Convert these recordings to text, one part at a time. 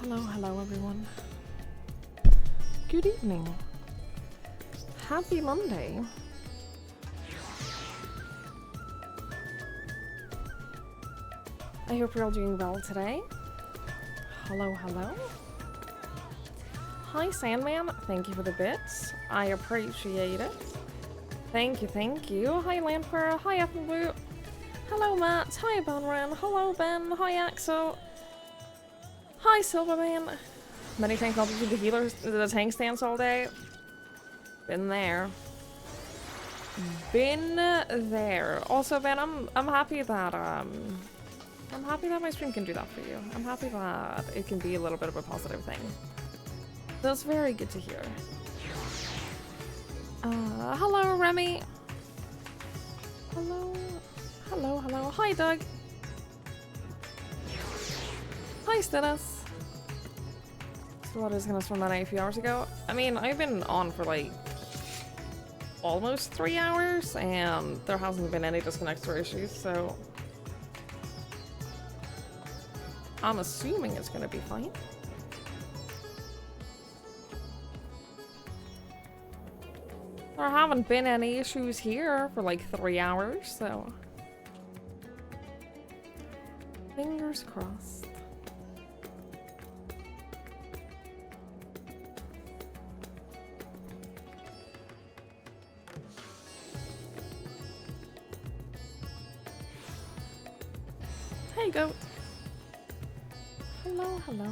Hello everyone. Good evening. Happy Monday. I hope you're all doing well today. Hello. Hi Sandman, thank you for the bits. I appreciate it. Thank you. Hi Lamper, hi Appleblue. Hello Matt, hi Benren, hello Ben, hi Axo. Hi Silverman. Many tanks not to do the healers, the tank stance all day. Been there. Been there. Also Ben, I'm happy that my stream can do that for you. I'm happy that it can be a little bit of a positive thing. That's very good to hear. Hello Remy. Hello. Hi Doug. Hi Stennis. So what is gonna swim that a few hours ago? I mean, I've been on for like almost 3 hours and there hasn't been any disconnects or issues, so I'm assuming it's gonna be fine. There haven't been any issues here for like 3 hours, so fingers crossed. Hey goat. Hello.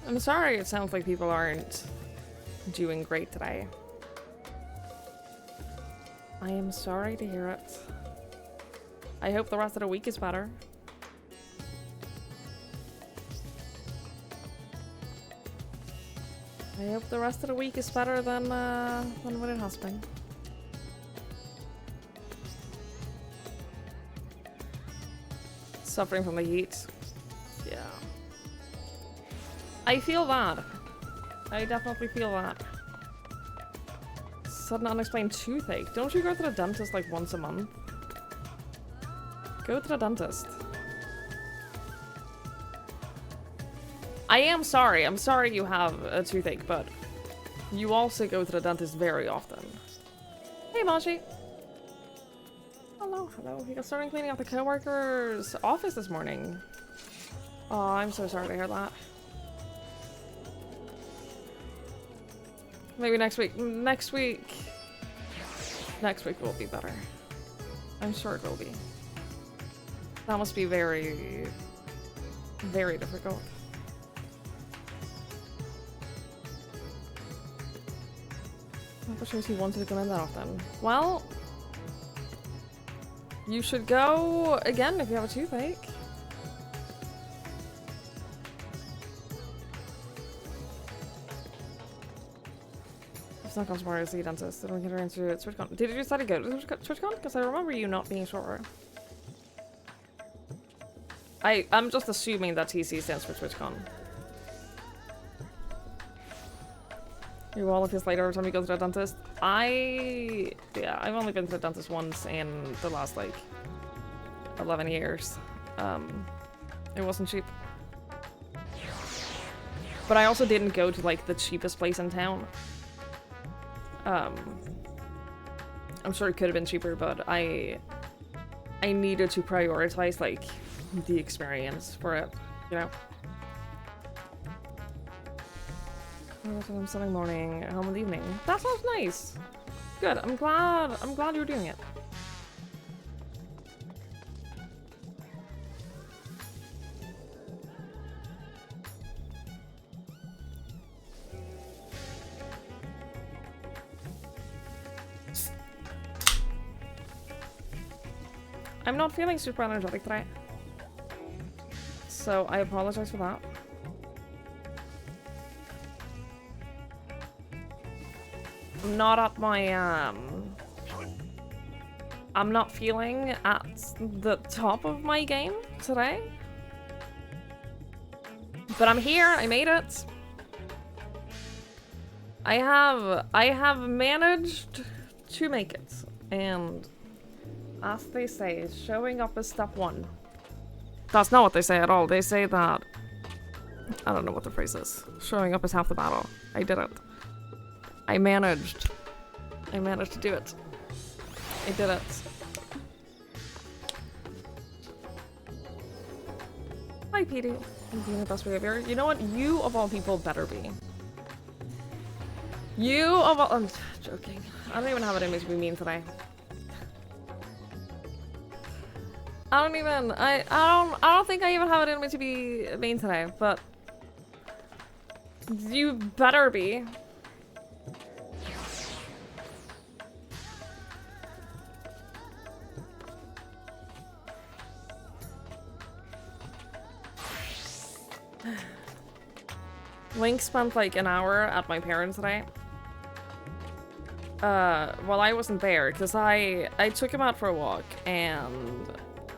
I'm sorry it sounds like people aren't doing great today. I am sorry to hear it. I hope the rest of the week is better. I hope the rest of the week is better than what it has been. Suffering from the heat. Yeah. I feel that. I definitely feel that. Sudden unexplained toothache. Don't you go to the dentist like once a month? Go to the dentist. I am sorry. I'm sorry you have a toothache, but you also go to the dentist very often. Hey, Maji. Hello. We got started cleaning up the coworker's office this morning. Oh, I'm so sorry to hear that. Maybe next week. Next week will be better. I'm sure it will be. That must be very, very difficult. I'm not sure he wanted to come in that often. Well, you should go again if you have a toothache. It's not tomorrow to see a dentist. I don't get her into TwitchCon. Did you decide to go to TwitchCon? Because I remember you not being sure. I'm just assuming that TC stands for TwitchCon. Your wallet feels lighter every time you go to the dentist. Yeah, I've only been to the dentist once in the last like 11 years. It wasn't cheap. But I also didn't go to like the cheapest place in town. I'm sure it could have been cheaper, but I needed to prioritize like the experience for it, you know. I'm Sunday morning, home in the evening. That sounds nice. Good. I'm glad you're doing it. I'm not feeling super energetic today, so I apologize for that. I'm not at my, I'm not feeling at the top of my game today. But I'm here, I made it. I have managed to make it, and As they say, showing up is step one. That's not what they say at all. They say that... I don't know what the phrase is. Showing up is half the battle. I did it. I managed. I managed to do it. I did it. Hi, Petey. I'm being the best behavior. You know what? You, of all people, better be. You, of all... I'm joking. I don't even have it in me to be mean today. I don't think I even have it in me to be mean today, but... You better be. Link spent like an hour at my parents today. Well, I wasn't there because I took him out for a walk and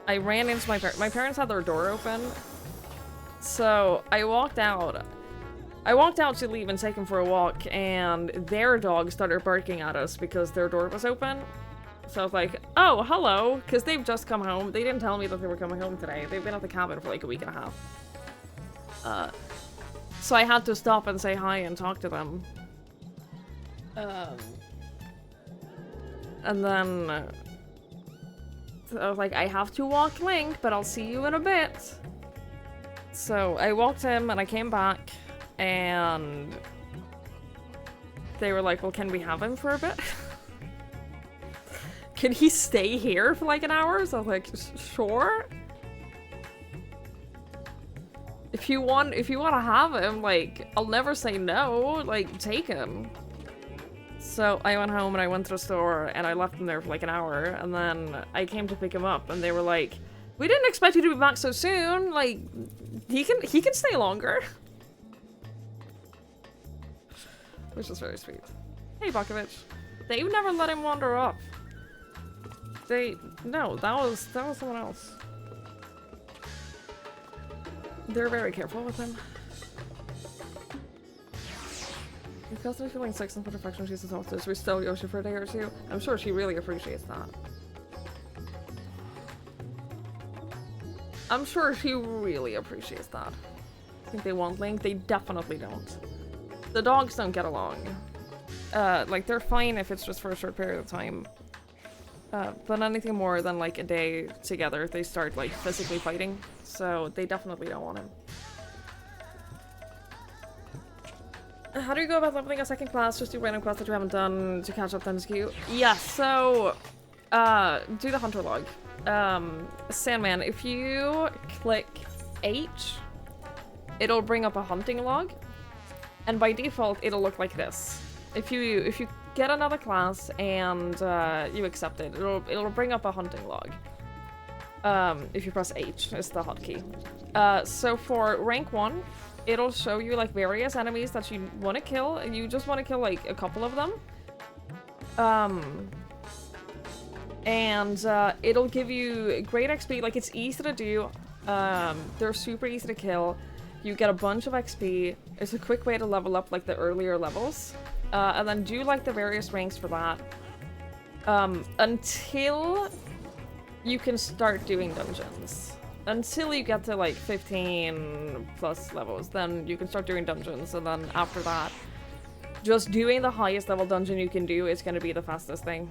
I ran into my parents. My parents had their door open, so I walked out. I walked out to leave and take him for a walk, and their dog started barking at us because their door was open. So I was like, "Oh, hello," because they've just come home. They didn't tell me that they were coming home today. They've been at the cabin for like a week and a half. So I had to stop and say hi and talk to them. And then so I was like, I have to walk Link, but I'll see you in a bit. So I walked him and I came back and they were like, well, can we have him for a bit? Can he stay here for like an hour? So I was like, sure. If you want to have him, like, I'll never say no. Like, take him. So I went home and I went to the store and I left him there for like an hour, and then I came to pick him up and they were like, we didn't expect you to be back so soon. Like, he can stay longer. Which is very sweet. Hey, Bakovich. They've never let him wander off. No, that was someone else. They're very careful with him. If Cousin is feeling sick and put affection, she's exhausted, so we stow Yoshi for a day or two. I'm sure she really appreciates that. I'm sure she really appreciates that. I think they want Link. They definitely don't. The dogs don't get along. Like, they're fine if it's just for a short period of time. But anything more than like a day together, they start like physically fighting. So they definitely don't want him. How do you go about leveling a second class? Just do random quests that you haven't done to catch up times queue? Yeah, so do the hunter log. Sandman, if you click H, it'll bring up a hunting log. And by default, it'll look like this. If you get another class and you accept it, it'll bring up a hunting log. If you press H, is the hotkey. So for rank 1, it'll show you like various enemies that you want to kill, and you just want to kill like a couple of them. And it'll give you great XP. Like, it's easy to do. They're super easy to kill. You get a bunch of XP. It's a quick way to level up like the earlier levels. And then do like the various ranks for that. Until you can start doing dungeons. Until you get to like 15 plus levels, then you can start doing dungeons, and then after that, just doing the highest level dungeon you can do is going to be the fastest thing.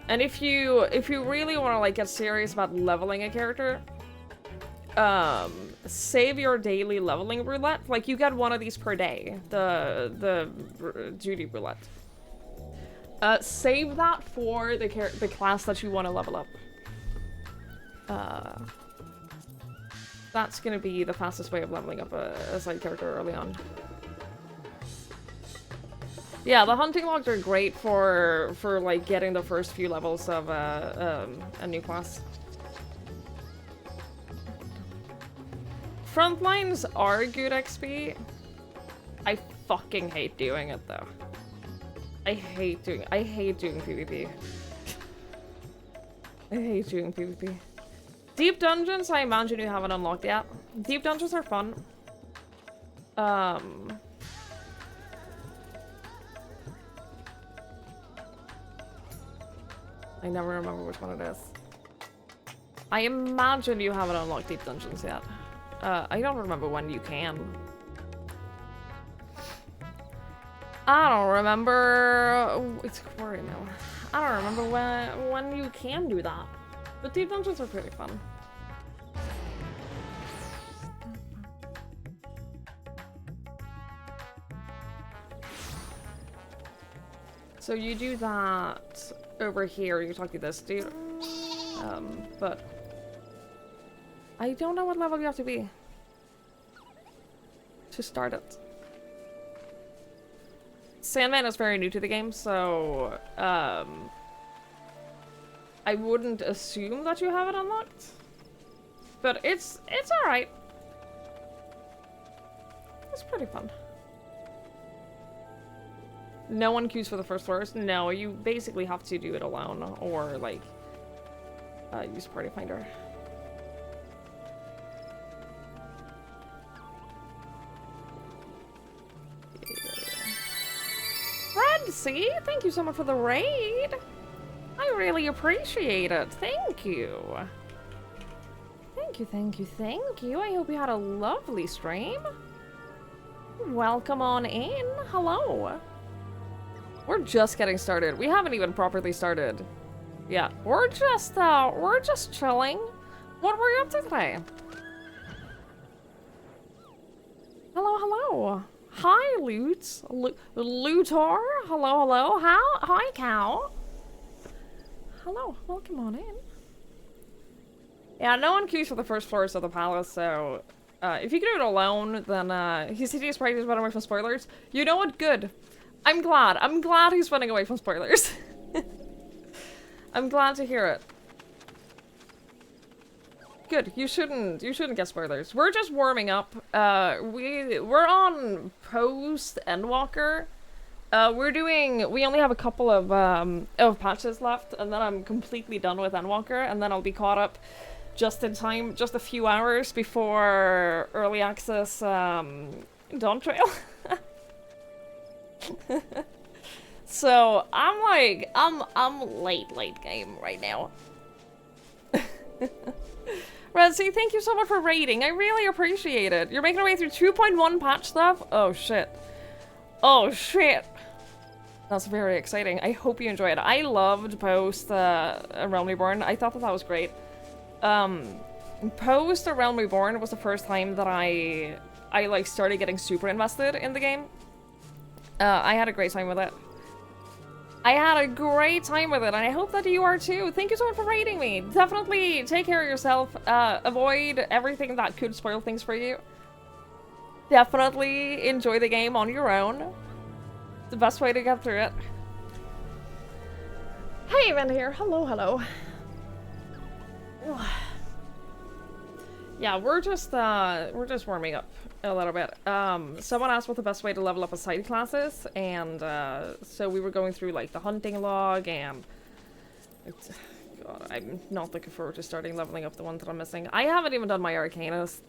And if you really want to like get serious about leveling a character, save your daily leveling roulette. Like, you get one of these per day, the duty roulette. Save that for the class that you want to level up. That's gonna be the fastest way of leveling up a side character early on. Yeah, the hunting logs are great for like getting the first few levels of a new class. Frontlines are good XP. I fucking hate doing it though. I hate doing PvP. I hate doing PvP. Deep dungeons, I imagine you haven't unlocked yet. Deep dungeons are fun. I never remember which one it is. I imagine you haven't unlocked deep dungeons yet. I don't remember when you can. I don't remember. It's Quarry Mill. I don't remember when you can do that. But deep dungeons are pretty fun. So you do that over here. You're talking this dude. But I don't know what level you have to be to start it. Sandman is very new to the game, so I wouldn't assume that you have it unlocked. But it's alright. It's pretty fun. No one queues for the first floors. No, you basically have to do it alone or like use Party Finder. Fred, see? Thank you so much for the raid. I really appreciate it. Thank you. Thank you, thank you, thank you. I hope you had a lovely stream. Welcome on in. Hello. We're just getting started. We haven't even properly started. Yeah, we're just chilling. What were you up to today? Hello, hello. Hi, Loots. Lutor. Hello, hello. Hi, Cow. Hello, welcome on in. Yeah, no one queues for the first floors of the palace, so if you can do it alone, then his hideous pride is running away from spoilers. You know what? Good. I'm glad he's running away from spoilers. I'm glad to hear it. Good. You shouldn't get spoilers. We're just warming up. We're on post-endwalker. We only have a couple of patches left, and then I'm completely done with Endwalker, and then I'll be caught up just in time, just a few hours before early access Dawn Trail. So I'm late game right now. Redzy, thank you so much for raiding. I really appreciate it. You're making your way through 2.1 patch stuff? Oh shit. Oh shit. That's very exciting. I hope you enjoy it. I loved Post Realm Reborn. I thought that was great. Post Realm Reborn was the first time that I like started getting super invested in the game. I had a great time with it. I had a great time with it, and I hope that you are too. Thank you so much for raiding me. Definitely take care of yourself. Avoid everything that could spoil things for you. Definitely enjoy the game on your own. The best way to get through it. Hey, Evan here. Hello, hello. Yeah, we're just warming up a little bit. Someone asked what the best way to level up a side class is, and so we were going through like the hunting log, and God, I'm not looking forward to starting leveling up the ones that I'm missing. I haven't even done my Arcanist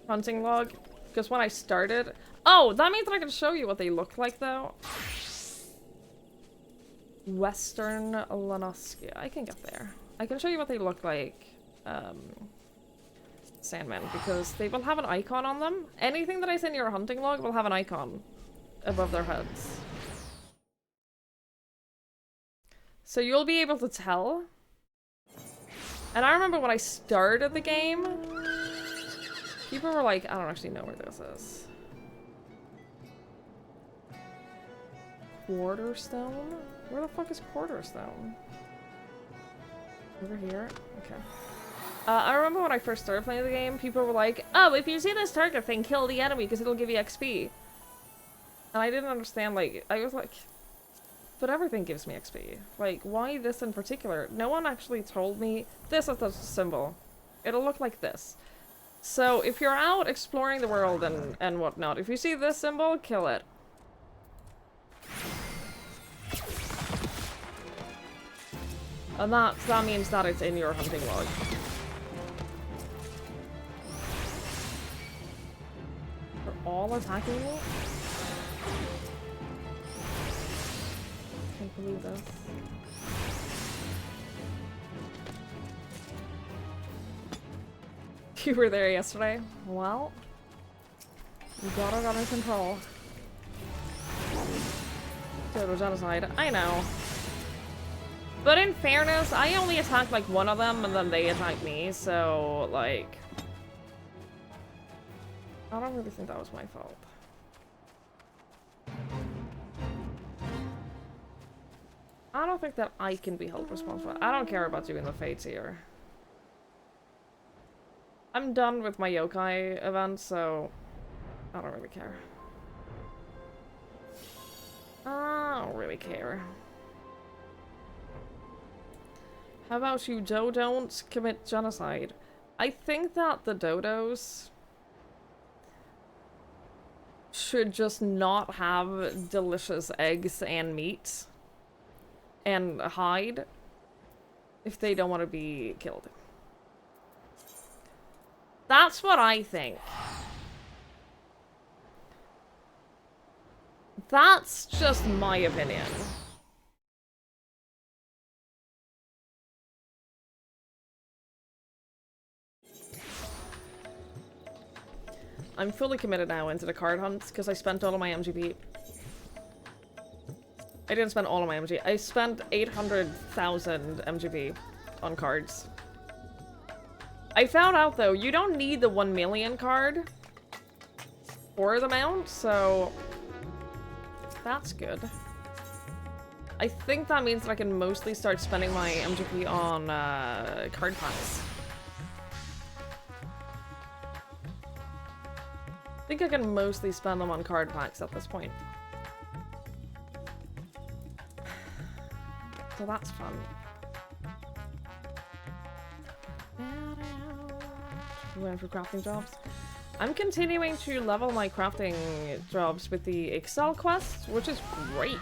hunting log, because when I started... Oh, that means that I can show you what they look like, though. Western Lanoskia. I can get there. I can show you what they look like. Sandman, because they will have an icon on them. Anything that I send your hunting log will have an icon above their heads. So you'll be able to tell. And I remember when I started the game, people were like, I don't actually know where this is. Quarterstone? Where the fuck is Quarterstone? Over here? Okay. I remember when I first started playing the game, people were like, oh, if you see this target thing, kill the enemy because it'll give you XP. And I didn't understand, like, I was like, but everything gives me XP. Like, why this in particular? No one actually told me, this is the symbol. It'll look like this. So if you're out exploring the world and whatnot, if you see this symbol, kill it. And that means that it's in your hunting log. They're all attacking me? Can't believe this. You were there yesterday? Well, you got it under control. Total genocide. I know. But in fairness, I only attacked like one of them and then they attacked me, so like... I don't really think that was my fault. I don't think that I can be held responsible. I don't care about doing the fates here. I'm done with my yokai event, so I don't really care. I don't really care. How about you, Joe? Don't commit genocide. I think that the dodos should just not have delicious eggs and meat and hide if they don't want to be killed. That's what I think. That's just my opinion. I'm fully committed now into the card hunt because I spent all of my MGP. I didn't spend all of my MGP. I spent 800,000 MGP on cards. I found out though, you don't need the 1 million card for the mount, so that's good. I think that means that I can mostly start spending my MGP on card packs. I think I can mostly spend them on card packs at this point. So that's fun. Waiting for crafting jobs. I'm continuing to level my crafting jobs with the Excel quest, which is great.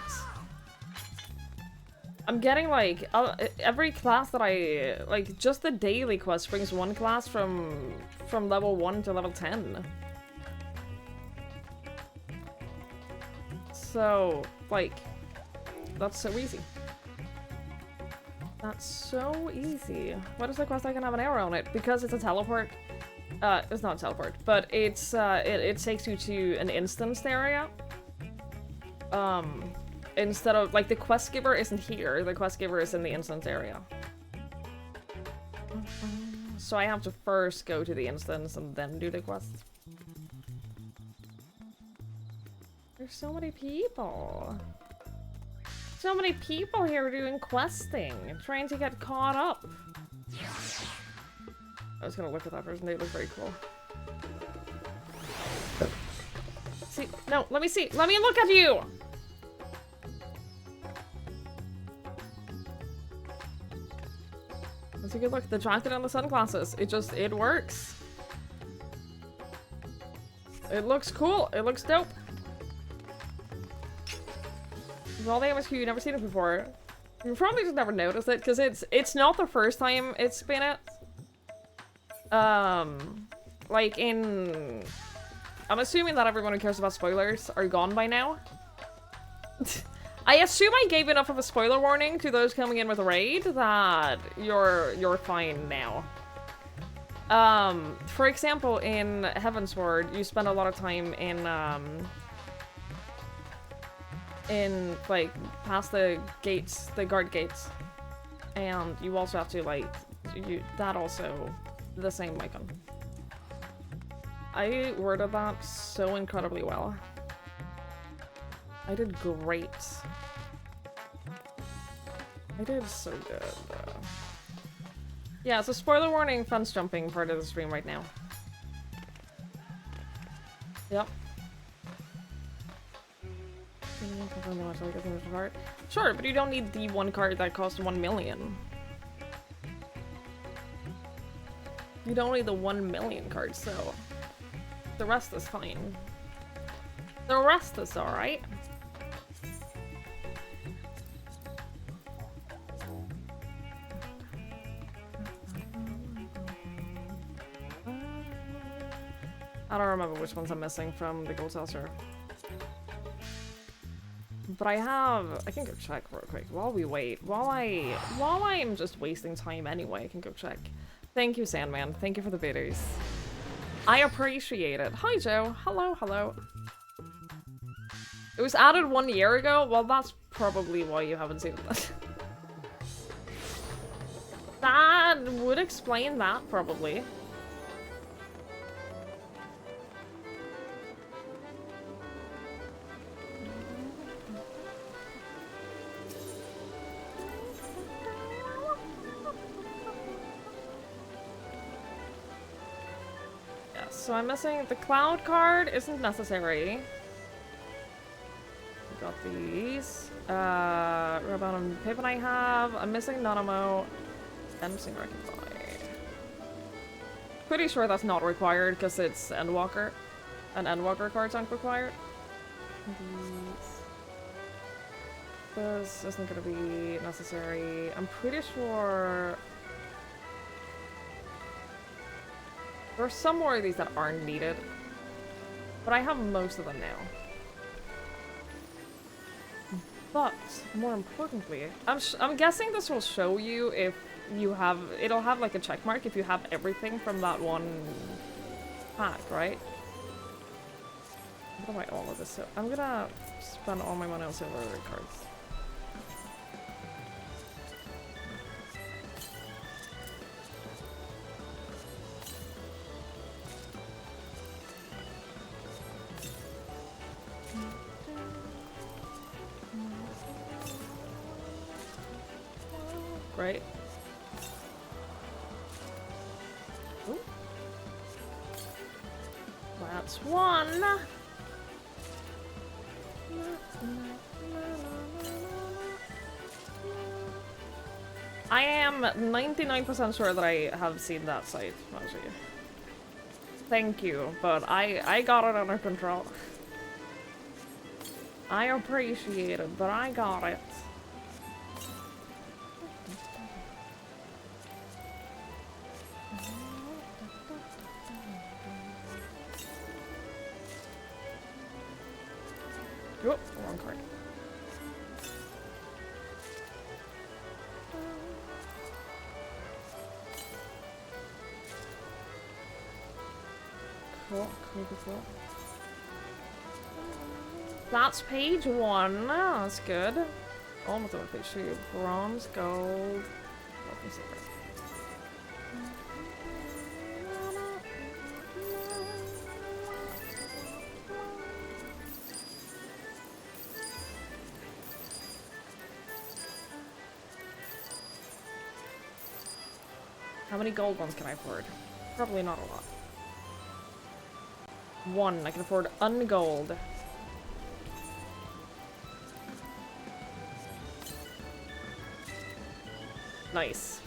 I'm getting like every class that I like. Just the daily quest brings one class from level 1 to level 10. So like, that's so easy. That's so easy. What is the quest I can have an arrow on it? Because it's a teleport. It's not a teleport, but it's it takes you to an instanced area. Instead of like the quest giver isn't here, the quest giver is in the instance area. So I have to first go to the instance and then do the quest. There's so many people. So many people here doing questing, trying to get caught up. I was gonna look at that person, they look very cool. See, no, let me see, let me look at you! That's a good look, the jacket and the sunglasses, it works. It looks cool, it looks dope. All the MSQ, you've never seen it before. You probably just never noticed it, because it's not the first time it's been it. Like in... I'm assuming that everyone who cares about spoilers are gone by now. I assume I gave enough of a spoiler warning to those coming in with a raid that you're fine now. For example, in Heavensward, you spend a lot of time in like past the gates, the guard gates, and you also have to like that also the same icon. I worded that so incredibly well. I did great. I did so good. Yeah, it's a spoiler warning fence jumping part of the stream right now. Yep. Sure, but you don't need the one card that costs 1 million. You don't need the 1 million card, so the rest is fine. The rest is alright. I don't remember which ones I'm missing from the gold saucer. But I can go check real quick while we wait. While I'm just wasting time anyway, I can go check. Thank you, Sandman. Thank you for the bitters. I appreciate it. Hi, Joe. Hello, hello. It was added 1 year ago? Well, that's probably why you haven't seen it. That would explain that, probably. Yes, so I'm missing the cloud card. Isn't necessary. Got these. Rabon and Pippin I have. I'm missing Nanamo. I'm missing Rectify. Pretty sure that's not required because it's Endwalker. And Endwalker cards aren't required. These. This isn't gonna be necessary. I'm pretty sure there are some more of these that aren't needed. But I have most of them now. But, more importantly, I'm guessing this will show you if you have... It'll have like a check mark if you have everything from that one pack, right? I'm gonna buy all of this, so I'm gonna spend all my money on silver cards. Right? Ooh. That's one! I am 99% sure that I have seen that site, actually. Thank you, but I got it under control. I appreciate it, but I got it. Oh, wrong card. Cool, cool. That's page 1. That's good. Almost on page 2. Bronze, gold. Let me see. How many gold ones can I afford? Probably not a lot. 1. I can afford ungold. Nice.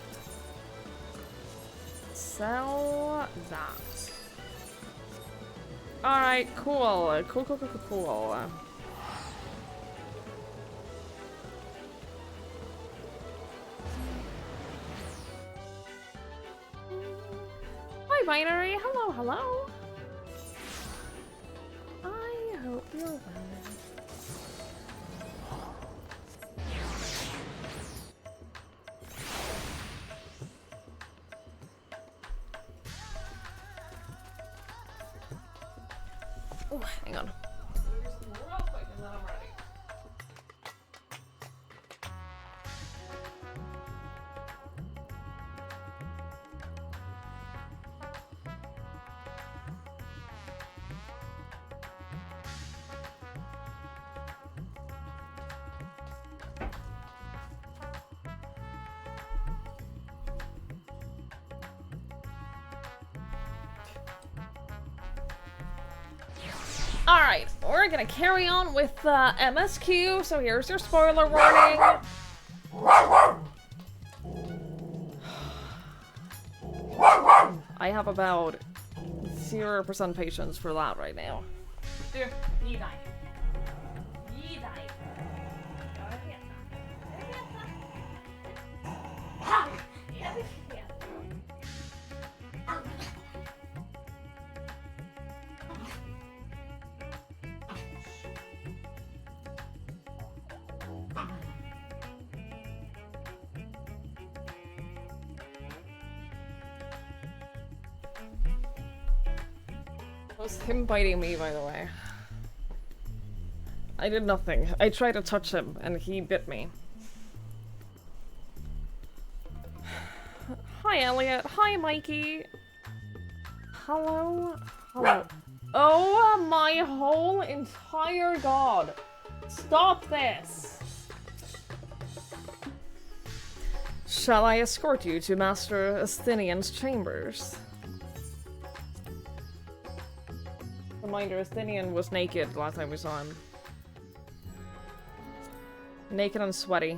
Sell that. Alright, cool. Cool. Hi, Binary. Hello. I hope you're well. Oh, hang on. Real quick and then I'm ready. Alright, we're gonna carry on with MSQ, so here's your spoiler warning. I have about 0% patience for that right now. You die. was him biting me, by the way. I did nothing. I tried to touch him, and he bit me. Hi, Elliot. Hi, Mikey. Hello? Hello. Oh my whole entire god. Stop this! Shall I escort you to Master Asthenian's chambers? Reminder, Asthenian was naked last time we saw him. Naked and sweaty.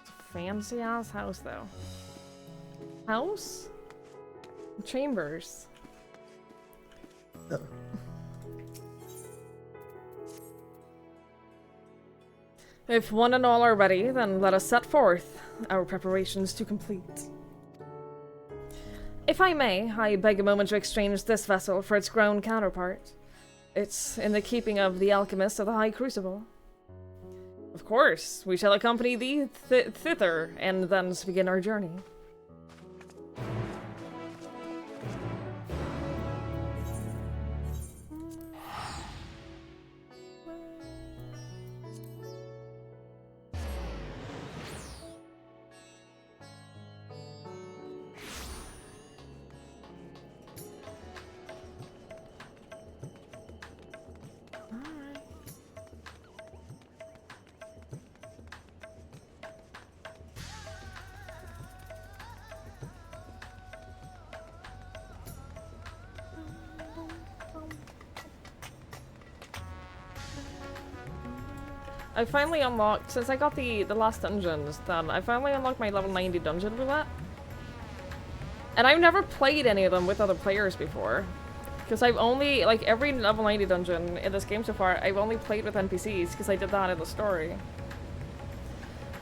It's a fancy ass house though. House? Chambers. If one and all are ready, then let us set forth our preparations to complete. If I may, I beg a moment to exchange this vessel for its grown counterpart. It's in the keeping of the alchemist of the High Crucible. Of course, we shall accompany thee thither, and thence begin our journey. I finally unlocked, since I got the last dungeons done, I finally unlocked my level 90 dungeon roulette. And I've never played any of them with other players before. Because I've only, like, every level 90 dungeon in this game so far, I've only played with NPCs, because I did that in the story.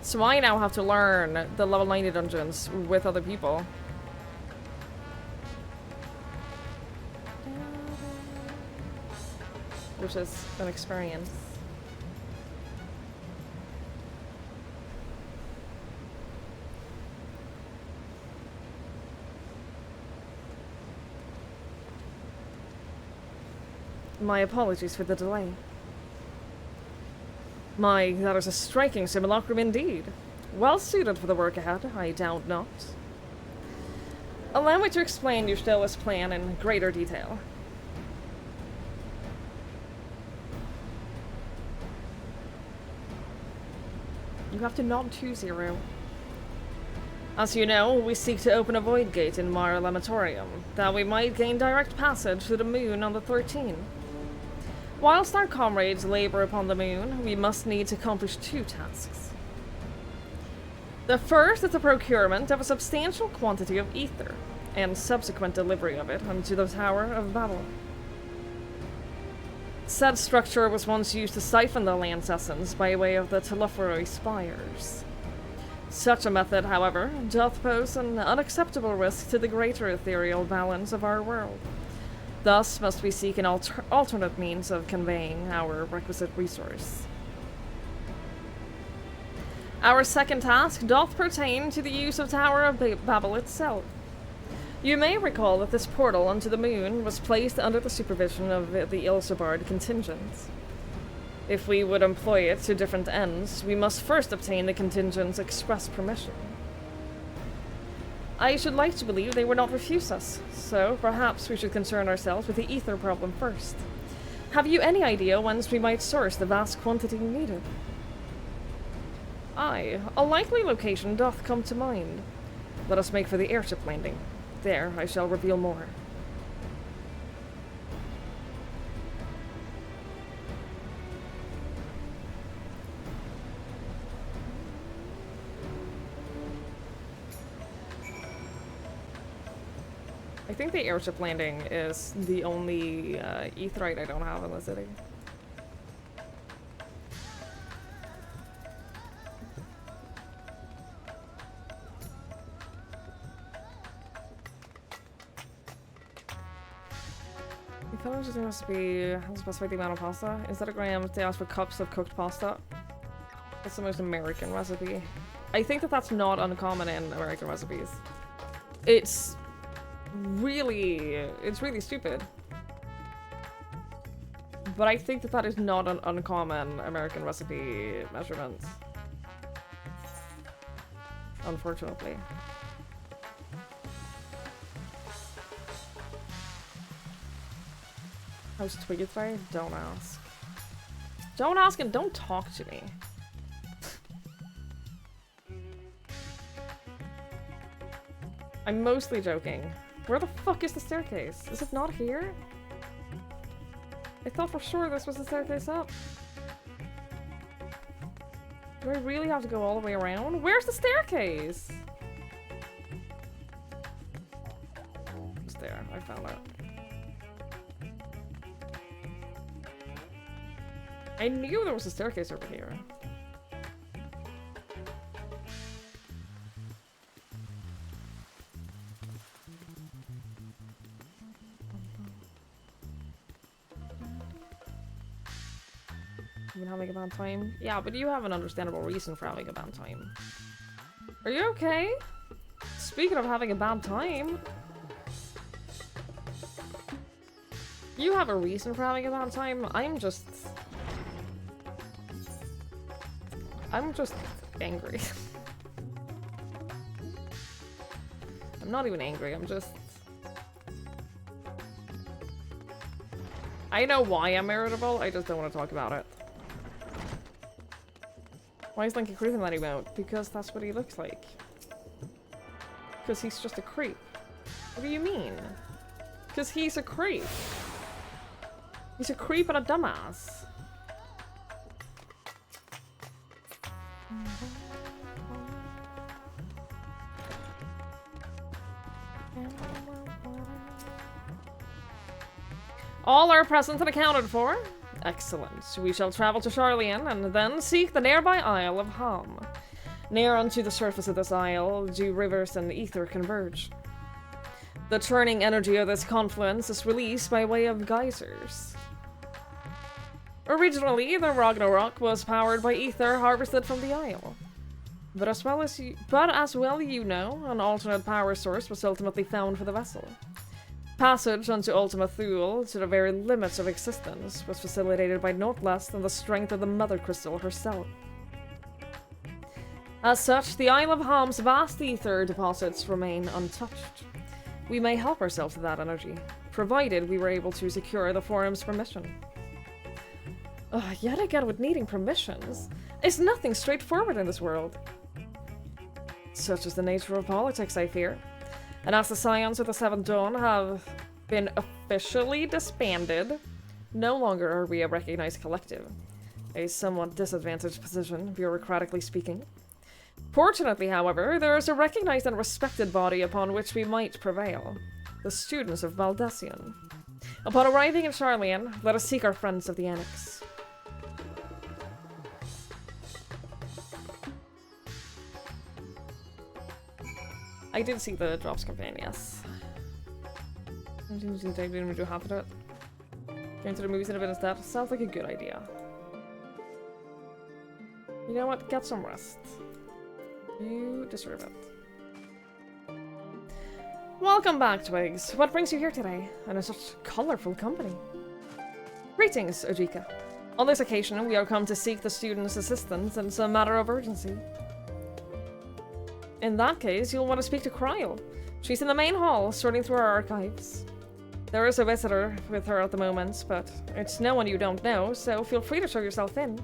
So I now have to learn the level 90 dungeons with other people. Which is an experience. My apologies for the delay. My, that is a striking simulacrum indeed. Well suited for the work ahead, I doubt not. Allow me to explain your Stella's plan in greater detail. You have to nod to Zero. As you know, we seek to open a void gate in Mare Lamatorium, that we might gain direct passage to the moon on the 13th. Whilst our comrades labor upon the moon, we must needs accomplish two tasks. The first is the procurement of a substantial quantity of ether, and subsequent delivery of it unto the Tower of Babel. Said structure was once used to siphon the land's essence by way of the Telepheroi spires. Such a method, however, doth pose an unacceptable risk to the greater ethereal balance of our world. Thus must we seek an alternate means of conveying our requisite resource. Our second task doth pertain to the use of Tower of Babel itself. You may recall that this portal onto the moon was placed under the supervision of the Ilsabard contingent. If we would employ it to different ends, we must first obtain the contingent's express permission. I should like to believe they would not refuse us, so perhaps we should concern ourselves with the ether problem first. Have you any idea whence we might source the vast quantity needed? Aye, a likely location doth come to mind. Let us make for the airship landing. There I shall reveal more. I think the airship landing is the only etherite I don't have in the city. The fellows just must be specify the amount of pasta. Instead of grams, they ask for cups of cooked pasta. That's the most American recipe. I think that that's not uncommon in American recipes. It's really stupid. But I think that that is not an uncommon American recipe measurement. Unfortunately. How's Twiggy today? Don't ask. Don't ask and don't talk to me. I'm mostly joking. Where the fuck is the staircase? Is it not here? I thought for sure this was the staircase up. Do I really have to go all the way around? Where's the staircase? It's there. I found it. I knew there was a staircase over here. You've been having a bad time? Yeah, but you have an understandable reason for having a bad time. Are you okay? Speaking of having a bad time... You have a reason for having a bad time? I'm just angry. I'm not even angry, I'm just... I know why I'm irritable, I just don't want to talk about it. Why is Linky creeping that emote? Because that's what he looks like. Because he's just a creep. What do you mean? Because he's a creep. He's a creep and a dumbass. All are present and accounted for. Excellent. We shall travel to Charlian and then seek the nearby Isle of Ham. Near unto the surface of this isle do rivers and ether converge. The churning energy of this confluence is released by way of geysers. Originally, the Ragnarok was powered by ether harvested from the isle. But as well you know, an alternate power source was ultimately found for the vessel. Passage unto Ultima Thule, to the very limits of existence, was facilitated by naught less than the strength of the Mother Crystal herself. As such, the Isle of Ham's vast ether deposits remain untouched. We may help ourselves to that energy, provided we were able to secure the Forum's permission. Yet again with needing permissions. Is nothing straightforward in this world. Such is the nature of politics, I fear. And as the Scions of the Seventh Dawn have been officially disbanded, no longer are we a recognized collective. A somewhat disadvantaged position, bureaucratically speaking. Fortunately, however, there is a recognized and respected body upon which we might prevail. The students of Valdesian. Upon arriving in Charlian, let us seek our friends of the Annex. I did see the Drops campaign, yes. I didn't do half of it. Going to the movies in a bit instead. Sounds like a good idea. You know what? Get some rest. You deserve it. Welcome back, Twigs. What brings you here today? And in such colorful company. Greetings, Ojika. On this occasion, we are come to seek the student's assistance in some matter of urgency. In that case, you'll want to speak to Kryl. She's in the main hall, sorting through our archives. There is a visitor with her at the moment, but it's no one you don't know, so feel free to show yourself in.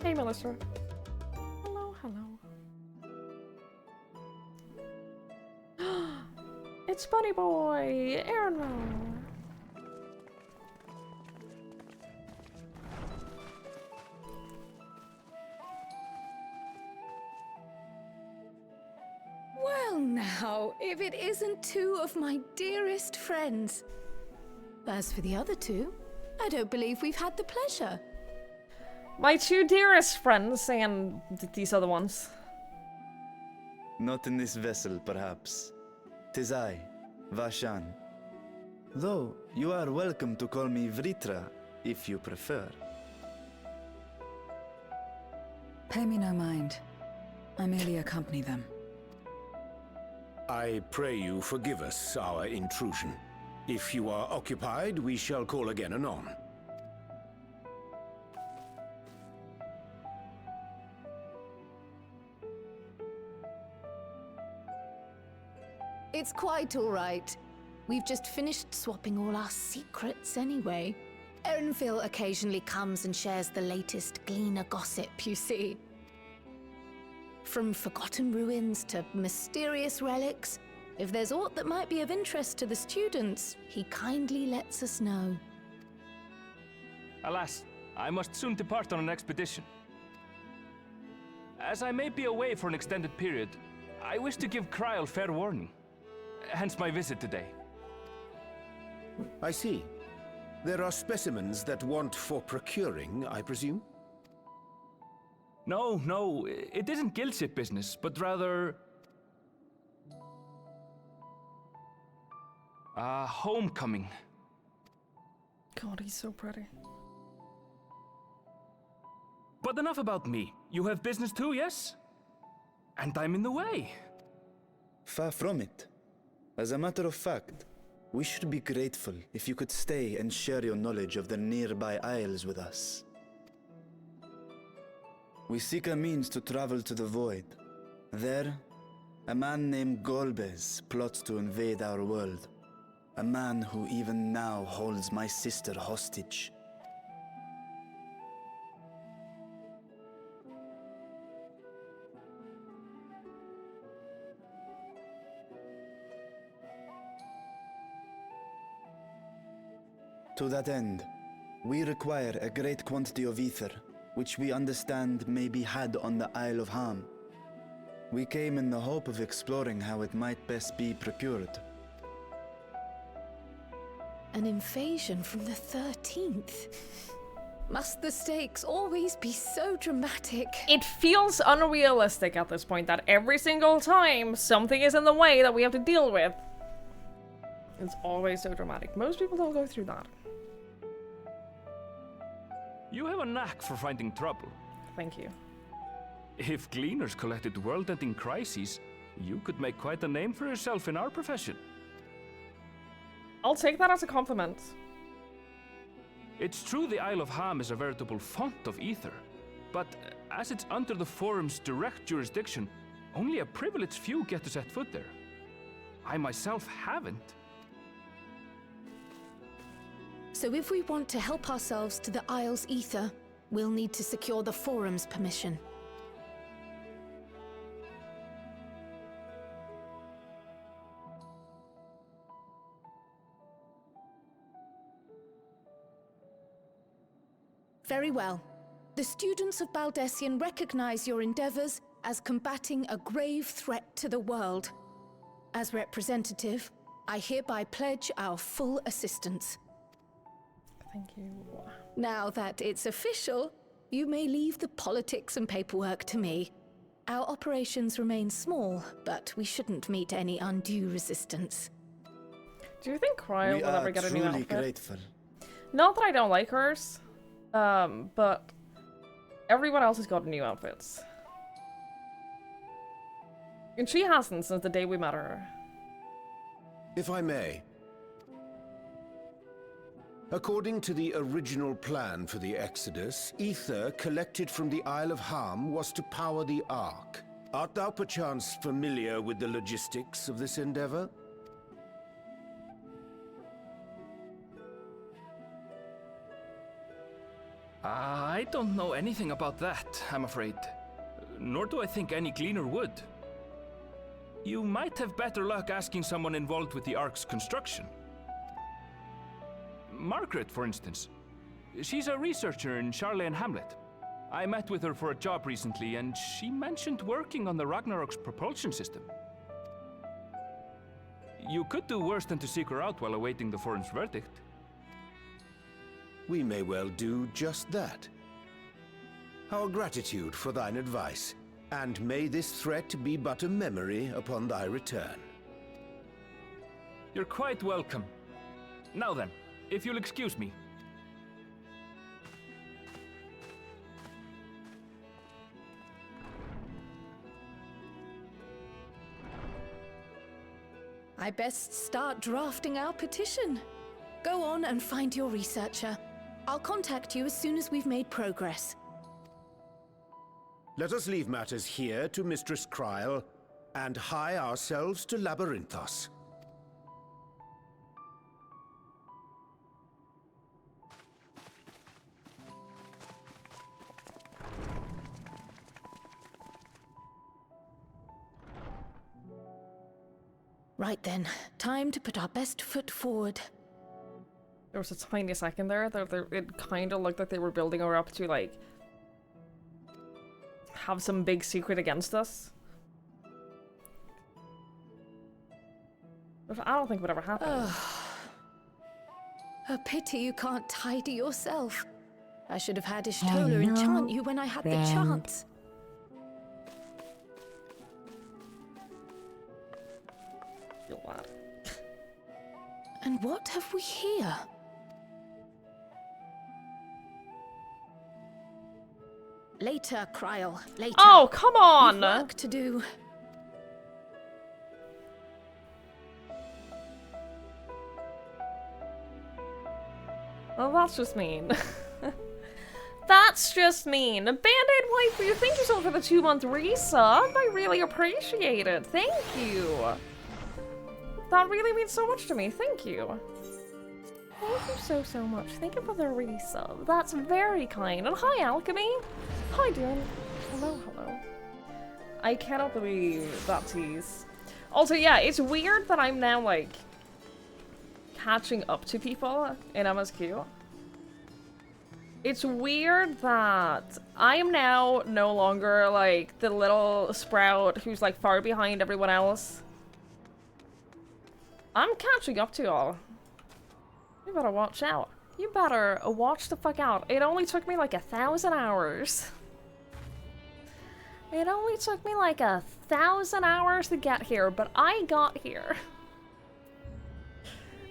Hey, Melissa. Hello, hello. It's Bunny Boy, Aaron. Well now, if it isn't two of my dearest friends. As for the other two, I don't believe we've had the pleasure. My two dearest friends and these other ones. Not in this vessel, perhaps. 'Tis I, Vashan. Though, you are welcome to call me Vritra, if you prefer. Pay me no mind. I merely accompany them. I pray you forgive us our intrusion. If you are occupied, we shall call again anon. It's quite all right. We've just finished swapping all our secrets anyway. Erenville occasionally comes and shares the latest Gleaner gossip, you see. From forgotten ruins to mysterious relics, if there's aught that might be of interest to the students, he kindly lets us know. Alas, I must soon depart on an expedition. As I may be away for an extended period, I wish to give Kryl fair warning. Hence my visit today. I see. There are specimens that want for procuring, I presume? No, it isn't guildship business, but rather... homecoming. God, he's so pretty. But enough about me. You have business too, yes? And I'm in the way. Far from it. As a matter of fact, we should be grateful if you could stay and share your knowledge of the nearby isles with us. We seek a means to travel to the Void. There, a man named Golbez plots to invade our world. A man who even now holds my sister hostage. To that end, we require a great quantity of ether, which we understand may be had on the Isle of Ham. We came in the hope of exploring how it might best be procured. An invasion from the 13th? Must the stakes always be so dramatic? It feels unrealistic at this point that every single time something is in the way that we have to deal with. It's always so dramatic. Most people don't go through that. You have a knack for finding trouble. Thank you. If Gleaners collected world-ending crises, you could make quite a name for yourself in our profession. I'll take that as a compliment. It's true the Isle of Ham is a veritable font of ether, but as it's under the Forum's direct jurisdiction, only a privileged few get to set foot there. I myself haven't. So if we want to help ourselves to the Isle's ether, we'll need to secure the Forum's permission. Very well. The students of Baldessian recognize your endeavors as combating a grave threat to the world. As representative, I hereby pledge our full assistance. Thank you. Now that it's official, you may leave the politics and paperwork to me. Our operations remain small, but we shouldn't meet any undue resistance. Do you think Kryl will ever get a new We are outfit? truly grateful. Not that I don't like hers, but everyone else has got new outfits. And she hasn't since the day we met her. If I may. According to the original plan for the Exodus, ether collected from the Isle of Ham was to power the Ark. Art thou perchance familiar with the logistics of this endeavor? I don't know anything about that, I'm afraid. Nor do I think any Gleaner would. You might have better luck asking someone involved with the Ark's construction. Margaret, for instance. She's a researcher in Charlene Hamlet. I met with her for a job recently, and she mentioned working on the Ragnarok's propulsion system. You could do worse than to seek her out while awaiting the Forum's verdict. We may well do just that. Our gratitude for thine advice, and may this threat be but a memory upon thy return. You're quite welcome. Now then, if you'll excuse me. I best start drafting our petition. Go on and find your researcher. I'll contact you as soon as we've made progress. Let us leave matters here to Mistress Kryl, and hie ourselves to Labyrinthos. Right then, time to put our best foot forward. There was a tiny second there that it kind of looked like they were building her up to, like, have some big secret against us. But I don't think it would ever happen. A pity you can't tidy yourself. I should have had Ishtola enchant you when I had the chance. Feel bad. And what have we here? Later, Kryl. Later. Oh, come We've on! work to do. Well, that's just mean. That's just mean. Band-Aid Waifu, thank you so much for the 2-month resub. I really appreciate it. Thank you. That really means so much to me. Thank you. Thank you so much. Thank you for the resub. That's very kind. And hi, Alchemy. Hi, Dune. Hello. I cannot believe that tease. Also, yeah, it's weird that I'm now, like, catching up to people in MSQ. It's weird that I am now no longer, like, the little sprout who's, like, far behind everyone else. I'm catching up to y'all. You better watch out. You better watch the fuck out. It only took me, like, 1,000 hours. It only took me, like, 1,000 hours to get here, but I got here.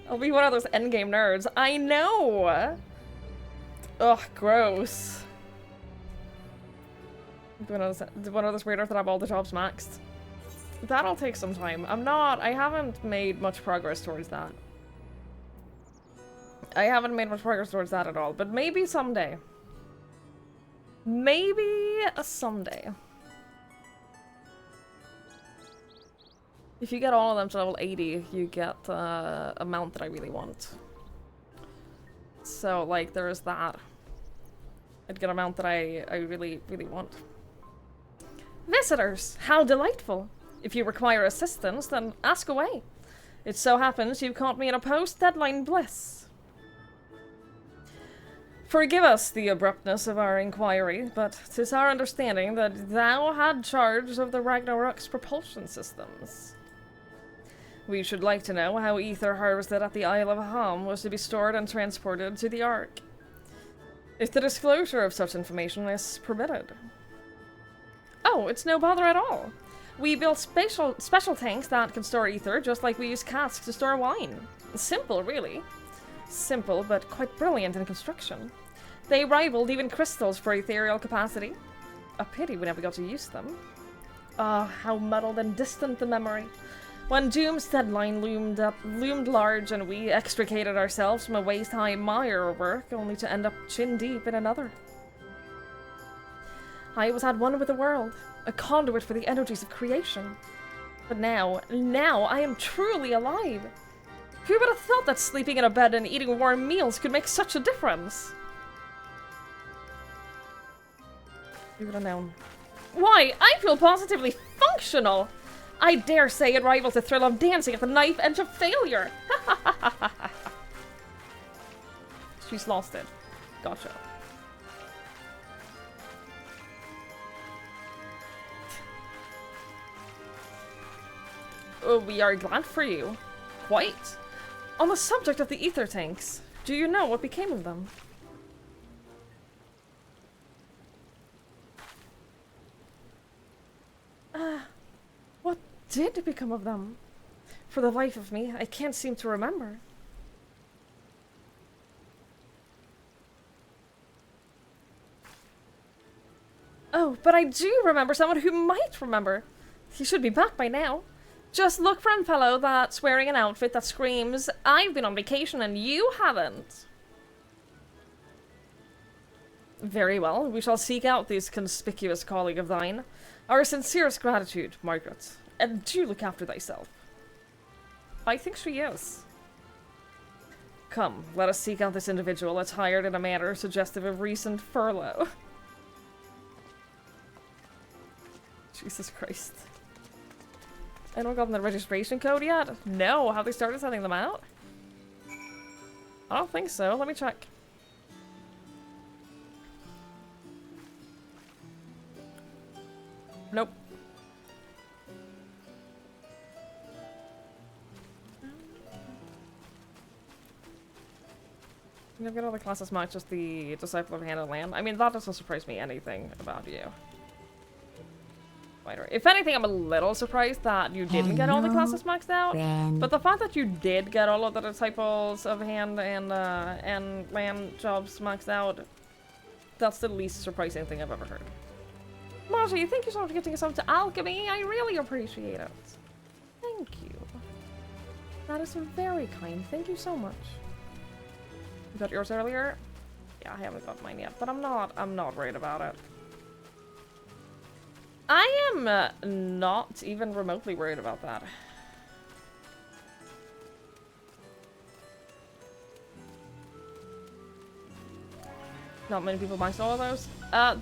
I'll be one of those endgame nerds. I know! Ugh, gross. One of those weirdos that have all the jobs maxed. That'll take some time. I haven't made much progress towards that. I haven't made much progress towards that at all, but maybe someday. Maybe someday. If you get all of them to level 80, you get a mount that I really want. So, like, there is that. I'd get a mount that I really, really want. Visitors! How delightful! If you require assistance, then ask away. It so happens you caught me in a post-deadline bliss. Forgive us the abruptness of our inquiry, but 'tis our understanding that thou had charge of the Ragnarok's propulsion systems. We should like to know how ether harvested at the Isle of Ham was to be stored and transported to the Ark. If the disclosure of such information is permitted. Oh, it's no bother at all. We built special tanks that can store ether, just like we use casks to store wine. Simple, really. Simple, but quite brilliant in construction. They rivaled even crystals for ethereal capacity. A pity we never got to use them. Ah, how muddled and distant the memory. When Doom's deadline loomed large and we extricated ourselves from a waist-high mire of work, only to end up chin-deep in another. I was at one with the world, a conduit for the energies of creation. But now I am truly alive. Who would have thought that sleeping in a bed and eating warm meals could make such a difference? You would have known. Why, I feel positively functional! I dare say it rivals the thrill of dancing at the knife edge of failure! She's lost it. Gotcha. Oh, we are glad for you. Quite. On the subject of the ether tanks, do you know what became of them? What did become of them? For the life of me, I can't seem to remember. Oh, but I do remember someone who might remember. He should be back by now. Just look for a fellow that's wearing an outfit that screams, I've been on vacation and you haven't. Very well, we shall seek out this conspicuous colleague of thine. Our sincerest gratitude, Margaret. And do look after thyself. I think she is. Come, let us seek out this individual attired in a manner suggestive of recent furlough. Jesus Christ. Anyone gotten the registration code yet? No, have they started sending them out? I don't think so, let me check. Nope. You've got all the classes marked, just the Disciple of Hand and Land. I mean, that doesn't surprise me anything about you. If anything, I'm a little surprised that you didn't get all the classes maxed out. But the fact that you did get all of the Disciples of Hand and Land jobs maxed out, that's the least surprising thing I've ever heard. Marty, thank you so much for getting us up to alchemy. I really appreciate it. Thank you. That is very kind. Thank you so much. You got yours earlier? Yeah, I haven't got mine yet, but I'm not worried about it. I am not even remotely worried about that. Not many people max all of those.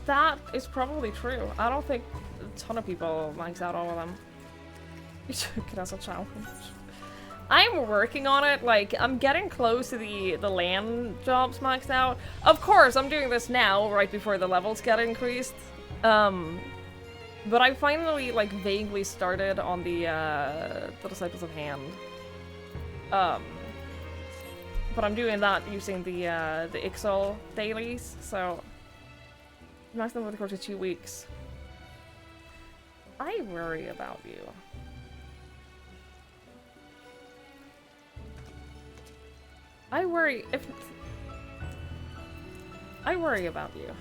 That is probably true. I don't think a ton of people max out all of them. You took it as a challenge. I'm working on it. Like, I'm getting close to the land jobs maxed out. Of course, I'm doing this now, right before the levels get increased. But I finally, like, vaguely started on the Disciples of Hand. But I'm doing that using the Ixal dailies, so I'm maxed them over the course of 2 weeks. I worry about you. I worry about you.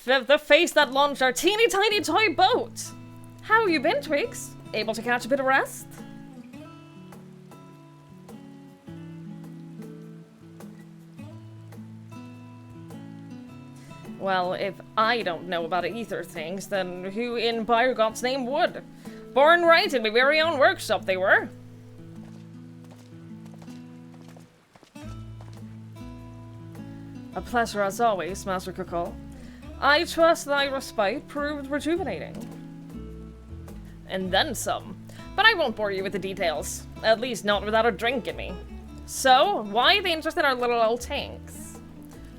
The face that launched our teeny tiny toy boat! How have you been, Twigs? Able to catch a bit of rest? Well, if I don't know about ether things, then who in God's name would? Born right in my very own workshop they were. A pleasure as always, Master Kukul. I trust thy respite proved rejuvenating. And then some. But I won't bore you with the details. At least not without a drink in me. So, why the interest in our little old tanks?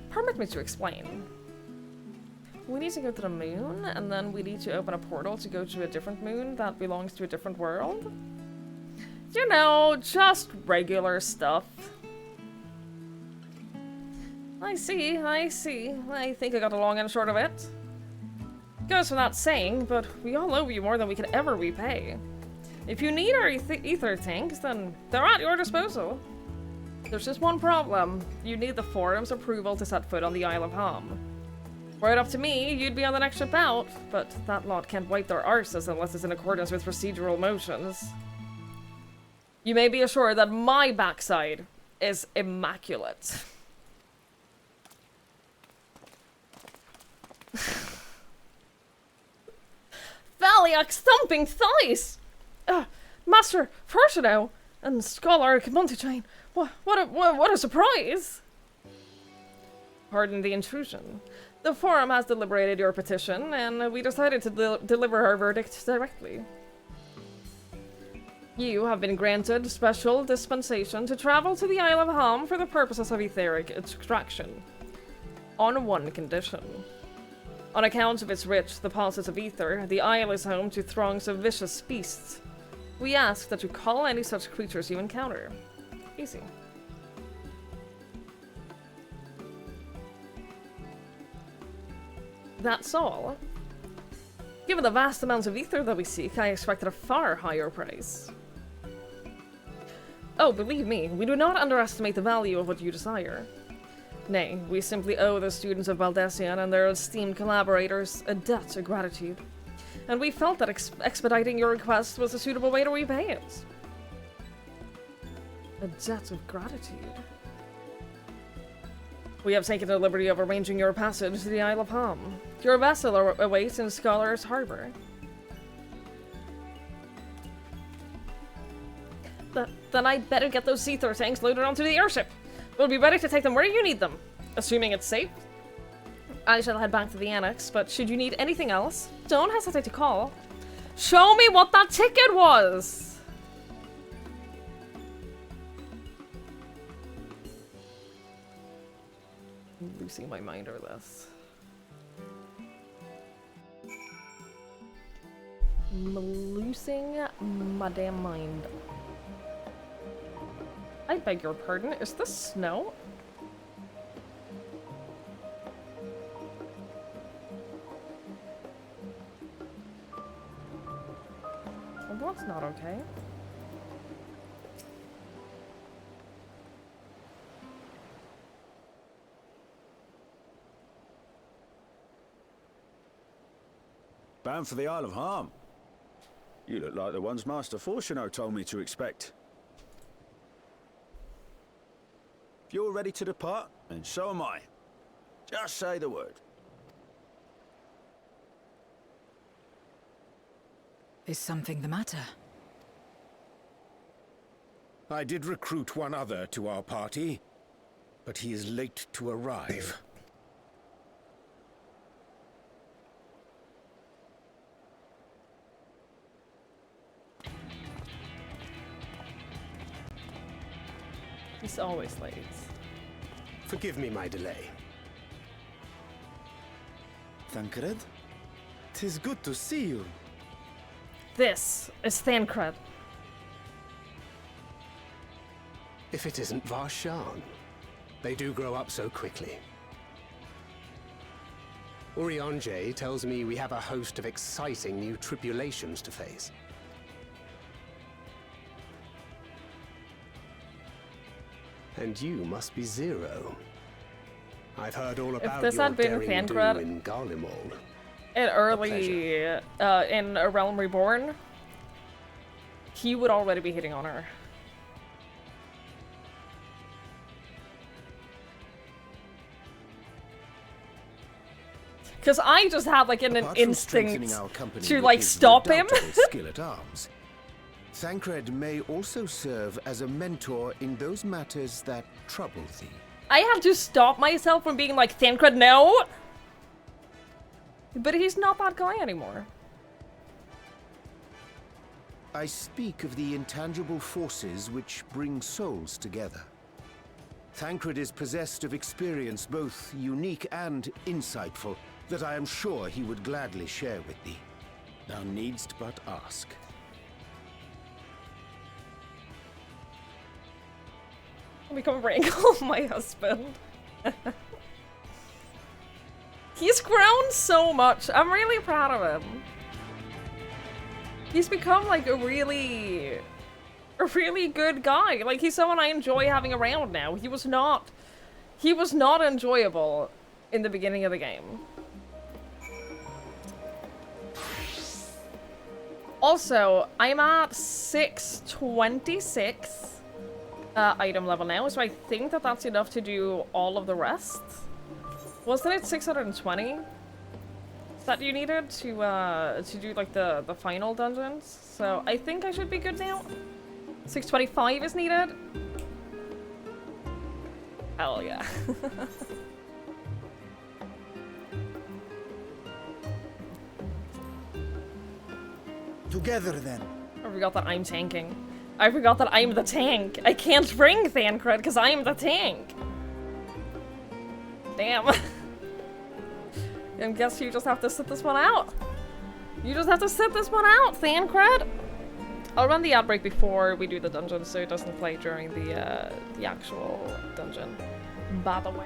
Permit me to explain. We need to go to the moon, and then we need to open a portal to go to a different moon that belongs to a different world. You know, just regular stuff. I see. I think I got the long and short of it. Goes without saying, but we all owe you more than we could ever repay. If you need our ether tanks, then they're at your disposal. There's just one problem. You need the Forum's approval to set foot on the Isle of Ham. Were it up to me, you'd be on the next ship out, but that lot can't wipe their arses unless it's in accordance with procedural motions. You may be assured that my backside is immaculate. Valiak's thumping thighs! Master Fortuno and Scholar Montechain. What a surprise! Pardon the intrusion. The Forum has deliberated your petition, and we decided to deliver our verdict directly. You have been granted special dispensation to travel to the Isle of Ham for the purposes of etheric extraction. On one condition. On account of its rich deposits of ether, the isle is home to throngs of vicious beasts. We ask that you call any such creatures you encounter. Easy. That's all. Given the vast amounts of ether that we seek, I expected a far higher price. Oh, believe me, we do not underestimate the value of what you desire. Nay, we simply owe the students of Valdesian and their esteemed collaborators a debt of gratitude. And we felt that expediting your request was a suitable way to repay it. A debt of gratitude. We have taken the liberty of arranging your passage to the Isle of Ham. Your vessel awaits in Scholar's Harbor. Then I'd better get those Seether tanks loaded onto the airship. We'll be ready to take them where you need them, assuming it's safe. I shall head back to the annex, but should you need anything else, don't hesitate to call. Show me what that ticket was! I'm losing my mind over this. I'm losing my damn mind. I beg your pardon, is this snow? Well, that's not okay. Bound for the Isle of Harm. You look like the ones Master Fortuneau told me to expect. If you're ready to depart, then so am I. Just say the word. Is something the matter? I did recruit one other to our party, but he is late to arrive. He's always late. Forgive me my delay. Thancred? 'Tis good to see you. This is Thancred. If it isn't Varshan. They do grow up so quickly. Urianger tells me we have a host of exciting new tribulations to face. And you must be Zero. I've heard all about this your had been daring do Thancred in Garlemald. in early, in A Realm Reborn, he would already be hitting on her. Because I just had like an Apart from strengthening instinct our company to with like his stop him. redoubtable skill at arms, Thancred may also serve as a mentor in those matters that trouble thee. I had to stop myself from being like, Thancred, no! But he's not that guy anymore. I speak of the intangible forces which bring souls together. Thancred is possessed of experience both unique and insightful that I am sure he would gladly share with thee. Thou needst but ask. Become wrangle my husband. He's grown so much. I'm really proud of him. He's become like a really good guy. Like he's someone I enjoy having around now. He was not enjoyable in the beginning of the game. Also, I'm at 626 item level now, so I think that that's enough to do all of the rest. Wasn't it 620 that you needed to do like the final dungeons? So I think I should be good now. 625 is needed. Hell yeah. Together then. I forgot that I'm tanking. I forgot that I'm the tank. I can't bring Thancred because I'm the tank. Damn. I guess you just have to sit this one out. You just have to sit this one out, Thancred. I'll run the outbreak before we do the dungeon so it doesn't play during the actual dungeon. By the way.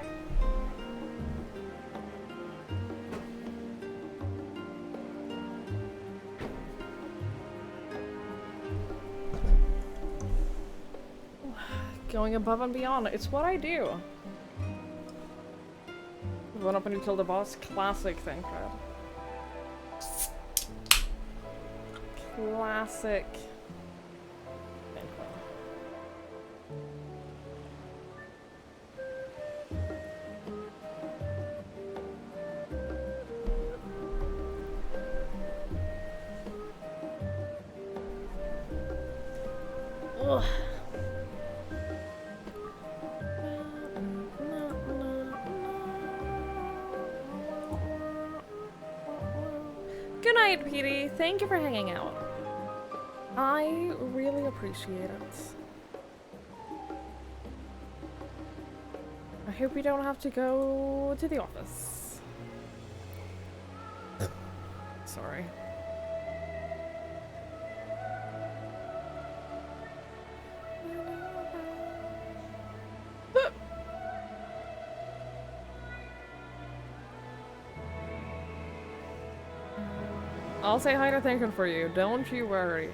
Going above and beyond. It's what I do. Run up and you kill the boss. Classic thing, Fred. Classic. Ugh. Good night, Petey. Thank you for hanging out. I really appreciate it. I hope you don't have to go to the office. Sorry. I'll say hi to Thinking for you. Don't you worry.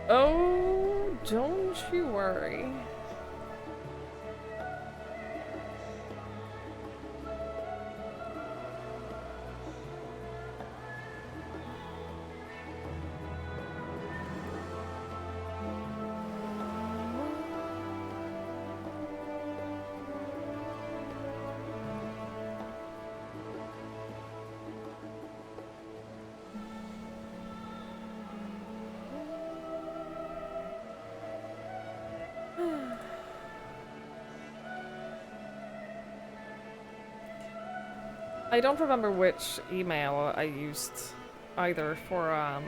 Oh, don't you worry. I don't remember which email I used either for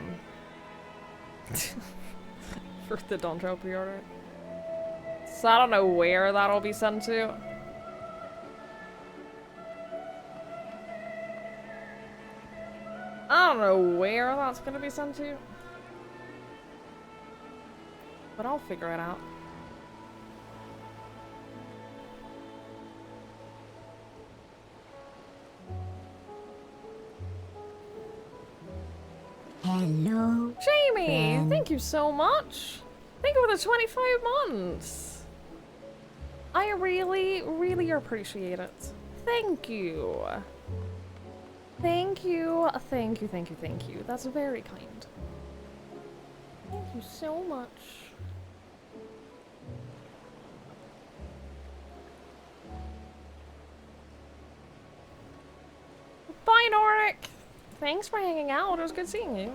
for the Donjo pre-order. So I don't know where that'll be sent to. I don't know where that's gonna be sent to. But I'll figure it out. Hello. Jamie, thank you so much. Thank you for the 25 months. I really, really appreciate it. Thank you. Thank you, thank you, thank you, thank you. That's very kind. Thank you so much. Bye, Noric. Thanks for hanging out. It was good seeing you.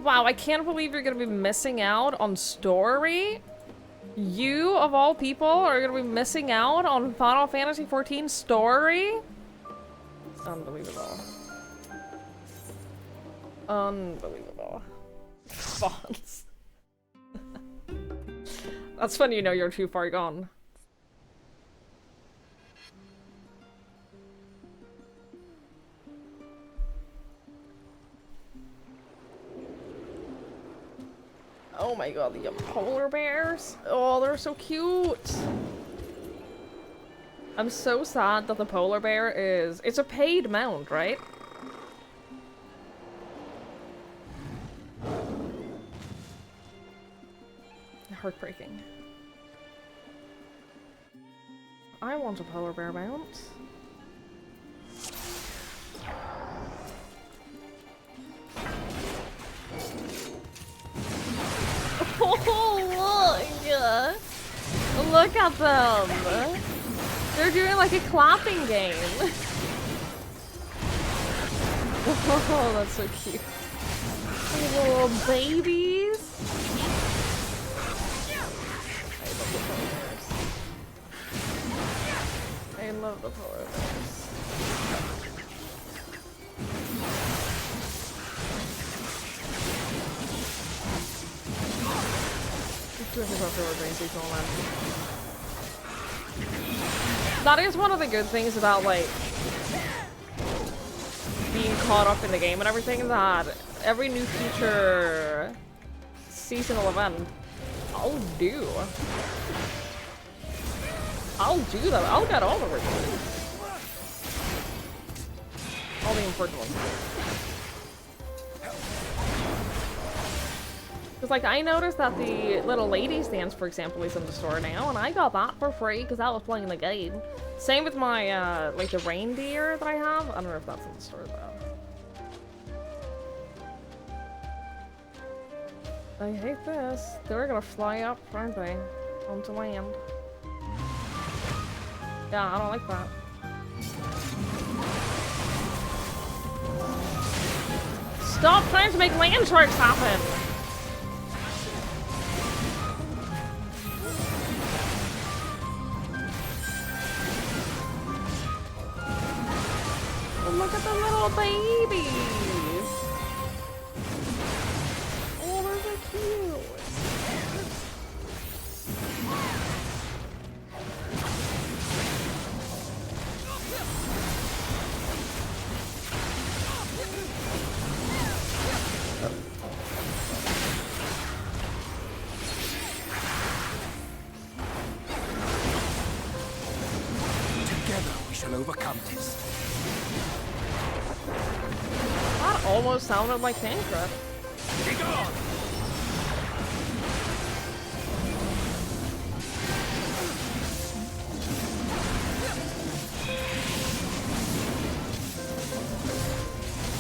Wow, I can't believe you're gonna be missing out on story. You, of all people, are gonna be missing out on Final Fantasy XIV story? It's unbelievable. Unbelievable. Fonts. That's when you know you're too far gone. Oh my god, the polar bears. Oh, they're so cute. I'm so sad that the polar bear is... It's a paid mount, right? Heartbreaking. I want a polar bear mount. Oh, look! Look at them! They're doing like a clapping game. Oh, that's so cute. Little babies. I love the polar bears. That is one of the good things about, like, being caught up in the game and everything, that every new feature, seasonal event, I'll do that. I'll get all the rewards. All the important ones. Because, like, I noticed that the little ladies dance, for example, is in the store now, and I got that for free because I was playing the game. Same with my, like, the reindeer that I have. I don't know if that's in the store, though. I hate this. They're gonna fly up, aren't they? Onto land. Yeah, I don't like that. Stop trying to make land sharks happen! Oh, look at the little babies! Oh, they're so cute! Together we shall overcome this. That almost sounded like Tancred. Be gone!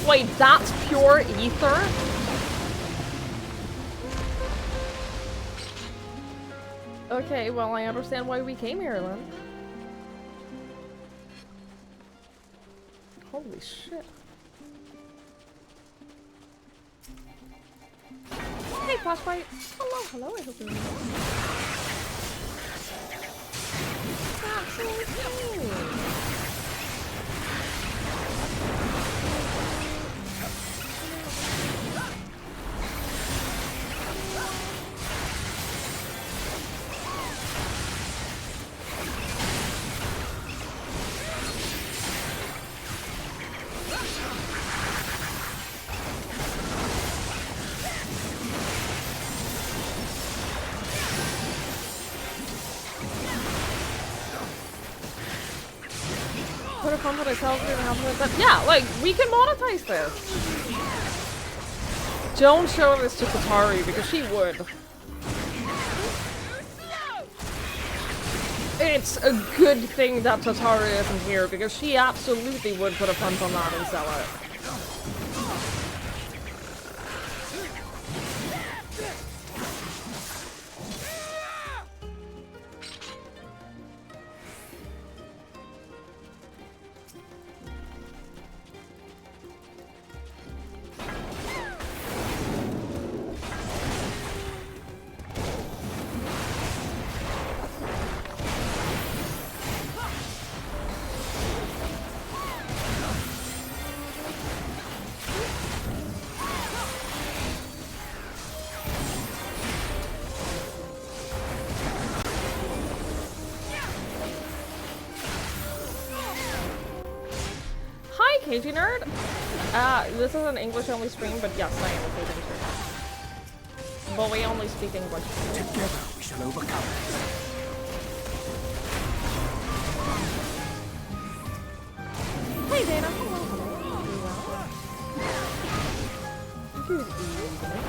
Wait, that's pure ether? Okay, well, I understand why we came here then. Holy shit. Hey, Flashlight! Hello, hello, I hope you're well. That's so cute! Put a fund for ourselves and help with that. Yeah, like, we can monetize this. Don't show this to Katari because she would. It's a good thing that Tatari isn't here because she absolutely would put a fund on that and sell it. KG Nerd? This is an English-only stream, but yes, I am a KG Nerd. But we only speak English. Together we shall overcome this. Hey, Dana. Hello, hello. Good evening.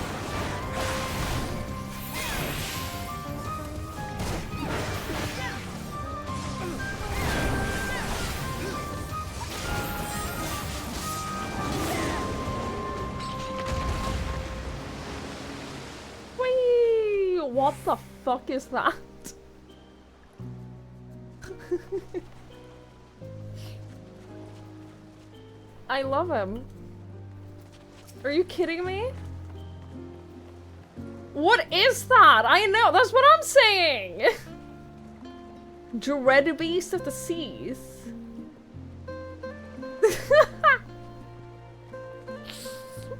What the fuck is that? I love him. Are you kidding me? What is that? I know, that's what I'm saying! Dread beast of the seas.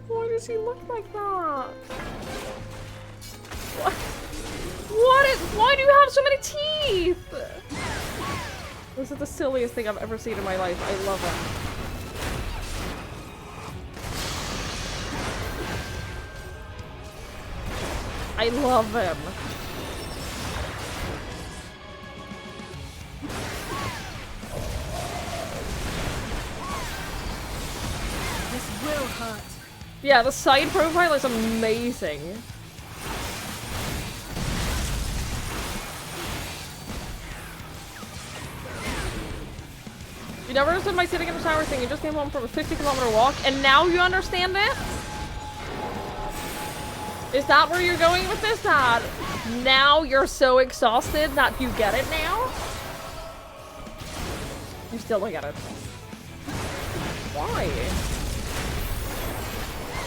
Why does he look like that? What? Why do you have so many teeth? This is the silliest thing I've ever seen in my life. I love it. I love him. This will hurt. Yeah, the side profile is amazing. You never understood my sitting in the shower thing. You just came home from a 50-kilometer walk, and now you understand it? Is that where you're going with this, Dad? Now you're so exhausted that you get it now? You still don't get it. Why?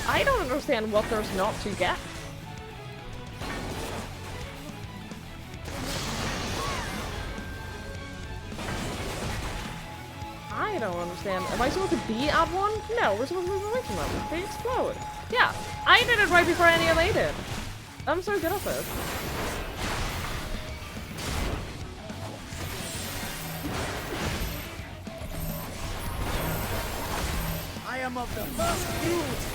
I don't understand what there's not to get. I don't understand. Am I supposed to be at one? No, we're supposed to move away from them. They explode. Yeah, I did it right before any of they did. I'm so good at this. I am of the first brood.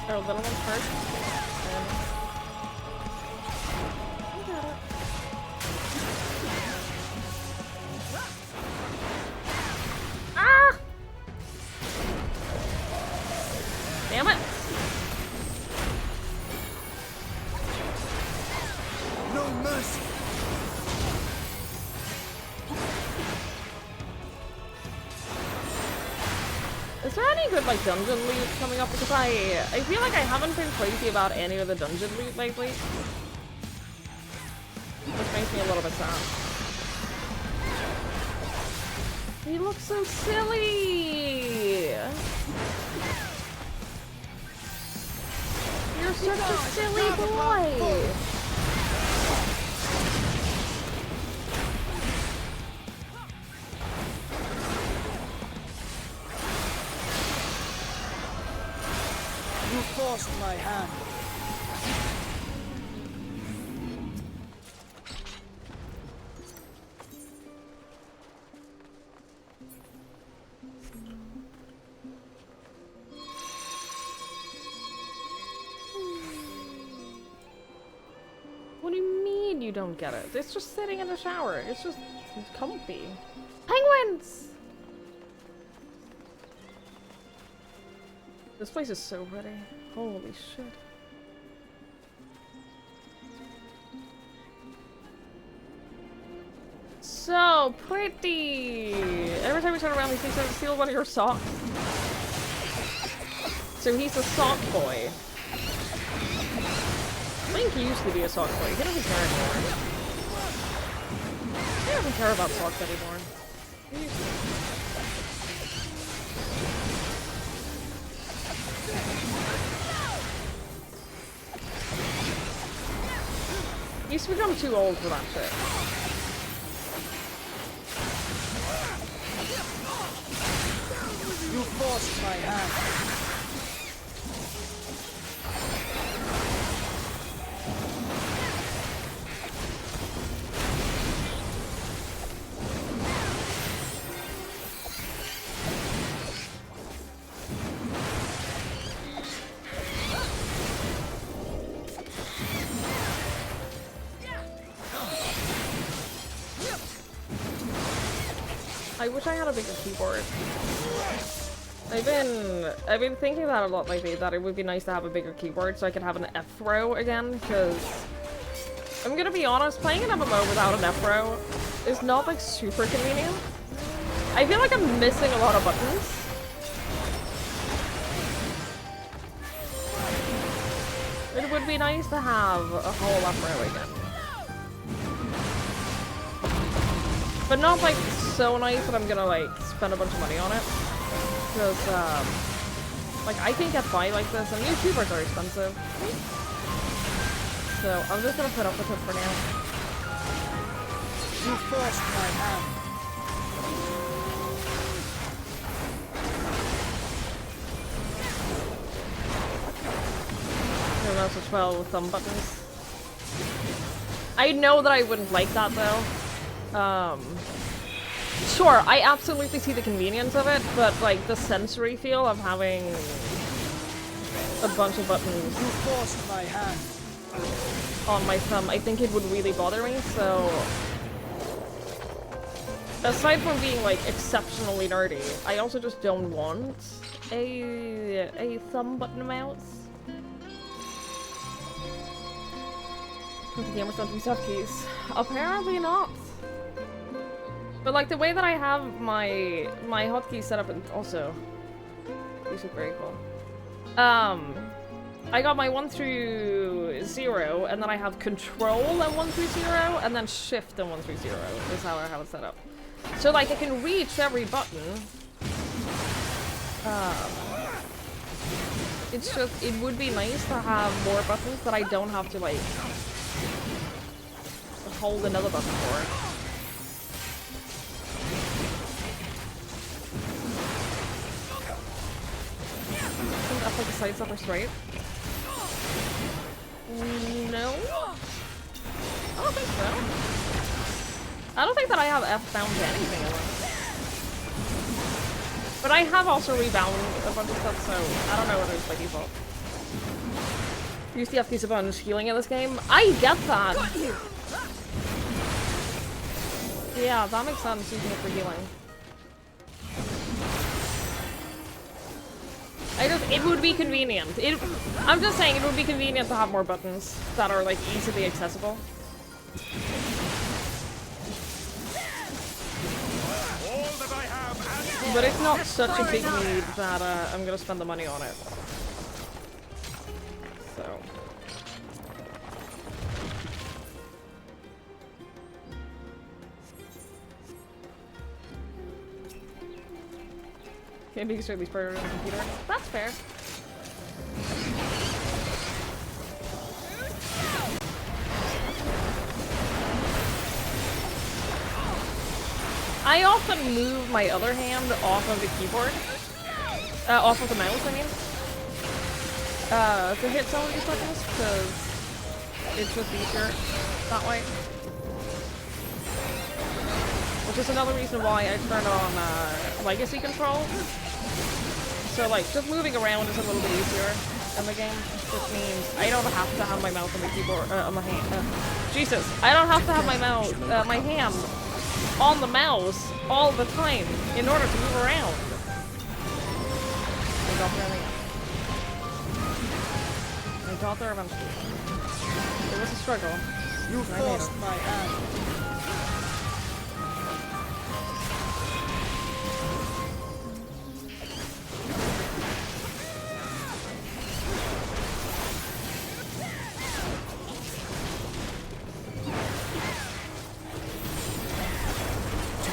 There are little ones first. I got it. Ah! Damn it! No mercy. Is there any good like dungeon loot coming up? Because I feel like I haven't been crazy about any of the dungeon loot lately. Which makes me a little bit sad. He looks so silly! You're such a silly boy! You forced my hand. What do you mean you don't get it? It's just sitting in the shower. It's just comfy. Penguins! This place is so pretty. Holy shit. So pretty! Every time we turn around, he thinks to steal one of your socks. So he's a sock boy. Link used to be a sock boy. He doesn't care anymore. He doesn't care about socks anymore. He used to. He's become too old for that shit. You forced my hand. I wish I had a bigger keyboard. I've been thinking that a lot lately, that it would be nice to have a bigger keyboard so I could have an F throw again, because I'm gonna be honest, playing an MMO without an F throw is not like super convenient. I feel like I'm missing a lot of buttons. It would be nice to have a whole F throw again. But not like so nice that I'm gonna like spend a bunch of money on it. Because like I can't get by like this, and new keyboards are expensive. So I'm just gonna put up with it for now. You forced my hand. Who knows as well with thumb buttons. I know that I wouldn't like that though. Sure, I absolutely see the convenience of it, but like the sensory feel of having a bunch of buttons You forced my hand. on my thumb, I think it would really bother me, so... Aside from being like exceptionally nerdy, I also just don't want a thumb button mouse. The gamers don't use hotkeys. Apparently not. But like the way that I have my hotkeys set up, and also these are very cool. I got my 1 through 0, and then I have control and 1 through 0, and then shift and 1 through 0 is how I have it set up. So like I can reach every button. It's just, it would be nice to have more buttons that I don't have to like hold another button for. I think that's like a side step or straight. No? I don't think so. I don't think that I have F bound to anything of it. But I have also rebound a bunch of stuff, so I don't know whether it's by default. Use the F keys a bunch healing in this game. I get that! Yeah, that makes sense, using it for healing. It would be convenient. I'm just saying, it would be convenient to have more buttons that are, like, easily accessible. But it's not such a big need that I'm gonna spend the money on it. So... Can't be extremely further on the computer. That's fair. I often move my other hand off of the keyboard. Off of the mouse, I mean. To hit some of these buttons, because it's just easier that way. Which is another reason why I turned on legacy control. So like, just moving around is a little bit easier in the game. Which means I don't have to have my mouse on the keyboard, on my hand. Jesus, I don't have to have my mouse, my hand on the mouse all the time in order to move around. I got there eventually. It was a struggle. You forced my hand.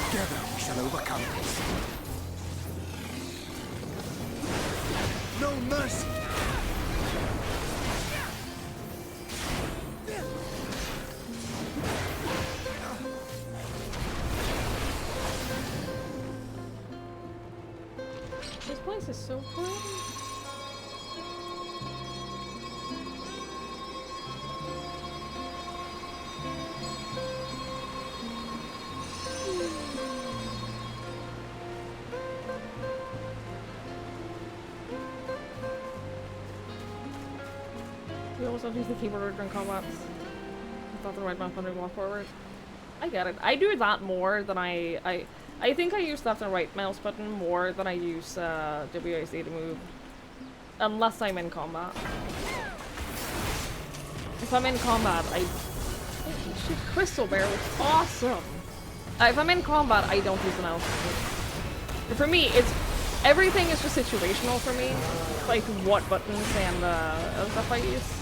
Together we shall overcome this. No mercy. This place is so cool. You almost don't use the keyboard during combat. It's not the right button to walk forward. I get it. I do that more than I think I use left and right mouse button more than I use WASD to move. Unless I'm in combat. If I'm in combat, holy shit, Crystal Bear was awesome! If I'm in combat, I don't use the mouse. For me, everything is just situational for me. Like what buttons and other stuff I use.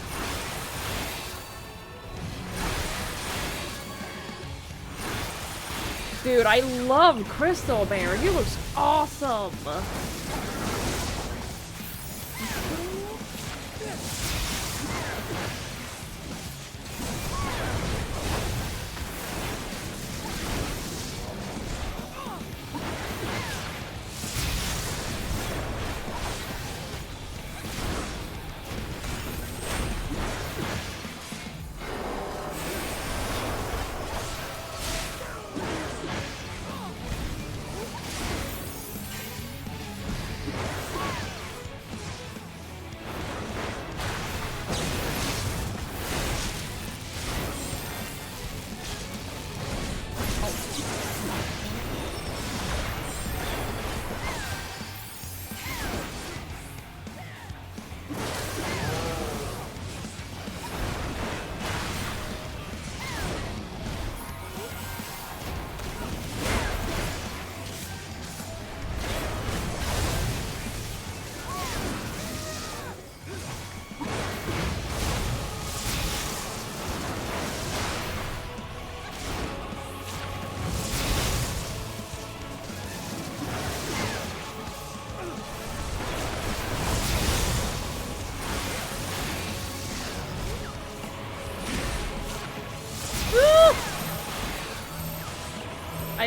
Dude, I love Crystal Bear. He looks awesome.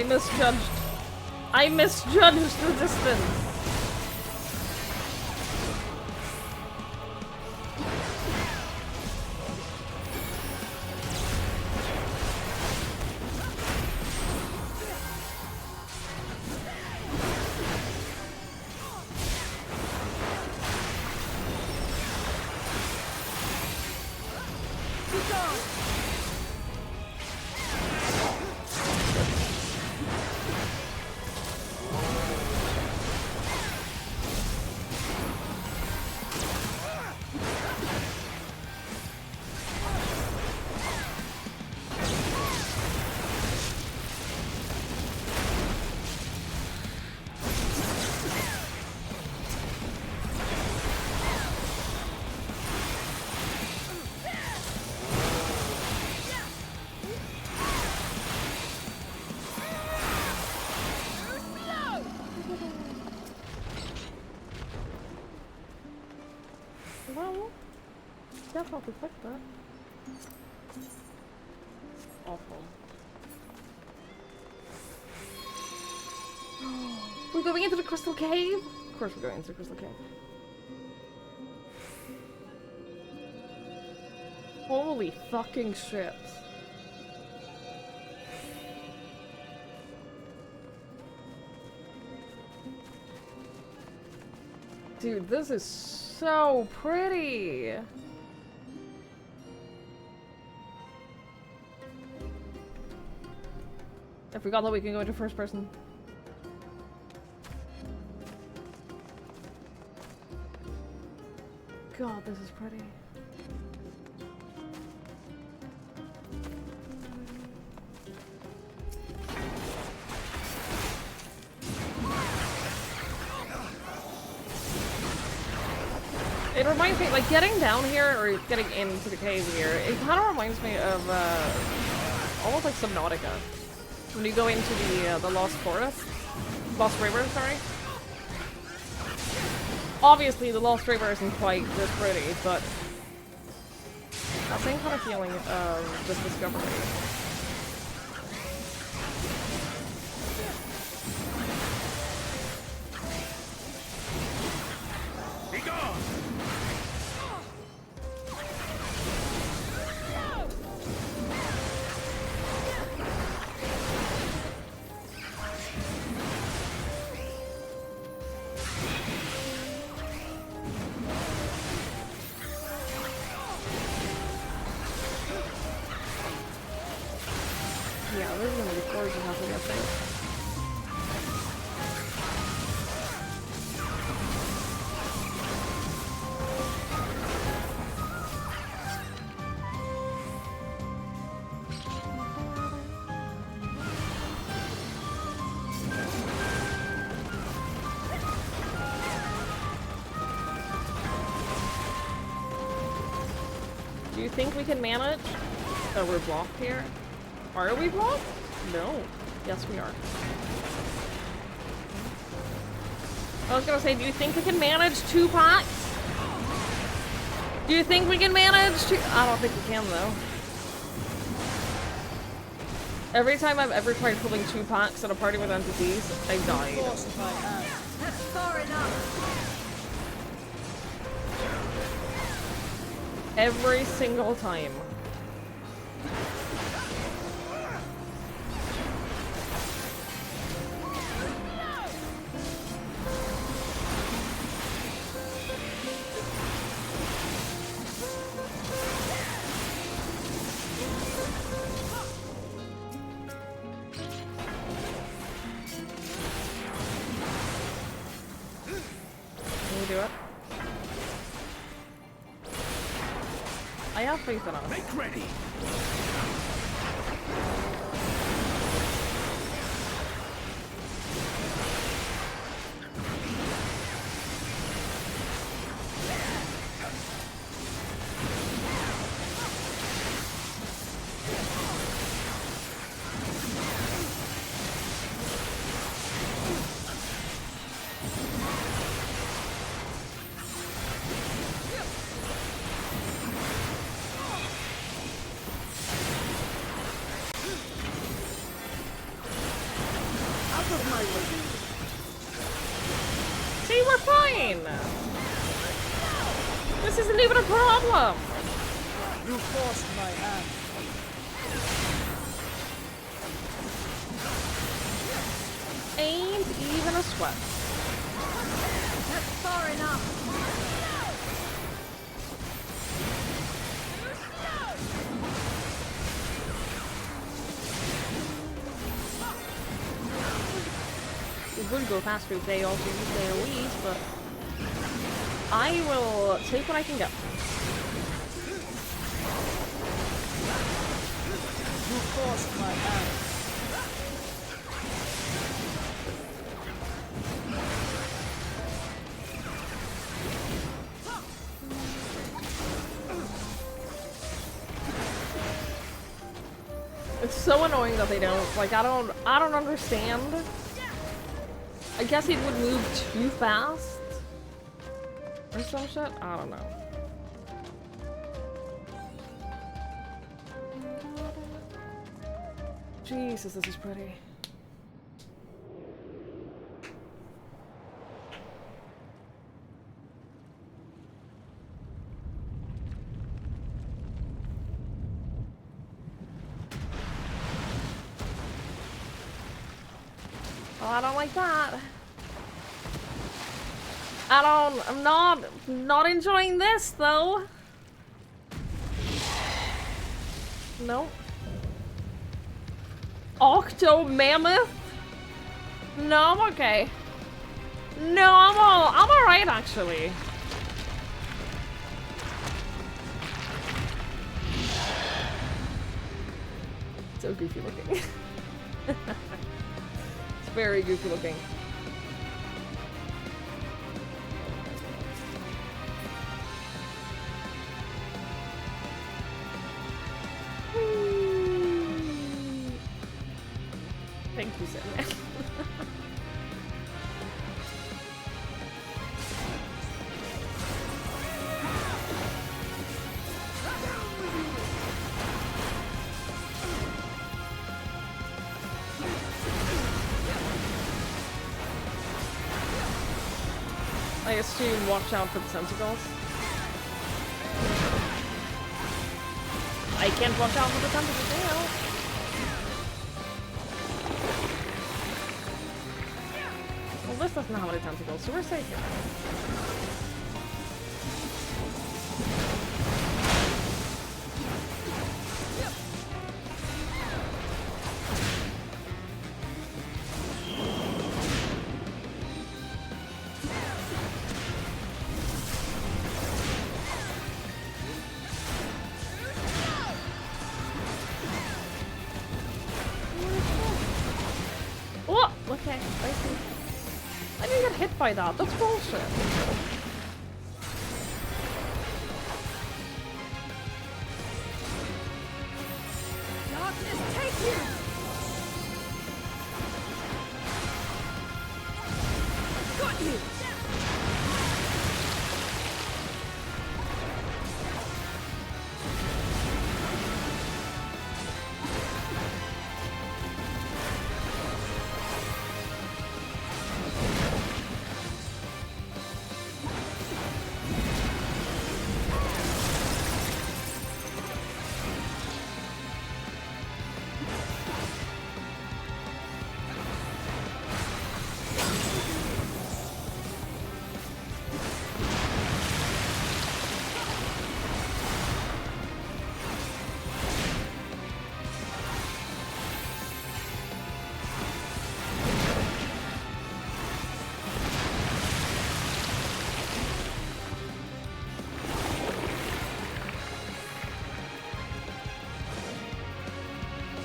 misjudged. I misjudged the distance. Well, definitely click that. Awful. We're going into the crystal cave? Of course we're going into the crystal cave. Holy fucking shit. Dude, this is so pretty. I forgot that we can go into first person. God, this is pretty. It reminds me, like, getting down here, or getting into the cave here, it kind of reminds me of, almost like Subnautica. When you go into the Lost Forest. Lost River, sorry. Obviously, the Lost River isn't quite this pretty, but that same kind of feeling of this discovery. Yeah, this is gonna be gorgeous after we get there. Do you think we can manage? Oh, we're blocked here? Are we blocked? No. Yes, we are. I was gonna say, do you think we can manage 2 packs? Do you think we can manage 2? I don't think we can, though. Every time I've ever tried pulling 2 packs at a party with entities, I've died. Far enough. Every single time. Can we do it? I have faith in us. Make ready! of my way. See, we're fine! This isn't even a problem! You forced my hand. Ain't even a sweat. That's far enough. It would go faster if they also use their Wii's, but I will take what I can get. You forced my hand. It's so annoying that they don't, like, I don't understand. I guess it would move too fast. Or some shit? I don't know. Jesus, this is pretty. Oh, I don't like that. I'm not enjoying this though. No. Octo Mammoth? No, I'm okay. No, I'm alright actually. So goofy looking. It's very goofy looking. Thank you, Sandman. I assume watch out for the tentacles. I can't watch out for the tentacles now. Well, this doesn't have any tentacles, so we're safe here. Oh, okay, I see. I didn't get hit by that. That's bullshit. Darkness, take you! Got you!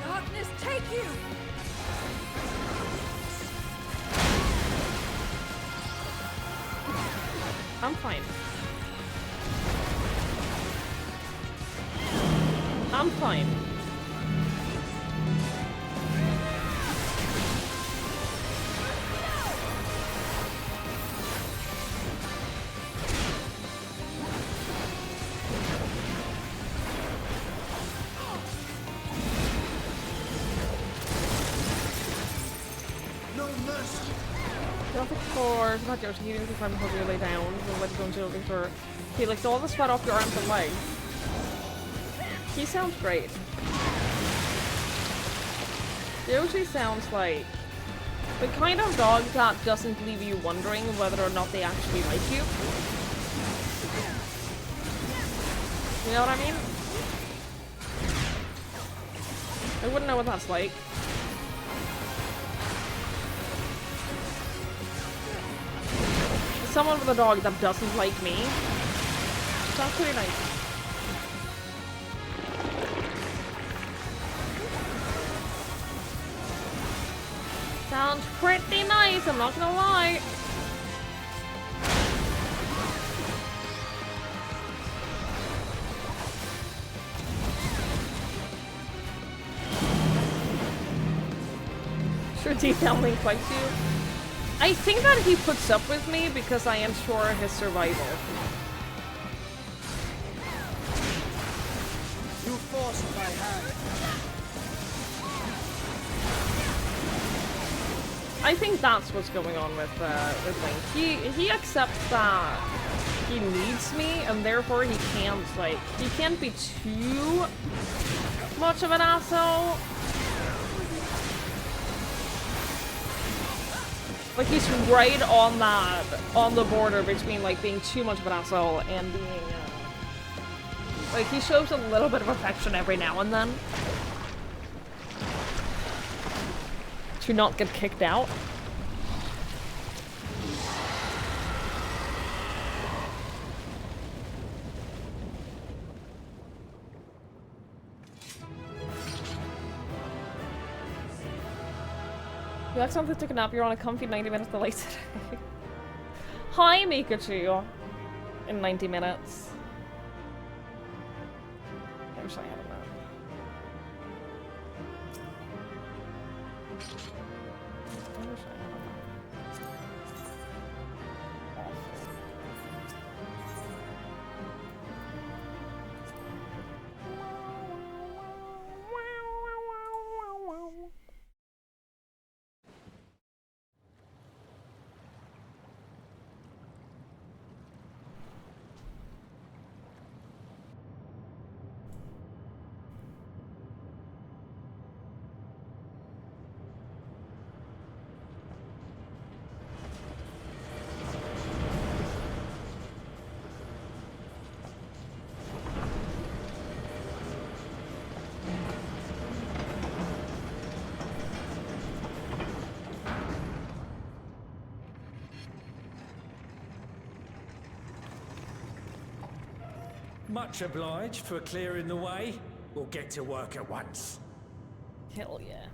Darkness, take you! I'm fine. I'm fine. No mercy. Not for not just healing the time before you lay down, and let it go until before he licks all the sweat off your arms and legs. He sounds great. Yoshi sounds like the kind of dog that doesn't leave you wondering whether or not they actually like you. You know what I mean? I wouldn't know what that's like. Someone with a dog that doesn't like me. Sounds pretty nice. Sounds pretty nice, I'm not gonna lie. Sure, deep down Link likes you. I think that he puts up with me because I ensure his survival. You forced my hand. I think that's what's going on with Link. He accepts that he needs me, and therefore he can't be too much of an asshole. Like, he's right on the border between, like, being too much of an asshole and being, like, he shows a little bit of affection every now and then. To not get kicked out. You accidentally took a nap, you're on a comfy 90 minutes delay today. Hi, Mikachu! In 90 minutes. I wish I had a nap. I wish I had a nap. Much obliged for clearing the way. We'll get to work at once. Hell yeah.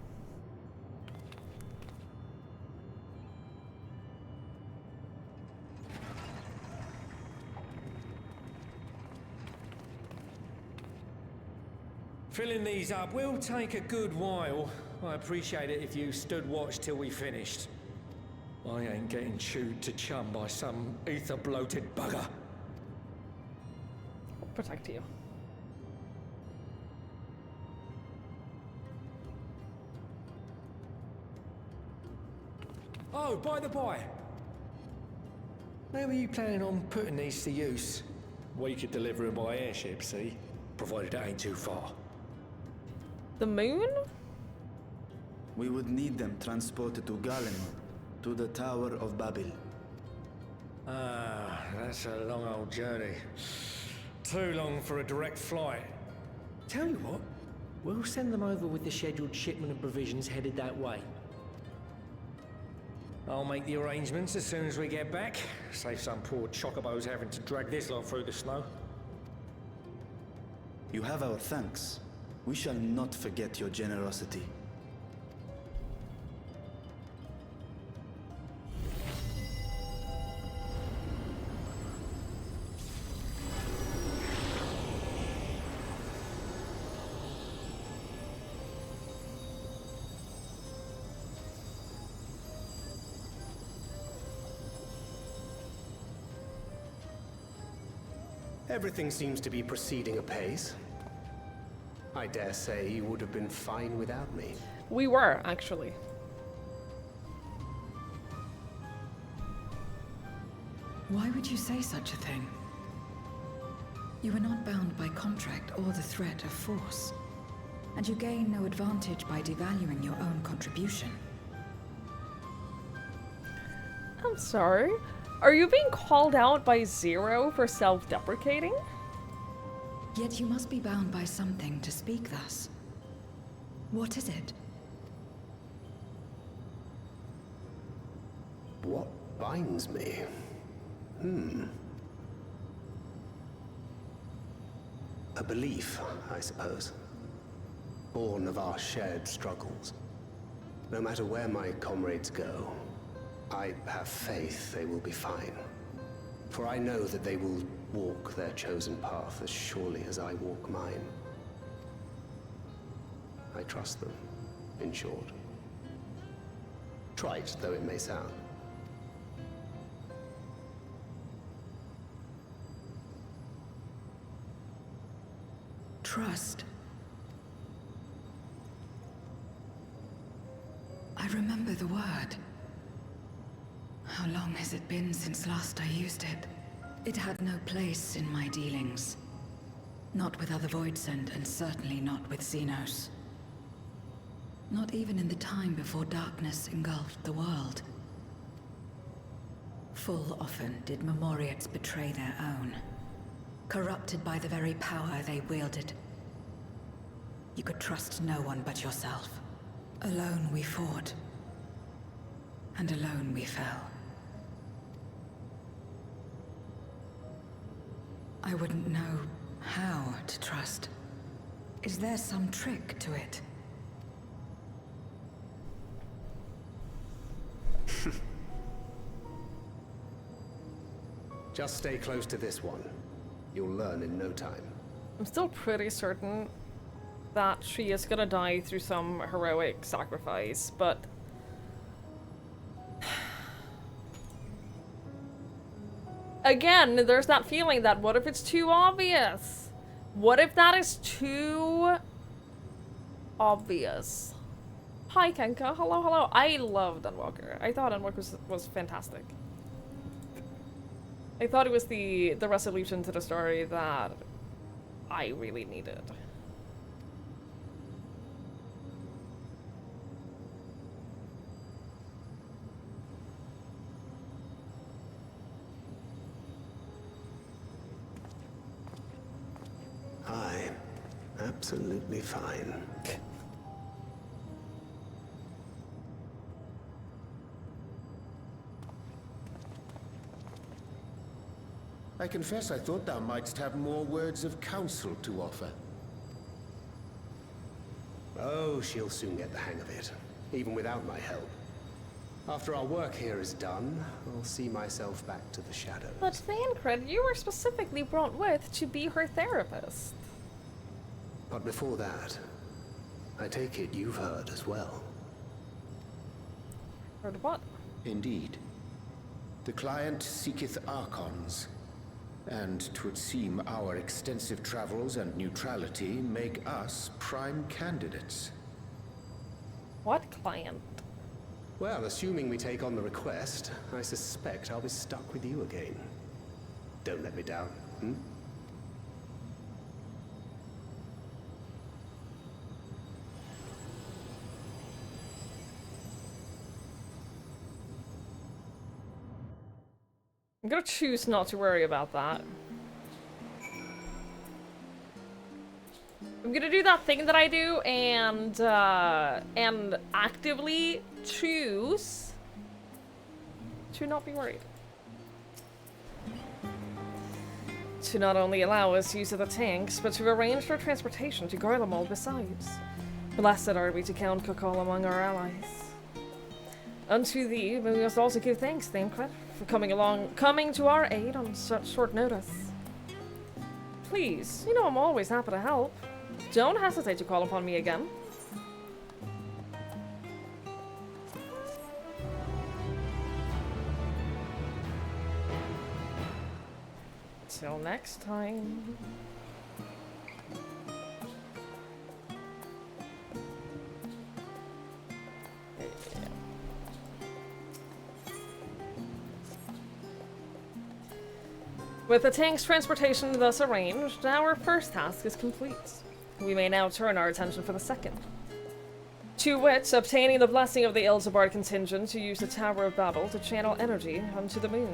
Filling these up will take a good while. I appreciate it if you stood watch till we finished. I ain't getting chewed to chum by some ether-bloated bugger. Protect you. Oh, by the by. Where were you planning on putting these to use? We could deliver them by airship, see? Provided it ain't too far. The moon? We would need them transported to Galen, to the Tower of Babel. Ah, that's a long old journey. Too long for a direct flight. Tell you what, we'll send them over with the scheduled shipment of provisions headed that way. I'll make the arrangements as soon as we get back. Save some poor chocobos having to drag this lot through the snow. You have our thanks. We shall not forget your generosity. Everything seems to be proceeding apace. I dare say you would have been fine without me. We were, actually. Why would you say such a thing? You are not bound by contract or the threat of force, and you gain no advantage by devaluing your own contribution. I'm sorry. Are you being called out by Zero for self-deprecating? Yet you must be bound by something to speak thus. What is it? What binds me? A belief, I suppose. Born of our shared struggles. No matter where my comrades go, I have faith they will be fine. For I know that they will walk their chosen path as surely as I walk mine. I trust them, in short. Trite though it may sound. Trust. I remember the word. How long has it been since last I used it? It had no place in my dealings. Not with other Voidsend, and certainly not with Xenos. Not even in the time before darkness engulfed the world. Full often did Memoriates betray their own, corrupted by the very power they wielded. You could trust no one but yourself. Alone we fought, and alone we fell. I wouldn't know how to trust. Is there some trick to it? Just stay close to this one. You'll learn in no time. I'm still pretty certain that she is gonna die through some heroic sacrifice, but... Again, there's that feeling that what if it's too obvious? What if that is too obvious? Hi Kenka, hello, hello. I loved Endwalker. I thought Endwalker was fantastic. I thought it was the resolution to the story that I really needed. Aye, absolutely fine. I confess I thought thou mightst have more words of counsel to offer. Oh, she'll soon get the hang of it, even without my help. After our work here is done, I'll see myself back to the shadows. But Thancred, you were specifically brought with to be her therapist. But before that, I take it you've heard as well. Heard what? Indeed. The client seeketh Archons, and 'twould seem our extensive travels and neutrality make us prime candidates. What client? Well, assuming we take on the request, I suspect I'll be stuck with you again. Don't let me down, hmm? I'm gonna choose not to worry about that. I'm gonna do that thing that I do and actively choose to not be worried. To not only allow us use of the tanks, but to arrange for transportation to Garlemald besides. Blessed are we to count Kakal among our allies. Unto thee, we must also give thanks, Thancred, for coming to our aid on such short notice. Please, you know I'm always happy to help. Don't hesitate to call upon me again. Till next time. With the tank's transportation thus arranged, our first task is complete. We may now turn our attention for the second. To wit, obtaining the blessing of the Ilzabard contingent to use the Tower of Babel to channel energy onto the moon.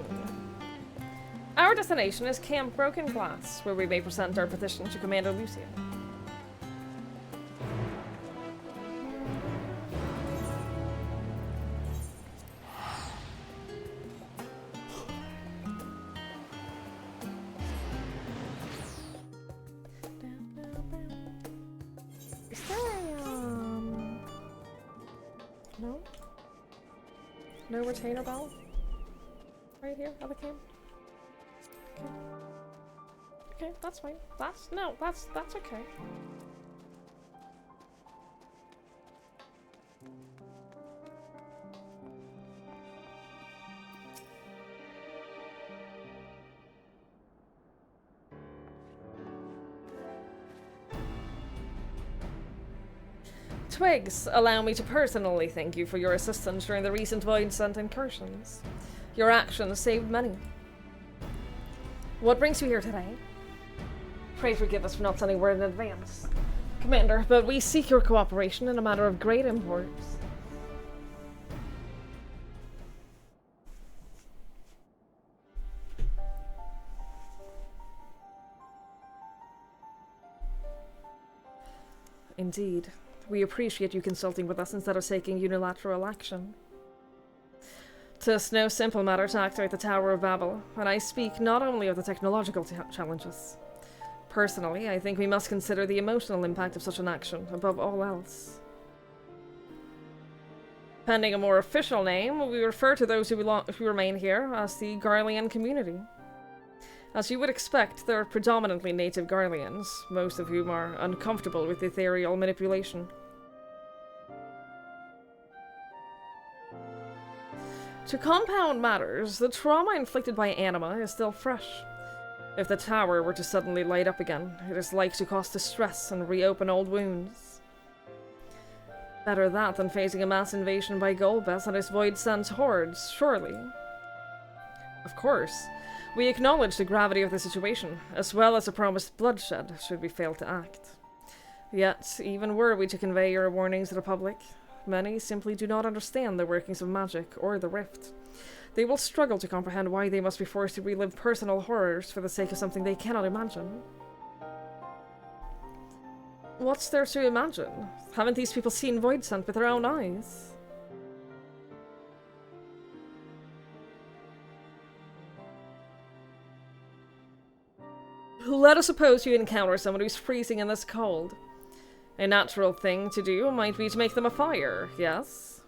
Our destination is Camp Broken Glass, where we may present our petition to Commander Lucia. Is there a, no? No retainer bell? Right here at the camp? Okay. Okay, that's fine. That's okay. Twigs, allow me to personally thank you for your assistance during the recent Void Scent incursions. Your actions saved many. What brings you here today? Pray forgive us for not sending word in advance, Commander, but we seek your cooperation in a matter of great import. Indeed. We appreciate you consulting with us instead of taking unilateral action. 'Tis no simple matter to activate the Tower of Babel, and I speak not only of the technological challenges. Personally, I think we must consider the emotional impact of such an action above all else. Pending a more official name, we refer to those who remain here as the Garlean community. As you would expect, they're predominantly native Garleans, most of whom are uncomfortable with ethereal manipulation. To compound matters, the trauma inflicted by anima is still fresh. If the tower were to suddenly light up again, it is like to cause distress and reopen old wounds. Better that than facing a mass invasion by Golbeth and his Void Scent hordes, surely. Of course, we acknowledge the gravity of the situation, as well as the promised bloodshed should we fail to act. Yet, even were we to convey your warnings to the public, many simply do not understand the workings of magic or the rift. They will struggle to comprehend why they must be forced to relive personal horrors for the sake of something they cannot imagine. What's there to imagine? Haven't these people seen Void Scent with their own eyes? Let us suppose you encounter someone who's freezing in this cold. A natural thing to do might be to make them a fire, yes?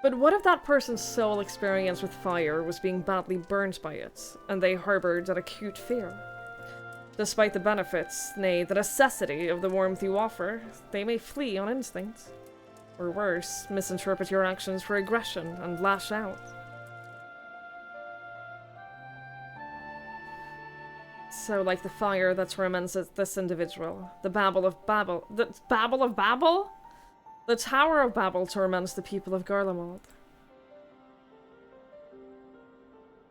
But what if that person's sole experience with fire was being badly burned by it, and they harbored an acute fear? Despite the benefits, nay, the necessity of the warmth you offer, they may flee on instinct. Or worse, misinterpret your actions for aggression and lash out. So, like the fire that torments this individual, the Babel of Babel... The Babel of Babel? The Tower of Babel torments the people of Garlemald.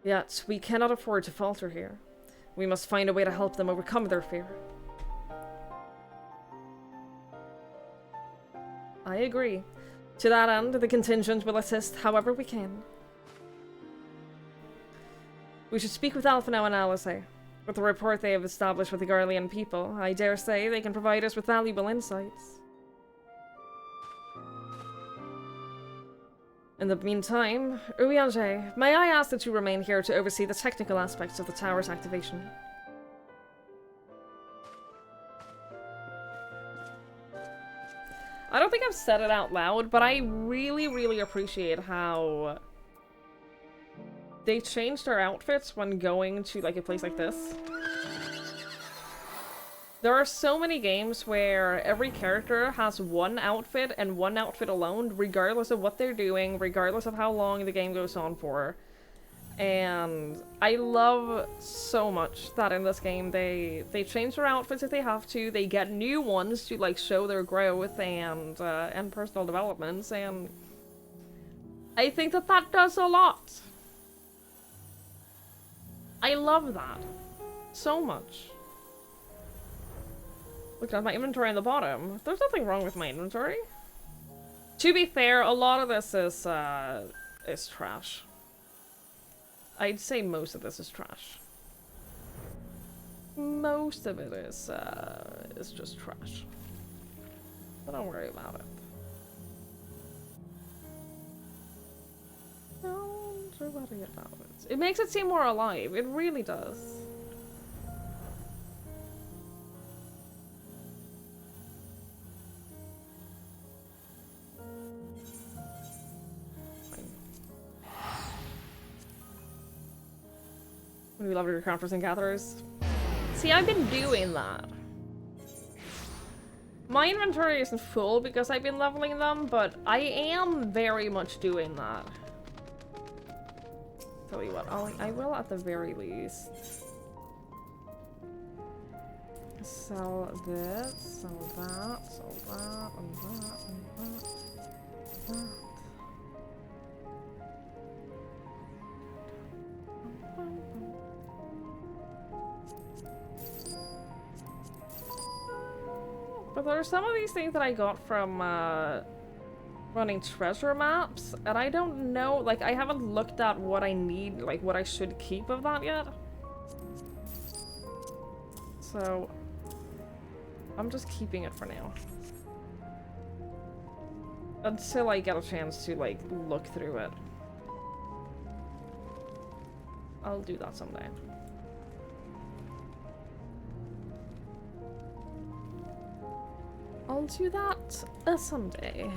Yet, we cannot afford to falter here. We must find a way to help them overcome their fear. I agree. To that end, the contingent will assist however we can. We should speak with Alphino and Alice. With the rapport they have established with the Garlean people, I dare say they can provide us with valuable insights. In the meantime, Uyange, may I ask that you remain here to oversee the technical aspects of the tower's activation? I don't think I've said it out loud, but I really, really appreciate how they changed their outfits when going to like a place like this. There are so many games where every character has one outfit and one outfit alone, regardless of what they're doing, regardless of how long the game goes on for. And I love so much that in this game they change their outfits if they have to. They get new ones to like show their growth and personal developments, and I think that that does a lot. I love that so much. Look at my inventory on the bottom. There's nothing wrong with my inventory. To be fair, a lot of this is trash. I'd say most of this is trash. Most of it is just trash. But don't worry about it. Don't worry about it. It makes it seem more alive. It really does. We love your conference and gatherers. See, I've been doing that. My inventory isn't full because I've been leveling them, but I am very much doing that. Tell you what, I will at the very least. Sell this, sell that, sell that, and that, and that, that. But there are some of these things that I got from running treasure maps, and I don't know, like, I haven't looked at what I need, like, what I should keep of that yet. So, I'm just keeping it for now. Until I get a chance to, like, look through it. I'll do that someday. I'll do that someday.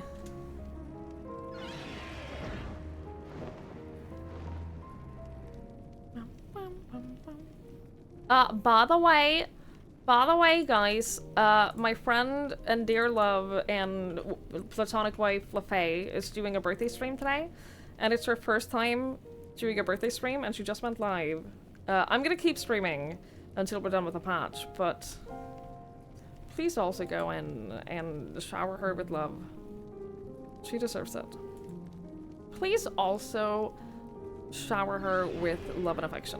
By the way, guys, my friend and dear love and platonic wife, LaFay, is doing a birthday stream today, and it's her first time doing a birthday stream, and she just went live. I'm gonna keep streaming until we're done with the patch, but please also go in and shower her with love. She deserves it. Please also shower her with love and affection.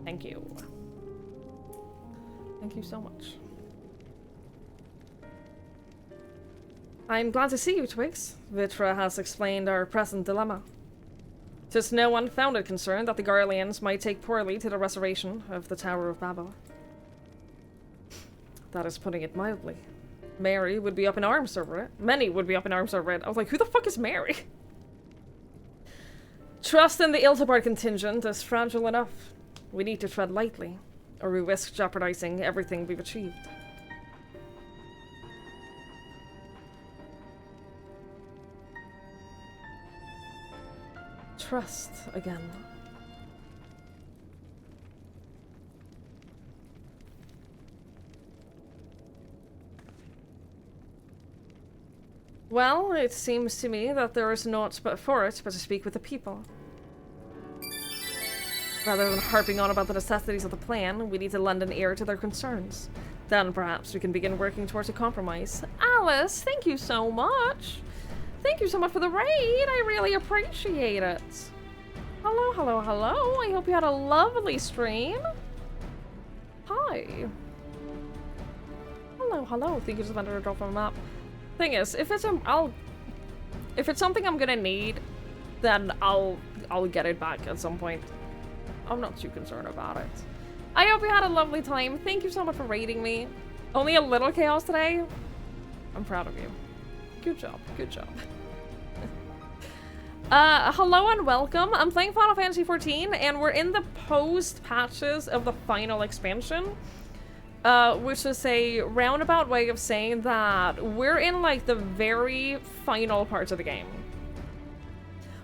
Thank you. Thank you so much. I'm glad to see you, Twigs. Vitra has explained our present dilemma. 'Tis no unfounded concern that the Garleans might take poorly to the restoration of the Tower of Babel. That is putting it mildly. Mary would be up in arms over it. Many would be up in arms over it. I was like, who the fuck is Mary? Trust in the Iltapart contingent is fragile enough. We need to tread lightly, or we risk jeopardizing everything we've achieved. Trust again. Well, it seems to me that there is naught but for it but to speak with the people. Rather than harping on about the necessities of the plan, we need to lend an ear to their concerns. Then perhaps we can begin working towards a compromise. Alice, thank you so much! Thank you so much for the raid! I really appreciate it! Hello, hello, hello! I hope you had a lovely stream! Hi! Hello, hello! Thank you for the drop on a map. Thing is, if it's something I'm gonna need, then I'll get it back at some point. I'm not too concerned about it. I hope you had a lovely time. Thank you so much for raiding me. Only a little chaos today. I'm proud of you. Good job. Good job. Hello and welcome. I'm playing Final Fantasy XIV, and we're in the post patches of the final expansion. Which is a roundabout way of saying that we're in, like, the very final parts of the game.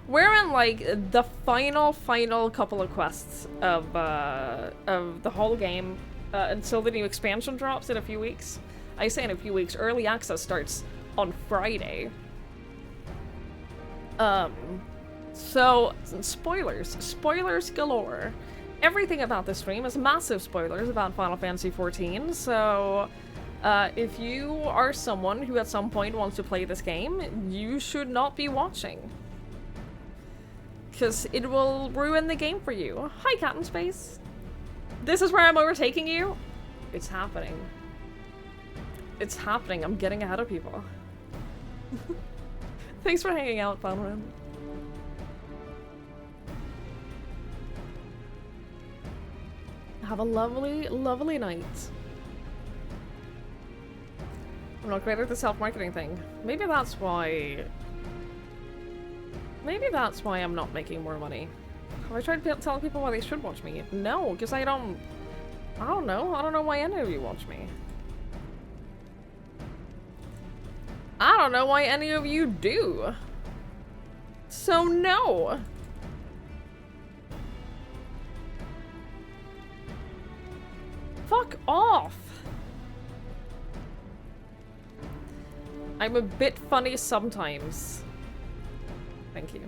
We're in, like, the final couple of quests of the whole game, until the new expansion drops in a few weeks. I say in a few weeks. Early access starts on Friday. So, spoilers galore. Everything about this stream is massive spoilers about Final Fantasy XIV, so if you are someone who at some point wants to play this game, you should not be watching. Because it will ruin the game for you. Hi, Cat in Space. This is where I'm overtaking you? It's happening. It's happening. I'm getting ahead of people. Thanks for hanging out, Banran. Have a lovely, lovely night. I'm not great at the self-marketing thing. Maybe that's why... Maybe that's why I'm not making more money. Have I tried telling people why they should watch me? No, because I don't know. I don't know why any of you watch me. I don't know why any of you do. So no. Fuck off. I'm a bit funny sometimes. Thank you.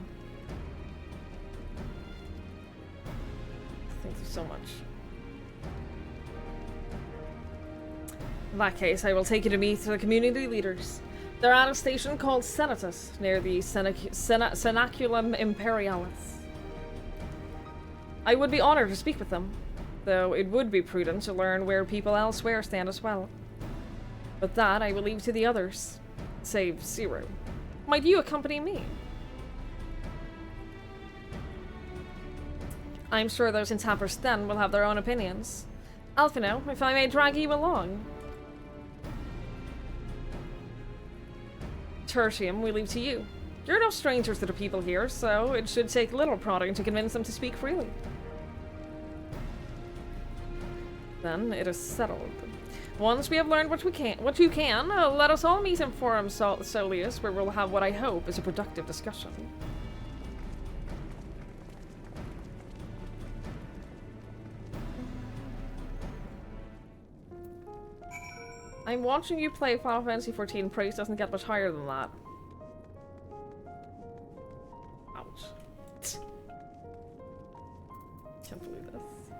Thank you so much. In that case, I will take you to meet the community leaders. They're at a station called Senatus, near the Senaculum Imperialis. I would be honored to speak with them, though it would be prudent to learn where people elsewhere stand as well. But that I will leave to the others, save Zero. Might you accompany me? I'm sure those in Tapper's Den will have their own opinions. Alphino, if I may drag you along. Tertium, we leave to you. You're no stranger to the people here, so it should take little prodding to convince them to speak freely. Then it is settled. Once we have learned what you can, let us all meet in Forum Soleus, where we'll have what I hope is a productive discussion. I'm watching you play Final Fantasy XIV. Praise doesn't get much higher than that. Ouch. Can't believe this.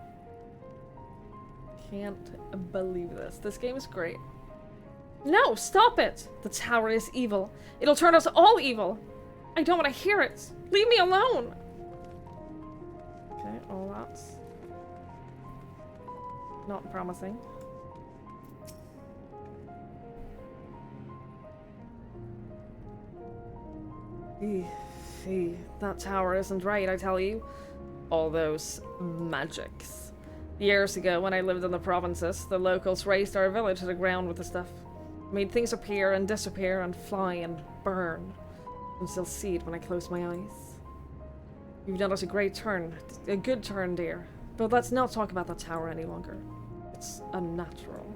Can't believe this. This game is great. No, stop it! The tower is evil. It'll turn us all evil. I don't want to hear it. Leave me alone. Okay, all that's not promising. That tower isn't right, I tell you. All those magics. Years ago, when I lived in the provinces, the locals razed our village to the ground with the stuff. Made things appear and disappear and fly and burn. I can still see it when I close my eyes. You've done us a great turn. A good turn, dear. But let's not talk about that tower any longer. It's unnatural.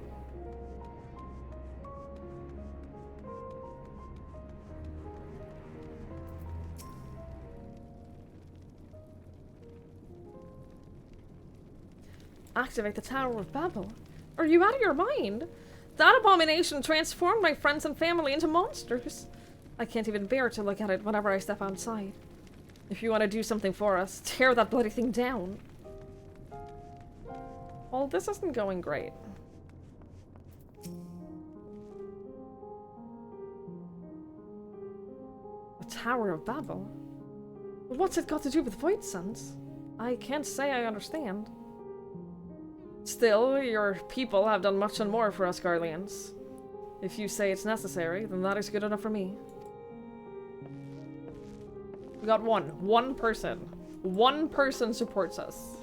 Activate the Tower of Babel? Are you out of your mind? That abomination transformed my friends and family into monsters. I can't even bear to look at it whenever I step outside. If you want to do something for us, tear that bloody thing down. Well, this isn't going great. The Tower of Babel? What's it got to do with Void Suns? I can't say I understand. Still, your people have done much and more for us Garleans. If you say it's necessary, then that is good enough for me. We got one. One person. One person supports us.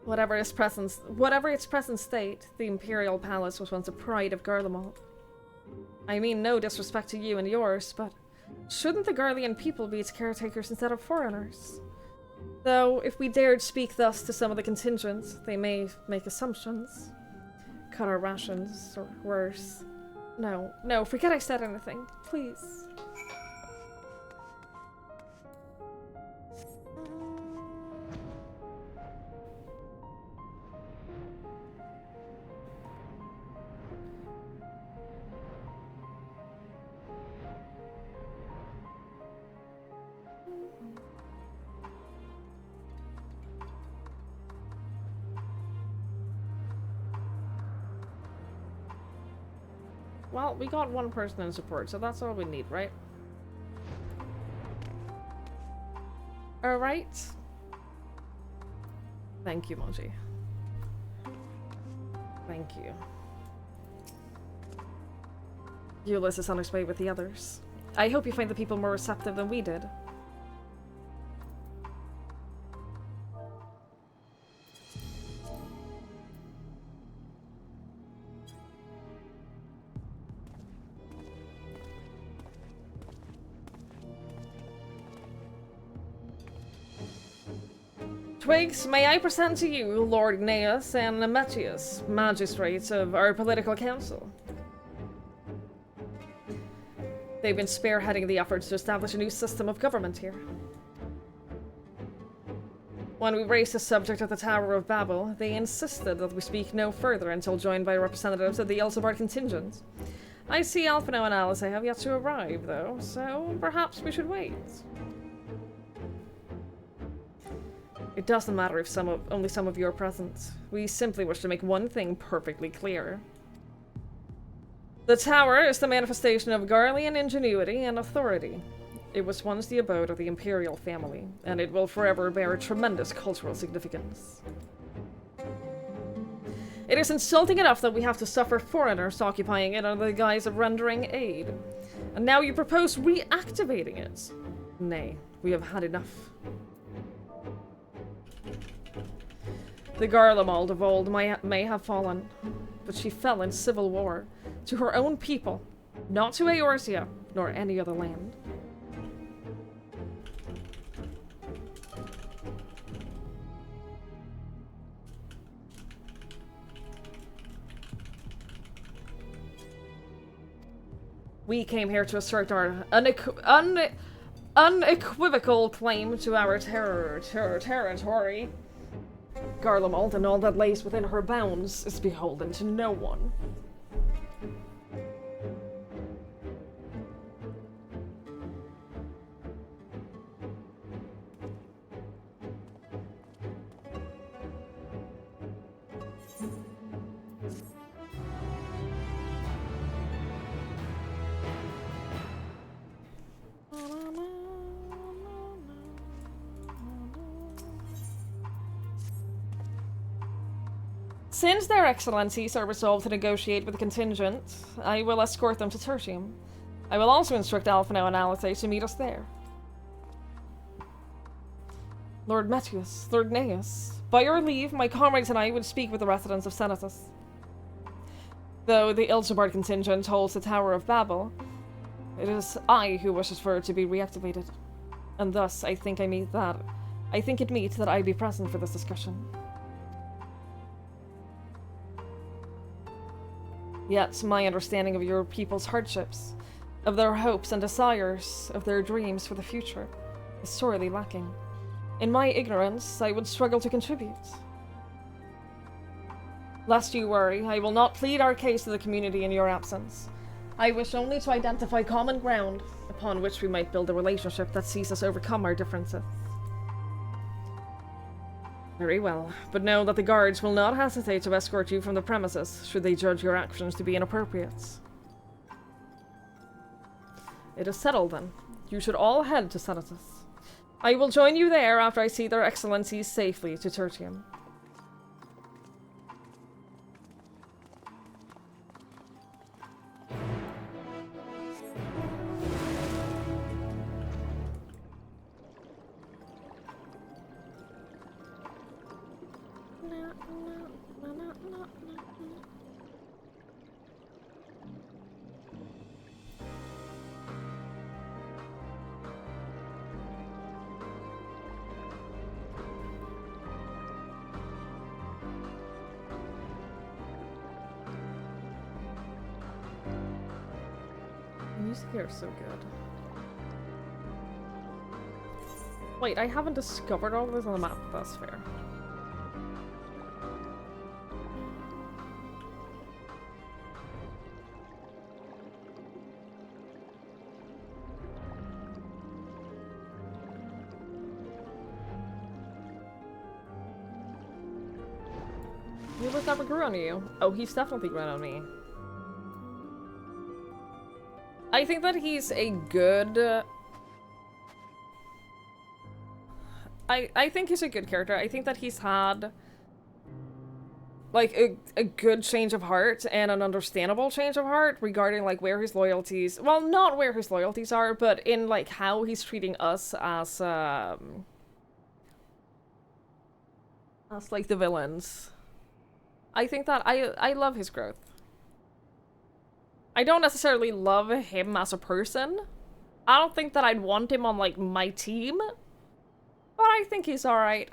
Whatever its present state, the Imperial Palace was once a pride of Garlemald. I mean no disrespect to you and yours, but shouldn't the Garlean people be its caretakers instead of foreigners? Though, if we dared speak thus to some of the contingents, they may make assumptions. Cut our rations, or worse. No, forget I said anything. Please. Well, we got one person in support, so that's all we need, right? Alright. Thank you, Moji. Thank you. Ulysses on his way with the others. I hope you find the people more receptive than we did. Twigs, may I present to you Lord Gnaeus and Metius, magistrates of our political council. They've been spearheading the efforts to establish a new system of government here. When we raised the subject of the Tower of Babel, they insisted that we speak no further until joined by representatives of the Elzebard contingent. I see Alphino and Alice have yet to arrive, though, so perhaps we should wait. It doesn't matter if only some of you are present. We simply wish to make one thing perfectly clear. The tower is the manifestation of Garlean ingenuity and authority. It was once the abode of the imperial family, and it will forever bear tremendous cultural significance. It is insulting enough that we have to suffer foreigners occupying it under the guise of rendering aid. And now you propose reactivating it. Nay, we have had enough. The Garlemald of old may have fallen, but she fell in civil war to her own people, not to Eorzea, nor any other land. We came here to assert our unequivocal claim to our territory. Garlemald and all that lays within her bounds is beholden to no one. Since their excellencies are resolved to negotiate with the contingent, I will escort them to Tertium. I will also instruct Alphino and Alice to meet us there. Lord Metius, Lord Gnaeus, by your leave, my comrades and I would speak with the residents of Senatus. Though the Elzebard contingent holds the Tower of Babel, it is I who wishes for it to be reactivated. And thus, I think it meets that I be present for this discussion. Yet, my understanding of your people's hardships, of their hopes and desires, of their dreams for the future, is sorely lacking. In my ignorance, I would struggle to contribute. Lest you worry, I will not plead our case to the community in your absence. I wish only to identify common ground upon which we might build a relationship that sees us overcome our differences. Very well, but know that the guards will not hesitate to escort you from the premises should they judge your actions to be inappropriate. It is settled then. You should all head to Senatus. I will join you there after I see their excellencies safely to Tertium. The music here is so good. Wait, I haven't discovered all of this on the map. That's fair. He was never grew on you. Oh, he's definitely grown on me. I think that he's a good... I think he's a good character. I think that he's had... like, a good change of heart and an understandable change of heart regarding, like, where his loyalties... well, not where his loyalties are, but in, like, how he's treating us as, like, the villains. I think that I love his growth. I don't necessarily love him as a person. I don't think that I'd want him on, like, my team. But I think he's alright.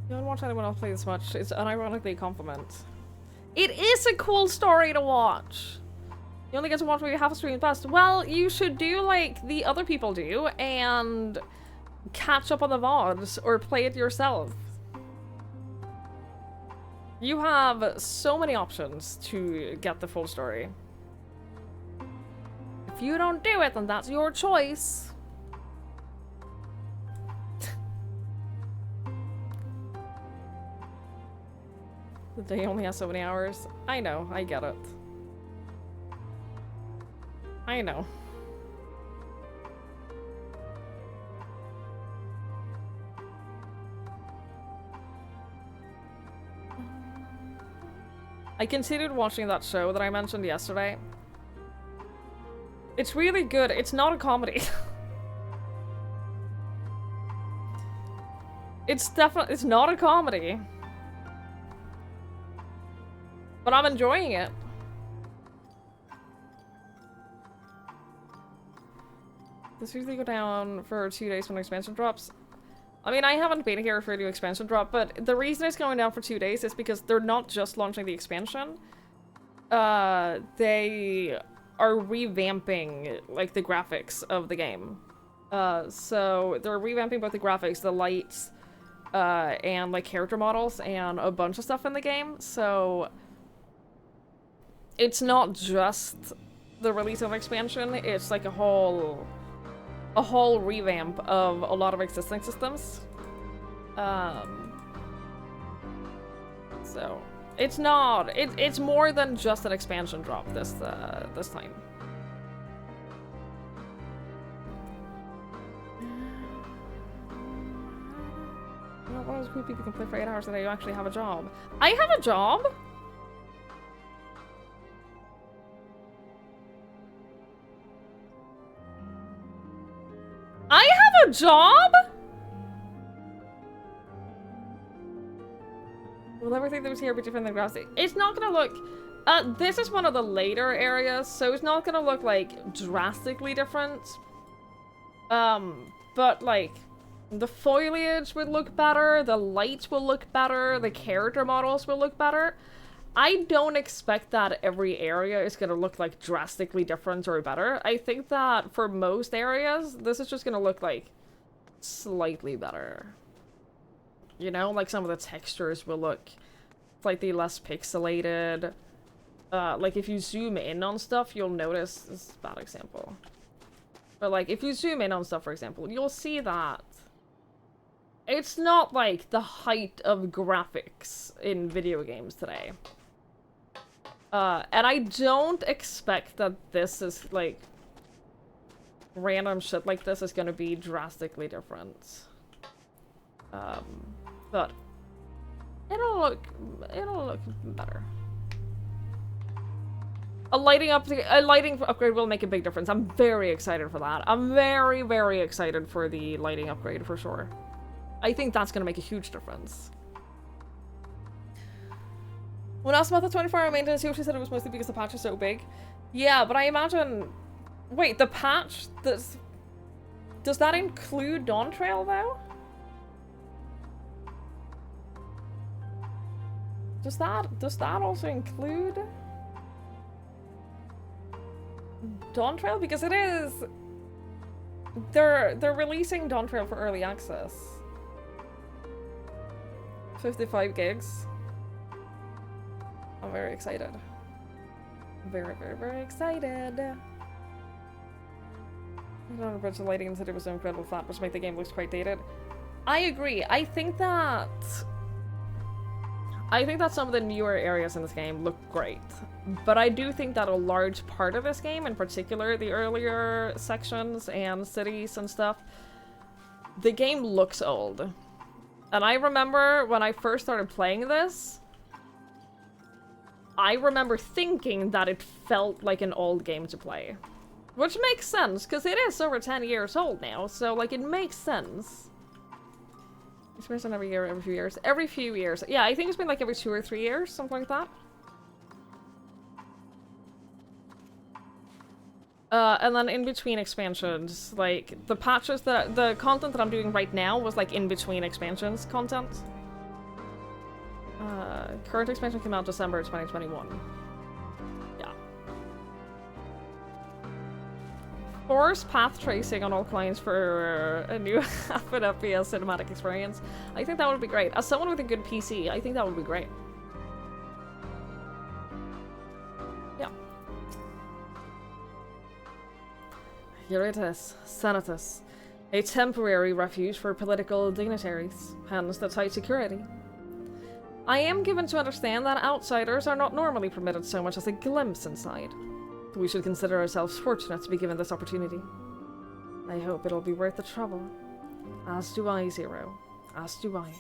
You don't watch anyone else play this much. It's unironically a compliment. It is a cool story to watch. You only get to watch maybe half a stream past. Well, you should do like the other people do and catch up on the VODs or play it yourself. You have so many options to get the full story. If you don't do it, then that's your choice. The day only has so many hours. I know, I get it. I know. I considered watching that show that I mentioned yesterday. It's really good. It's not a comedy. It's not a comedy. But I'm enjoying it. This usually go down for 2 days when expansion drops. I mean, I haven't been here for a new expansion drop, but the reason it's going down for 2 days is because they're not just launching the expansion. They are revamping, like, the graphics of the game. So they're revamping both the graphics, the lights, and, like, character models, and a bunch of stuff in the game. So it's not just the release of expansion, it's like a whole revamp of a lot of existing systems. So it's not, it's more than just an expansion drop this time. Not one of those cool people who can play for 8 hours a day. You actually have a job. I have a job? I have a job? Will everything that was here be different than grass? It's not gonna look... this is one of the later areas, so it's not gonna look, like, drastically different. But, like, the foliage would look better, the lights will look better, the character models will look better. I don't expect that every area is gonna look, like, drastically different or better. I think that for most areas, this is just gonna look, like, slightly better. You know, like, some of the textures will look slightly less pixelated. Like, if you zoom in on stuff, you'll notice... this is a bad example. But, like, if you zoom in on stuff, for example, you'll see that it's not, like, the height of graphics in video games today. And I don't expect that this is, like, random shit like this is gonna be drastically different. But it'll look better. A lighting upgrade will make a big difference. I'm very excited for that. I'm very, very excited for the lighting upgrade for sure. I think that's gonna make a huge difference. When asked about the 24-hour maintenance, she said it was mostly because the patch is so big. Yeah, but I imagine... wait, the patch? Does that include Dawn Trail, though? Does that also include Dawn Trail? Because it is... They're releasing Dawn Trail for early access. 55 gigs. I'm very excited. Very, very, very excited. A bunch of lighting and city was so incredible flat, which make the game looks quite dated. I agree. I think that some of the newer areas in this game look great. But I do think that a large part of this game, in particular the earlier sections and cities and stuff, the game looks old. And I remember when I first started playing this, I remember thinking that it felt like an old game to play. Which makes sense, because it is over 10 years old now, so, like, it makes sense. Expansion every year, every few years. Every few years. Yeah, I think it's been, like, every 2 or 3 years, something like that. And then in between expansions, like, the patches that- the content that I'm doing right now was, like, in between expansions content. Current expansion came out December 2021. Yeah. Force path tracing on all clients for a new half an FPS cinematic experience. I think that would be great. As someone with a good PC, I think that would be great. Yeah. Here it is. Senatus. A temporary refuge for political dignitaries. Hence the tight security. I am given to understand that outsiders are not normally permitted so much as a glimpse inside. We should consider ourselves fortunate to be given this opportunity. I hope it'll be worth the trouble. As do I, Zero. As do I.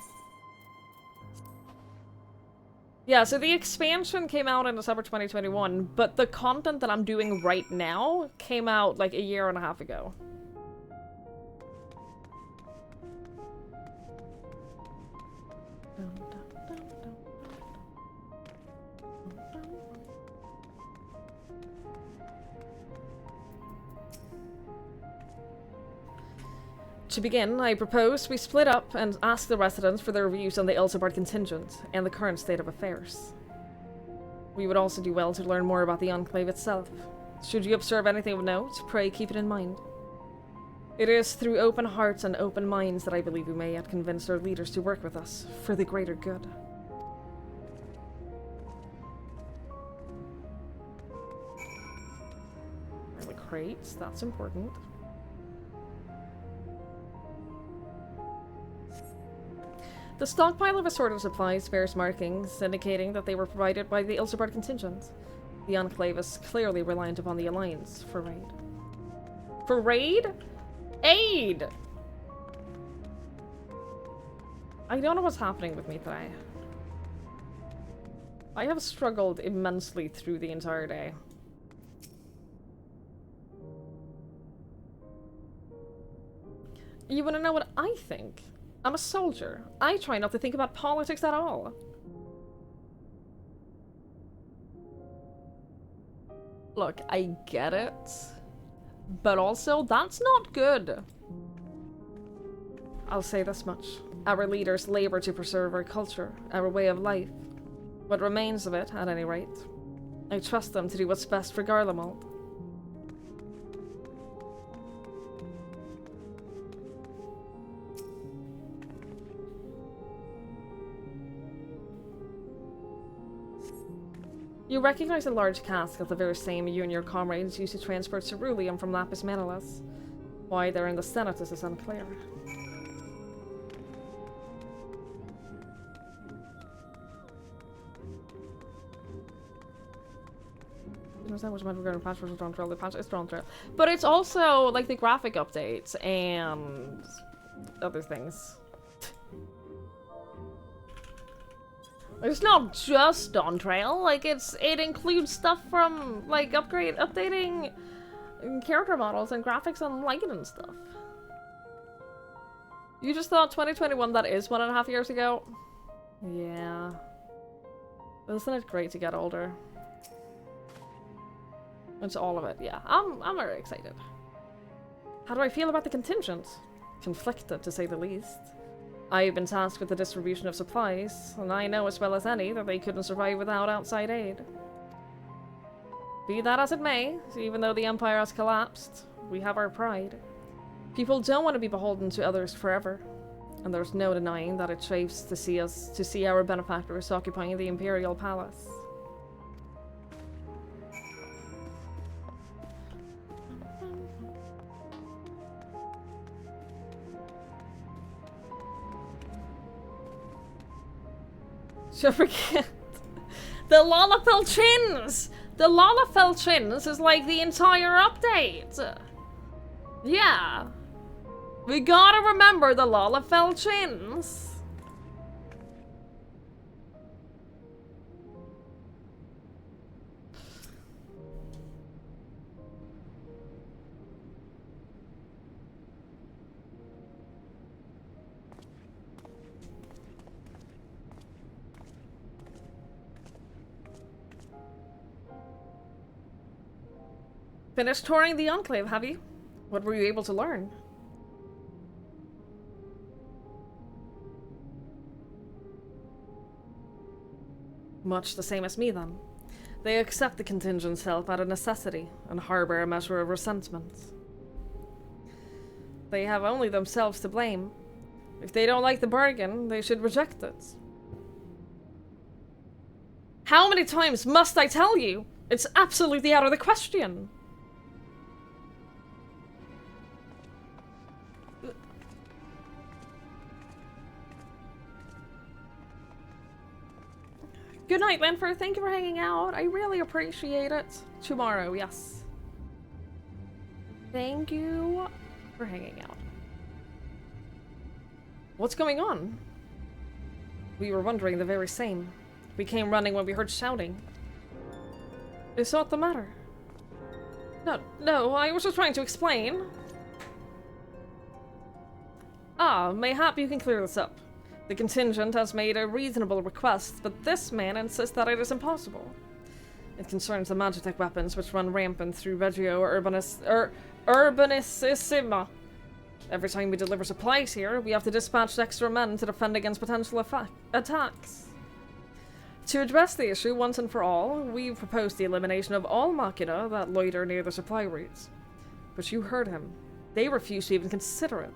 Yeah, so the expansion came out in December 2021, but the content that I'm doing right now came out like a year and a half ago. To begin, I propose we split up and ask the residents for their views on the Elsebard contingent and the current state of affairs. We would also do well to learn more about the Enclave itself. Should you observe anything of note, pray keep it in mind. It is through open hearts and open minds that I believe we may yet convince our leaders to work with us, for the greater good. And the crates, that's important. The stockpile of assorted supplies bears markings indicating that they were provided by the Elsebard contingent. The Enclave is clearly reliant upon the Alliance for raid. For raid? Aid! I don't know what's happening with me today. I have struggled immensely through the entire day. You wanna know what I think? I'm a soldier. I try not to think about politics at all. Look, I get it. But also, that's not good. I'll say this much. Our leaders labor to preserve our culture, our way of life. What remains of it, at any rate. I trust them to do what's best for Garlemald. You recognize a large cask of the very same you and your comrades used to transport ceruleum from Lapis Manilis. Why they're in the Senatus is unclear. But it's also like the graphic updates and other things. It's not just on trail, like it includes stuff from like updating character models and graphics and lighting and stuff. You just thought 2021 that is 1.5 years ago? Yeah. Isn't it great to get older? It's all of it, yeah. I'm very excited. How do I feel about the contingent? Conflicted, to say the least. I've been tasked with the distribution of supplies, and I know as well as any that they couldn't survive without outside aid. Be that as it may, even though the Empire has collapsed, we have our pride. People don't want to be beholden to others forever, and there's no denying that it chafes to see our benefactors occupying the Imperial Palace. Should forget. The Lalafell Chins! The Lalafell Chins is like the entire update. Yeah. We gotta remember the Lalafell Chins. Finished touring the Enclave, have you? What were you able to learn? Much the same as me, then. They accept the contingent's help out of necessity and harbor a measure of resentment. They have only themselves to blame. If they don't like the bargain, they should reject it. How many times must I tell you? It's absolutely out of the question. Good night, Lanford. Thank you for hanging out. I really appreciate it. Tomorrow, yes. Thank you for hanging out. What's going on? We were wondering the very same. We came running when we heard shouting. Is what the matter? No, I was just trying to explain. Mayhap you can clear this up. The contingent has made a reasonable request, but this man insists that it is impossible. It concerns the magitech weapons which run rampant through Reggio Urbanicissima. Every time we deliver supplies here, we have to dispatch extra men to defend against potential attacks. To address the issue once and for all, we've proposed the elimination of all machina that loiter near the supply routes. But you heard him. They refuse to even consider it.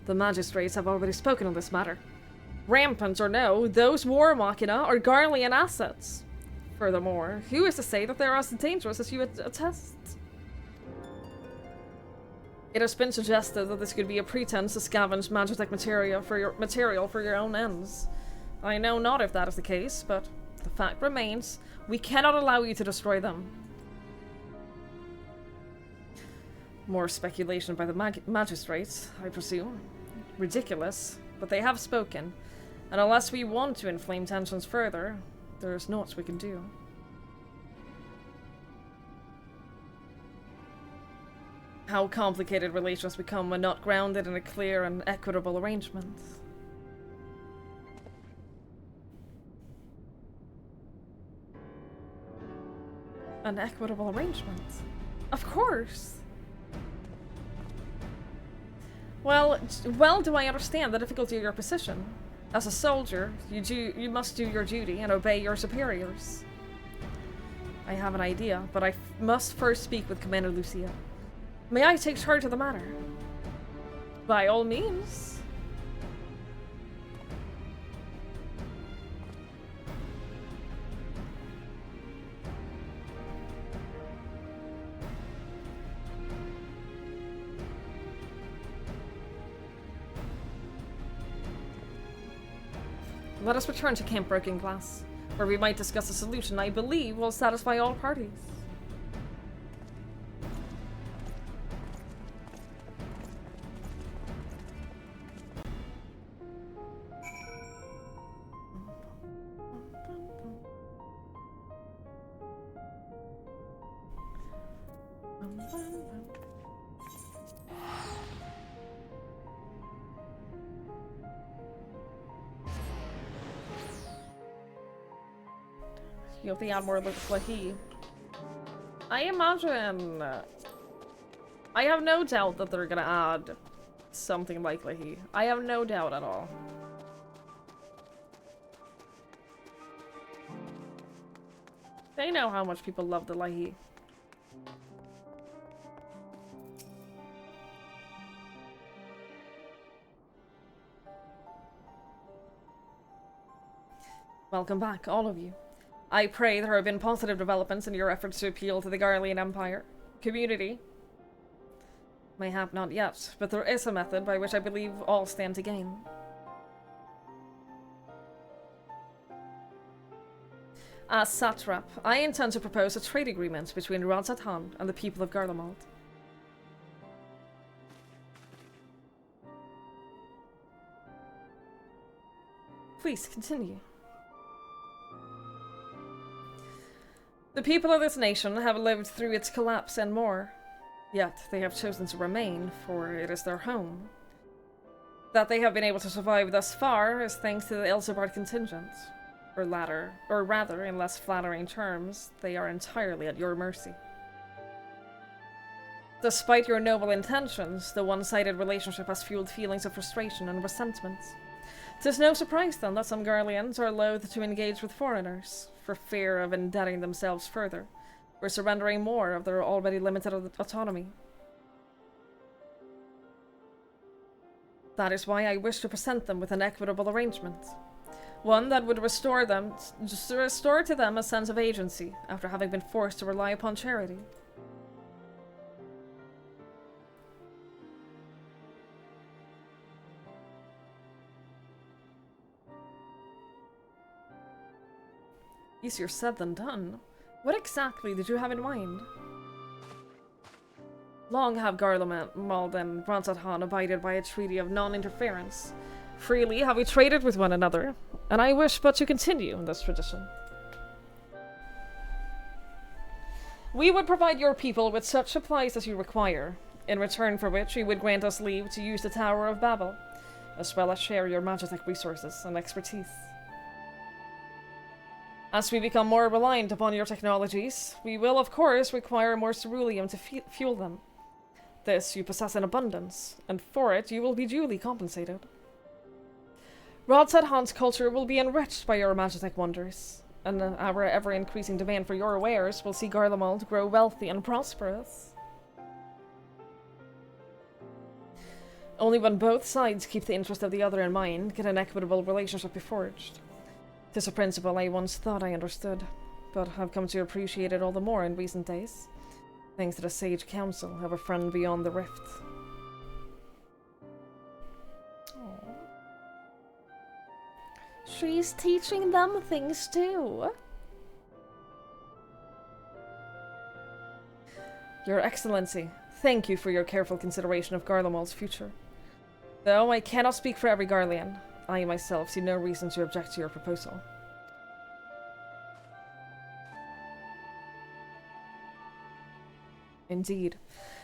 The magistrates have already spoken on this matter. Rampant or no, those war machina are Garlean assets. Furthermore, who is to say that they're as dangerous as you attest? It has been suggested that this could be a pretense to scavenge magitech material for your own ends. I know not if that is the case, but the fact remains, we cannot allow you to destroy them. More speculation by the magistrates, I presume. Ridiculous, but they have spoken, and unless we want to inflame tensions further, there is naught we can do. How complicated relations become when not grounded in a clear and equitable arrangement. An equitable arrangement? Of course! Well, do I understand the difficulty of your position. As a soldier, you must do your duty and obey your superiors. I have an idea, but I must first speak with Commander Lucia. May I take charge of the matter? By all means. Let us return to Camp Broken Glass, where we might discuss a solution I believe will satisfy all parties. You have to add more Lahi. I imagine... I have no doubt that they're gonna add something like Lahi. I have no doubt at all. They know how much people love the Lahi. Welcome back, all of you. I pray there have been positive developments in your efforts to appeal to the Garlean Empire community. Mayhap not yet, but there is a method by which I believe all stand to gain. As satrap, I intend to propose a trade agreement between Radzat-Han and the people of Garlemald. Please, continue. The people of this nation have lived through its collapse and more, yet they have chosen to remain, for it is their home. That they have been able to survive thus far is thanks to the Elsebard contingent. Or rather, in less flattering terms, they are entirely at your mercy. Despite your noble intentions, the one-sided relationship has fueled feelings of frustration and resentment. 'Tis no surprise, then, that some Garleans are loath to engage with foreigners, for fear of indebting themselves further, or surrendering more of their already limited autonomy. That is why I wish to present them with an equitable arrangement. One that would restore to them a sense of agency, after having been forced to rely upon charity. Easier said than done. What exactly did you have in mind? Long have Garlemald and Radzat-Han abided by a treaty of non-interference. Freely have we traded with one another, and I wish but to continue in this tradition. We would provide your people with such supplies as you require, in return for which you would grant us leave to use the Tower of Babel, as well as share your magic resources and expertise. As we become more reliant upon your technologies, we will of course require more ceruleum to fuel them. This you possess in abundance, and for it you will be duly compensated. Radzat-Han's culture will be enriched by your magic wonders, and our ever-increasing demand for your wares will see Garlemald grow wealthy and prosperous. Only when both sides keep the interest of the other in mind can an equitable relationship be forged. 'Tis a principle I once thought I understood, but have come to appreciate it all the more in recent days, thanks to the sage counsel of a friend beyond the rift. Aww. She's teaching them things too. Your Excellency, thank you for your careful consideration of Garlemald's future. Though I cannot speak for every Garlean, I myself see no reason to object to your proposal. Indeed.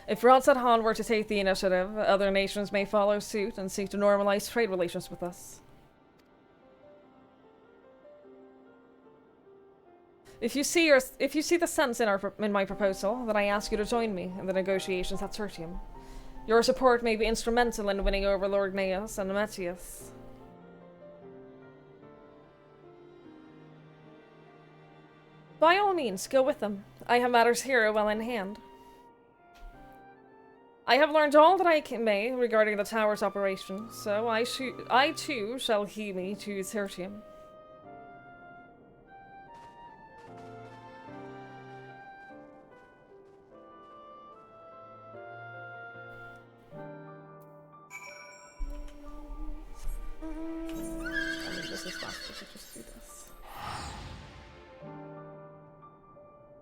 If Radzat-Han were to take the initiative, other nations may follow suit and seek to normalize trade relations with us. If you see the sense in my proposal, then I ask you to join me in the negotiations at Tertium. Your support may be instrumental in winning over Lord Neas and Metius. By all means, go with them. I have matters here well in hand. I have learned all that I may regarding the tower's operation, so I too shall heed me to Tertium. This is faster to just do this.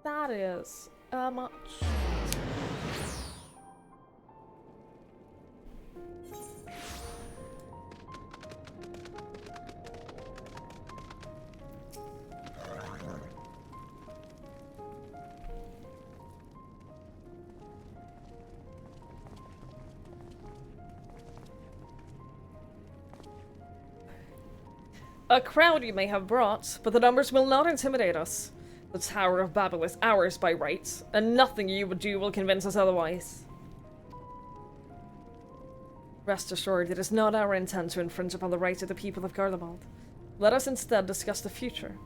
That is much. A crowd you may have brought, but the numbers will not intimidate us. The Tower of Babel is ours by right, and nothing you would do will convince us otherwise. Rest assured, it is not our intent to infringe upon the rights of the people of Garlemald. Let us instead discuss the future.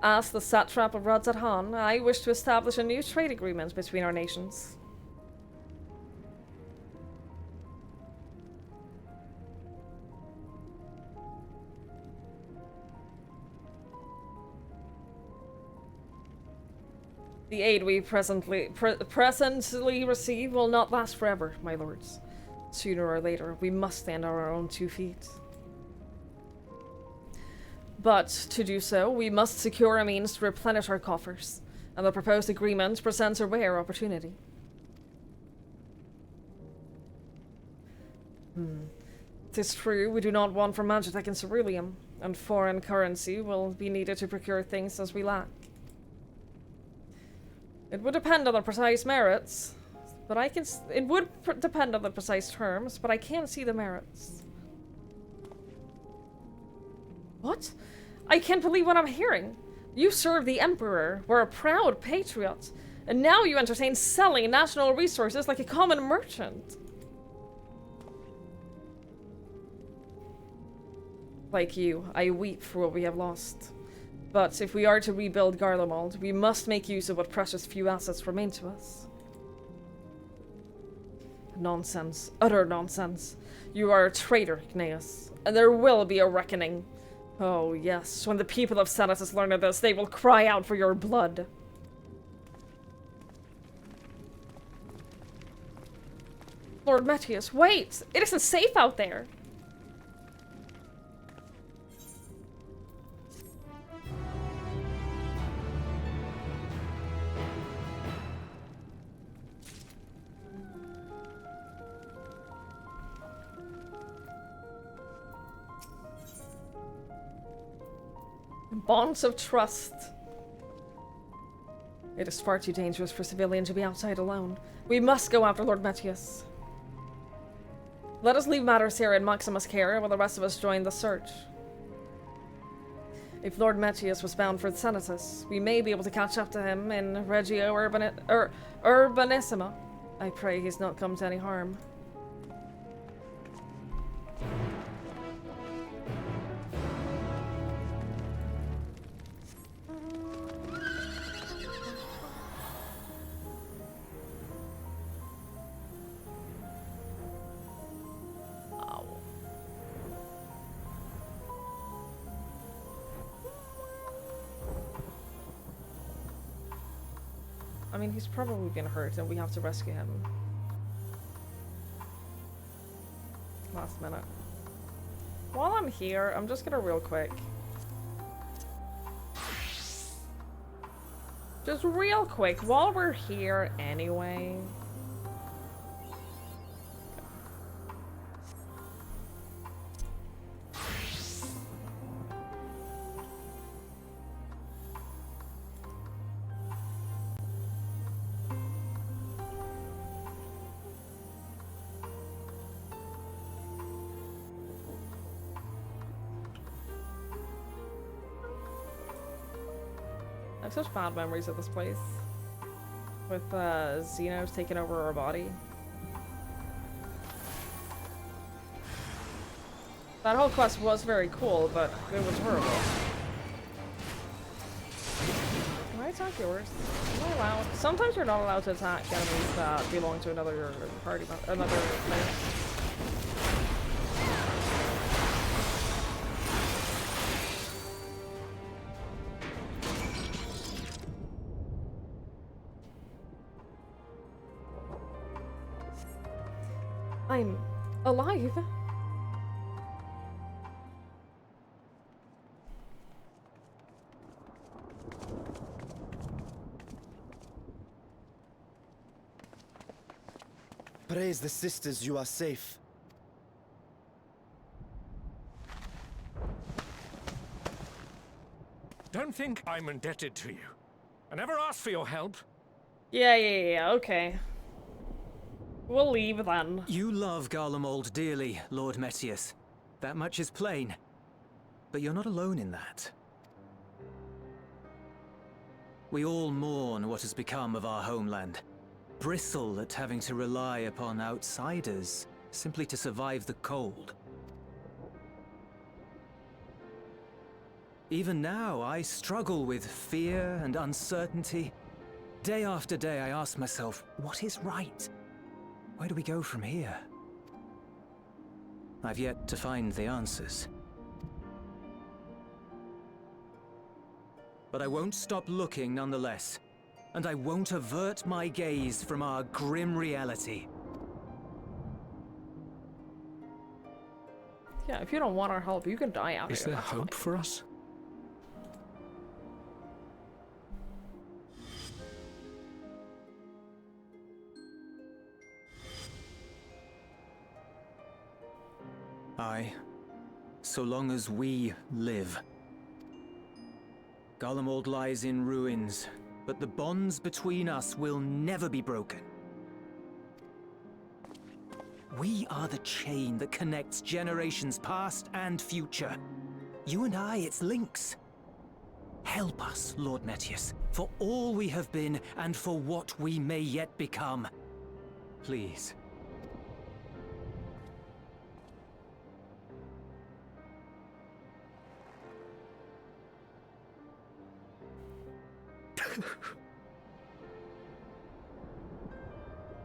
As the satrap of Radzat-Han, I wish to establish a new trade agreement between our nations. The aid we presently receive will not last forever, my lords. Sooner or later, we must stand on our own 2 feet. But to do so, we must secure a means to replenish our coffers, and the proposed agreement presents a rare opportunity. Tis true, we do not want for Magitech and Ceruleum, and foreign currency will be needed to procure things as we lack. It would depend on the precise merits, but it would depend on the precise terms, but I can't see the merits. What? I can't believe what I'm hearing. You serve the Emperor, were a proud patriot, and now you entertain selling national resources like a common merchant. Like you, I weep for what we have lost. But if we are to rebuild Garlemald, we must make use of what precious few assets remain to us. Nonsense. Utter nonsense. You are a traitor, Igneus, and there will be a reckoning. Oh yes, when the people of Senatus learn of this, they will cry out for your blood. Lord Metius, wait! It isn't safe out there! Bonds of trust. It is far too dangerous for civilian to be outside alone. We must go after Lord Metius. Let us leave matters here in Maximus' care while the rest of us join the search. If Lord Metius was bound for Senatus, we may be able to catch up to him in Regio Urbanissima. I pray he's not come to any harm. I mean, he's probably been hurt and we have to rescue him. Last minute. While I'm here, I'm just gonna real quick. Just real quick, while we're here anyway. I have such bad memories of this place. With Xenos taking over our body. That whole quest was very cool, but it was horrible. Can I attack yours? Am I allowed? Sometimes you're not allowed to attack enemies that belong to another party, another player. I'm alive. Praise the sisters, you are safe. Don't think I'm indebted to you. I never asked for your help. Yeah, okay. We'll leave then. You love Garlemald dearly, Lord Metius. That much is plain. But you're not alone in that. We all mourn what has become of our homeland. Bristle at having to rely upon outsiders simply to survive the cold. Even now, I struggle with fear and uncertainty. Day after day, I ask myself, what is right? Where do we go from here? I've yet to find the answers. But I won't stop looking nonetheless. And I won't avert my gaze from our grim reality. Yeah, if you don't want our help, you can die out here. Is there hope for us? Aye. So long as we live. Garlemald lies in ruins, but the bonds between us will never be broken. We are the chain that connects generations past and future. You and I, it's links. Help us, Lord Metius, for all we have been and for what we may yet become. Please.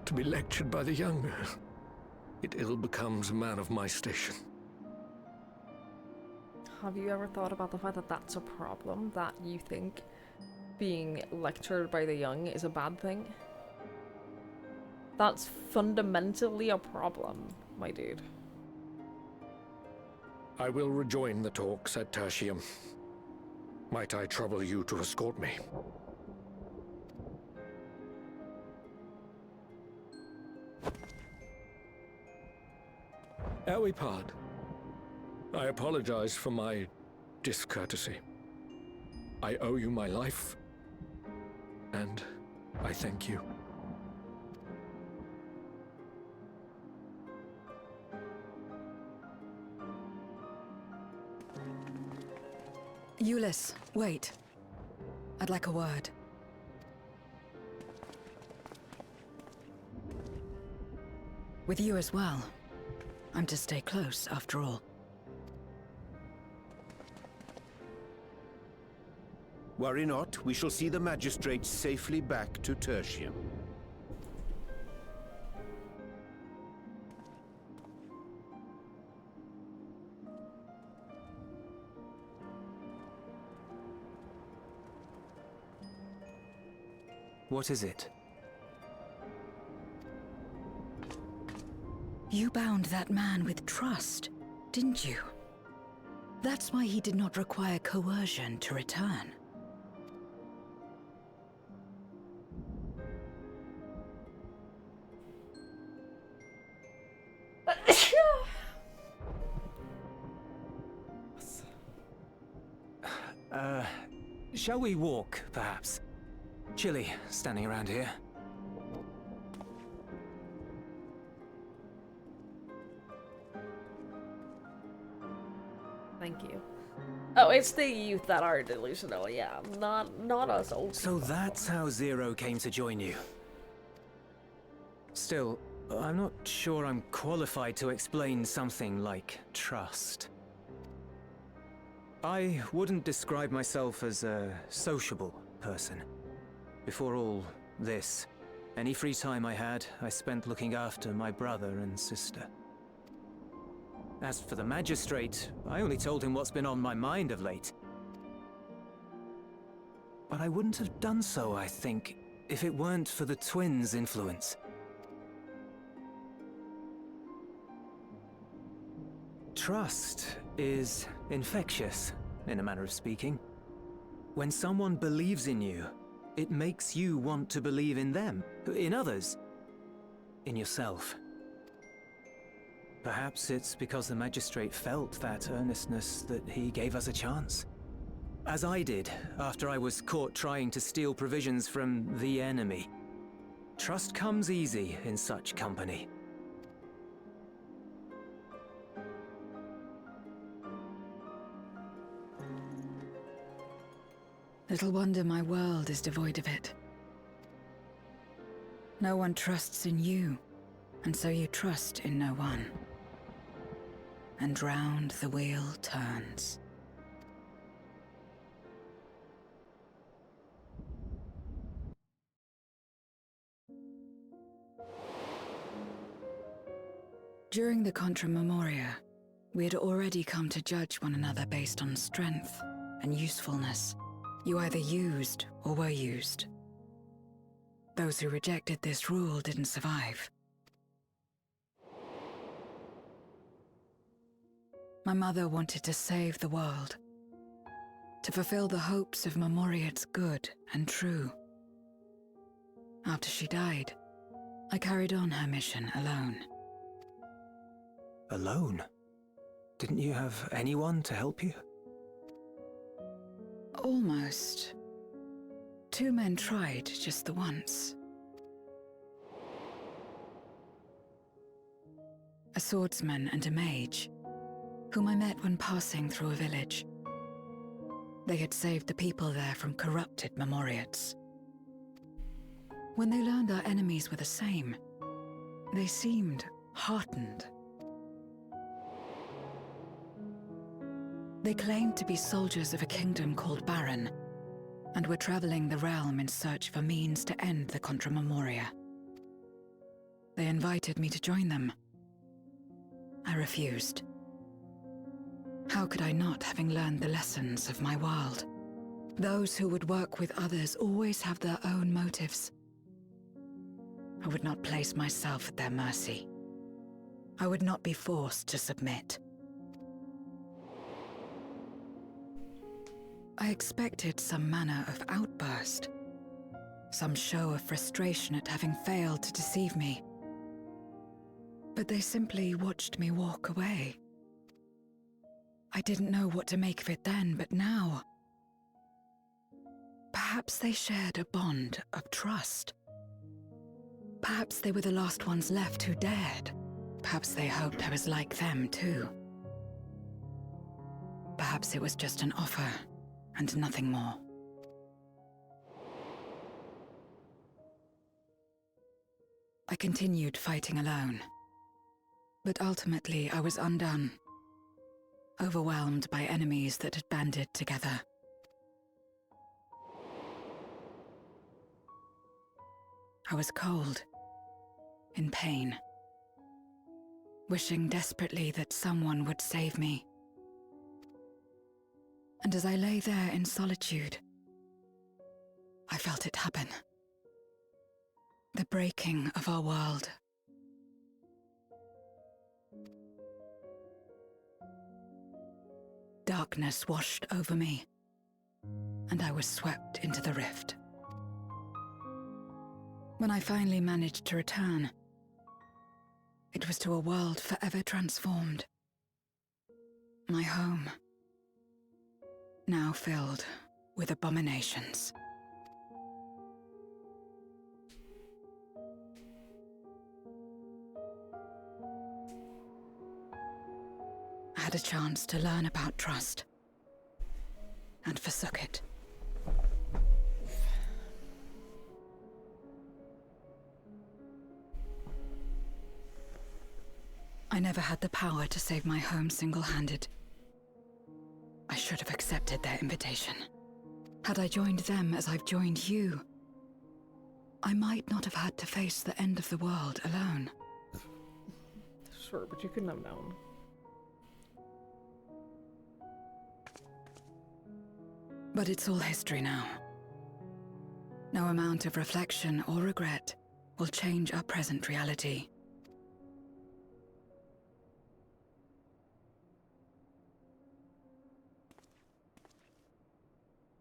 To be lectured by the young, it ill becomes a man of my station. Have you ever thought about the fact that that's a problem? That you think being lectured by the young is a bad thing? That's fundamentally a problem, my dude. I will rejoin the talks at Tertium. Might I trouble you to escort me? Ere we part, I apologize for my discourtesy. I owe you my life, and I thank you. Euless, wait. I'd like a word. With you as well. I'm to stay close, after all. Worry not, we shall see the magistrate safely back to Tertium. What is it? You bound that man with trust, didn't you? That's why he did not require coercion to return. Shall we walk, perhaps? Chilly, standing around here. Thank you. Oh, it's the youth that are delusional, yeah. Not us old So people. that's how Zero came to join you. Still, I'm not sure I'm qualified to explain something like trust. I wouldn't describe myself as a sociable person. Before all this, any free time I had, I spent looking after my brother and sister. As for the magistrate, I only told him what's been on my mind of late. But I wouldn't have done so, I think, if it weren't for the twins' influence. Trust is infectious, in a manner of speaking. When someone believes in you, it makes you want to believe in them, in others, in yourself. Perhaps it's because the magistrate felt that earnestness that he gave us a chance. As I did, after I was caught trying to steal provisions from the enemy. Trust comes easy in such company. Little wonder my world is devoid of it. No one trusts in you, and so you trust in no one. And round the wheel turns. During the Contra Memoria, we had already come to judge one another based on strength and usefulness. You either used or were used. Those who rejected this rule didn't survive. My mother wanted to save the world, to fulfill the hopes of Memoria's good and true. After she died, I carried on her mission alone. Alone? Didn't you have anyone to help you? Almost. 2 men tried just the once. A swordsman and a mage, whom I met when passing through a village. They had saved the people there from corrupted Memoriates. When they learned our enemies were the same, they seemed heartened. They claimed to be soldiers of a kingdom called Baron, and were traveling the realm in search for means to end the Contra Memoria. They invited me to join them. I refused. How could I not, having learned the lessons of my world? Those who would work with others always have their own motives. I would not place myself at their mercy. I would not be forced to submit. I expected some manner of outburst, some show of frustration at having failed to deceive me. But they simply watched me walk away. I didn't know what to make of it then, but now... Perhaps they shared a bond of trust. Perhaps they were the last ones left who dared. Perhaps they hoped I was like them too. Perhaps it was just an offer, and nothing more. I continued fighting alone. But ultimately I was undone. Overwhelmed by enemies that had banded together. I was cold, in pain, wishing desperately that someone would save me. And as I lay there in solitude, I felt it happen. The breaking of our world. Darkness washed over me, and I was swept into the rift. When I finally managed to return, it was to a world forever transformed. My home, now filled with abominations. I had a chance to learn about trust, and forsook it. I never had the power to save my home single-handed. I should have accepted their invitation. Had I joined them as I've joined you, I might not have had to face the end of the world alone. Sure, but you couldn't have known. But it's all history now. No amount of reflection or regret will change our present reality.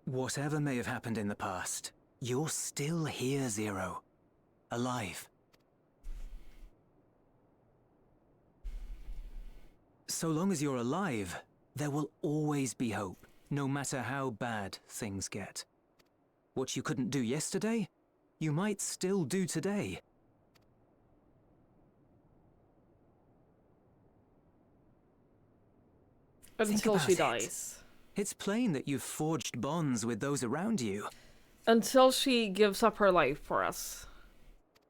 Whatever may have happened in the past, you're still here, Zero. Alive. So long as you're alive, there will always be hope, no matter how bad things get. What you couldn't do yesterday, you might still do today. Until she dies. It's plain that you've forged bonds with those around you. Until she gives up her life for us.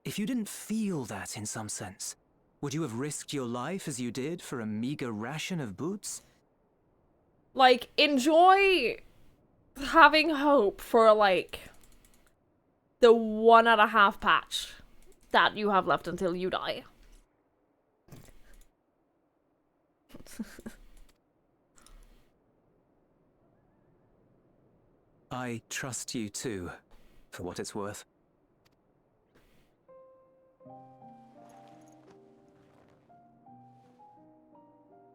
If you didn't feel that in some sense, would you have risked your life as you did for a meager ration of boots? Like, enjoy having hope for, like, the 1.5 patch that you have left until you die. I trust you too, for what it's worth.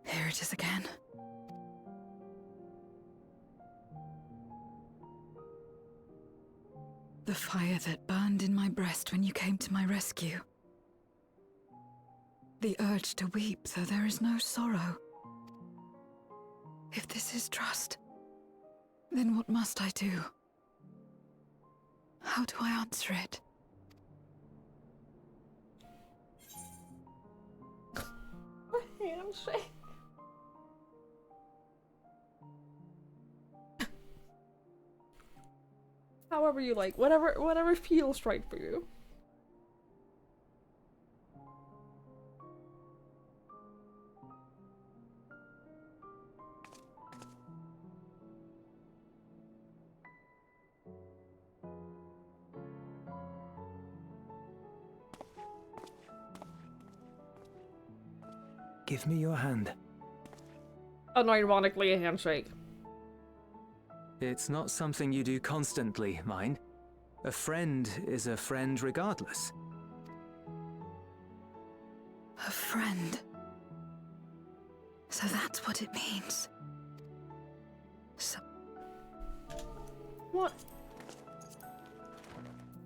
Here it is again. The fire that burned in my breast when you came to my rescue. The urge to weep, though there is no sorrow. If this is trust, then what must I do? How do I answer it? A handshake. However you like, whatever feels right for you. Give me your hand. Unironically, a handshake. It's not something you do constantly, mind. A friend is a friend regardless. A friend. So that's what it means. So What?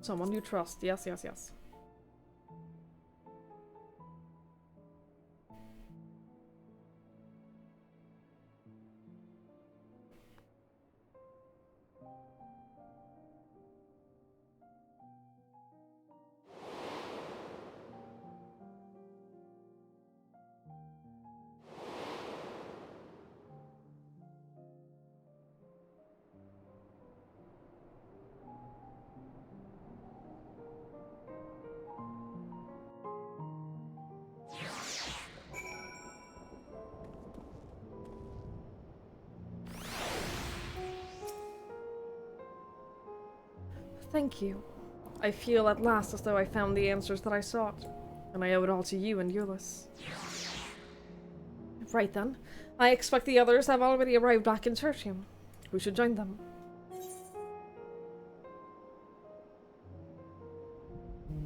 Someone you trust. Yes, yes, yes. Thank you. I feel at last as though I found the answers that I sought, and I owe it all to you and Euless. Right then. I expect the others have already arrived back in Tertium. We should join them.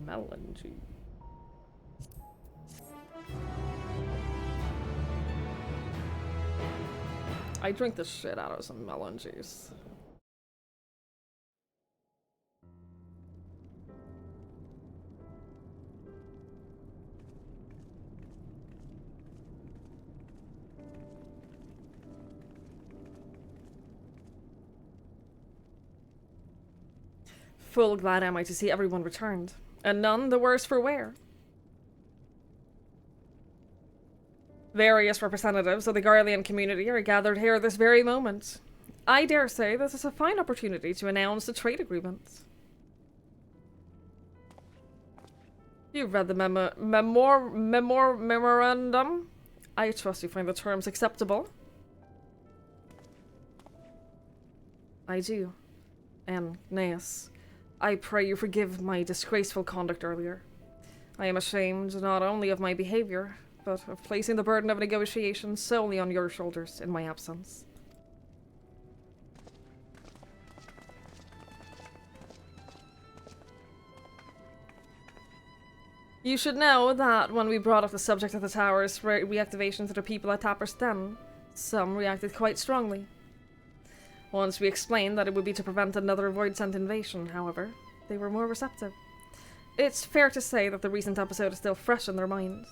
Melon juice. I drink the shit out of some melon juice. Full glad am I to see everyone returned, and none the worse for wear. Various representatives of the Garlean community are gathered here this very moment. I dare say this is a fine opportunity to announce the trade agreement. You've read the memorandum. I trust you find the terms acceptable. I do. Aeneas, I pray you forgive my disgraceful conduct earlier. I am ashamed not only of my behavior, but of placing the burden of negotiations solely on your shoulders in my absence. You should know that when we brought up the subject of the tower's reactivation to the people at Tapper's Den, some reacted quite strongly. Once we explained that it would be to prevent another Voidsent invasion, however, they were more receptive. It's fair to say that the recent episode is still fresh in their minds.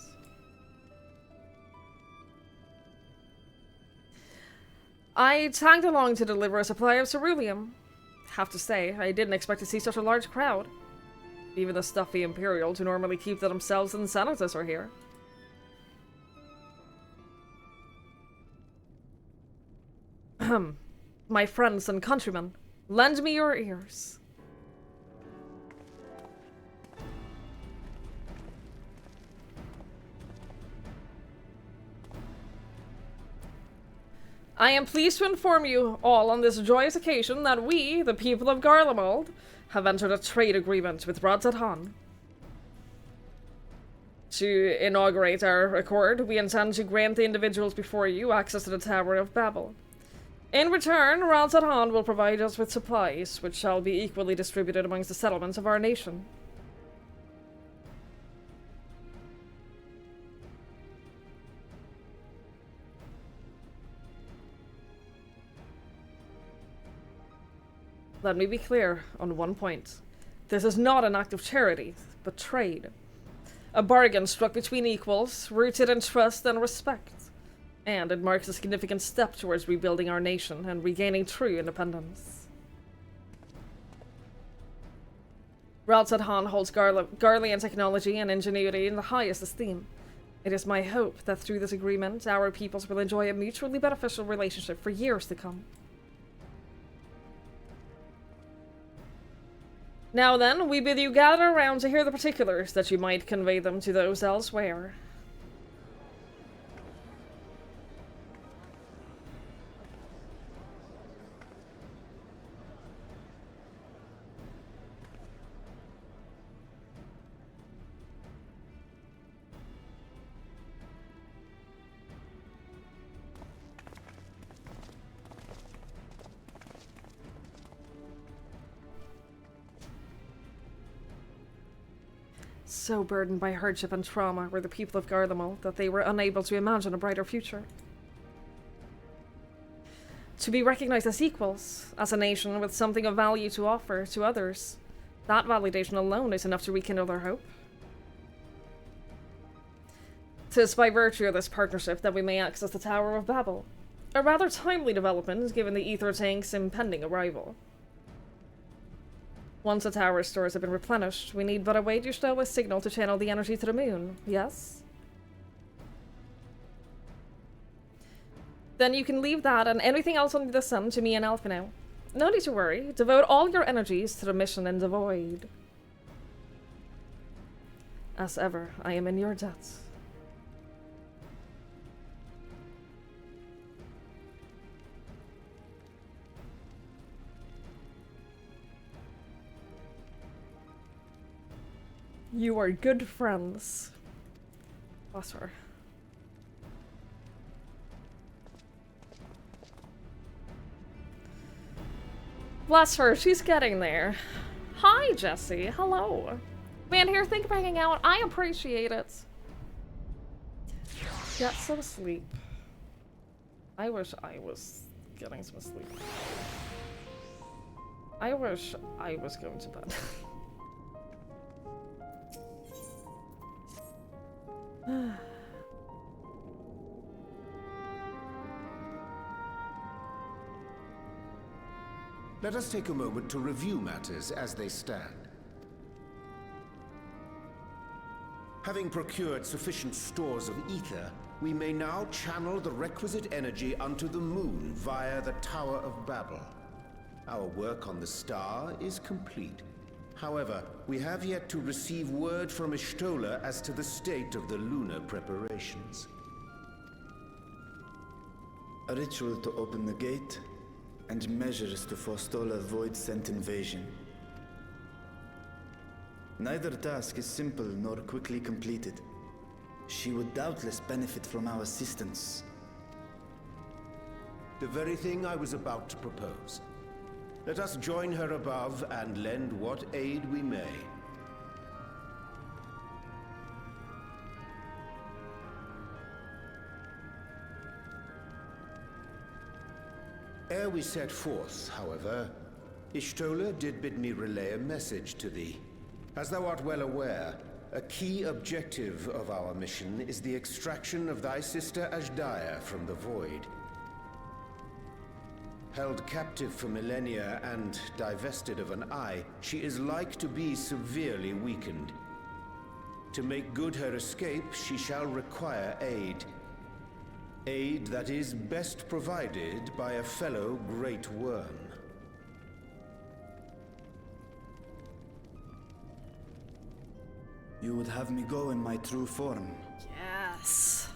I tagged along to deliver a supply of ceruleum. Have to say, I didn't expect to see such a large crowd. Even the stuffy Imperials who normally keep to themselves in Senatus are here. Ahem. My friends and countrymen, lend me your ears. I am pleased to inform you all on this joyous occasion that we, the people of Garlemald, have entered a trade agreement with Radzat-Han. To inaugurate our accord, we intend to grant the individuals before you access to the Tower of Babel. In return, Radzat-Han will provide us with supplies, which shall be equally distributed amongst the settlements of our nation. Let me be clear on one point. This is not an act of charity, but trade. A bargain struck between equals, rooted in trust and respect. And it marks a significant step towards rebuilding our nation and regaining true independence. Ralzad Han holds Garlean technology and ingenuity in the highest esteem. It is my hope that through this agreement, our peoples will enjoy a mutually beneficial relationship for years to come. Now then, we bid you gather around to hear the particulars, that you might convey them to those elsewhere. So burdened by hardship and trauma were the people of Garlemald that they were unable to imagine a brighter future. To be recognized as equals, as a nation with something of value to offer to others, that validation alone is enough to rekindle their hope. 'Tis by virtue of this partnership that we may access the Tower of Babel, a rather timely development given the ether tank's impending arrival. Once the tower's stores have been replenished, we need but await Ystola's signal to channel the energy to the moon, yes? Then you can leave that and anything else under the sun to me and Alphino. No need to worry. Devote all your energies to the mission in the void. As ever, I am in your debt. You are good friends. Bless her. Bless her, she's getting there. Hi, Jesse. Hello. Man, here, thank you for hanging out. I appreciate it. Get some sleep. I wish I was getting some sleep. I wish I was going to bed. Let us take a moment to review matters as they stand. Having procured sufficient stores of ether, we may now channel the requisite energy unto the moon via the Tower of Babel. Our work on the star is complete. However, we have yet to receive word from Y'shtola as to the state of the lunar preparations. A ritual to open the gate, and measures to forestall a void-sent invasion. Neither task is simple nor quickly completed. She would doubtless benefit from our assistance. The very thing I was about to propose. Let us join her above and lend what aid we may. Ere we set forth, however, Y'shtola did bid me relay a message to thee. As thou art well aware, a key objective of our mission is the extraction of thy sister Azhdaya from the Void. Held captive for millennia and divested of an eye, she is like to be severely weakened. To make good her escape, she shall require aid. Aid that is best provided by a fellow Great Worm. You would have me go in my true form? Yes.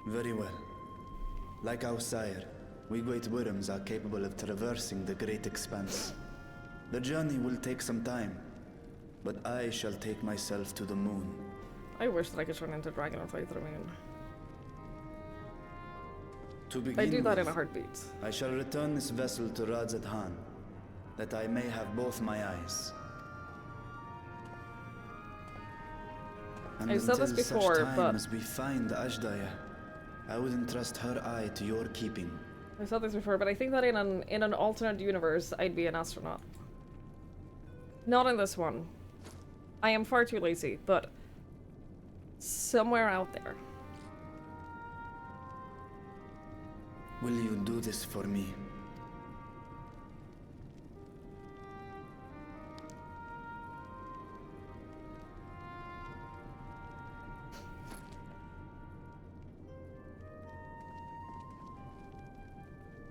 Very well. Like our sire, we Great Worms are capable of traversing the great expanse. The journey will take some time, but I shall take myself to the moon. I wish that I could turn into a dragon and fly to the moon. To begin I do that with, in a heartbeat. I shall return this vessel to Radzad Han, that I may have both my eyes. And I've said this until before, such time but as we find Azhdaya, I wouldn't trust her eye to your keeping. I've said this before, but I think that in an alternate universe, I'd be an astronaut. Not in this one. I am far too lazy, but somewhere out there. Will you do this for me?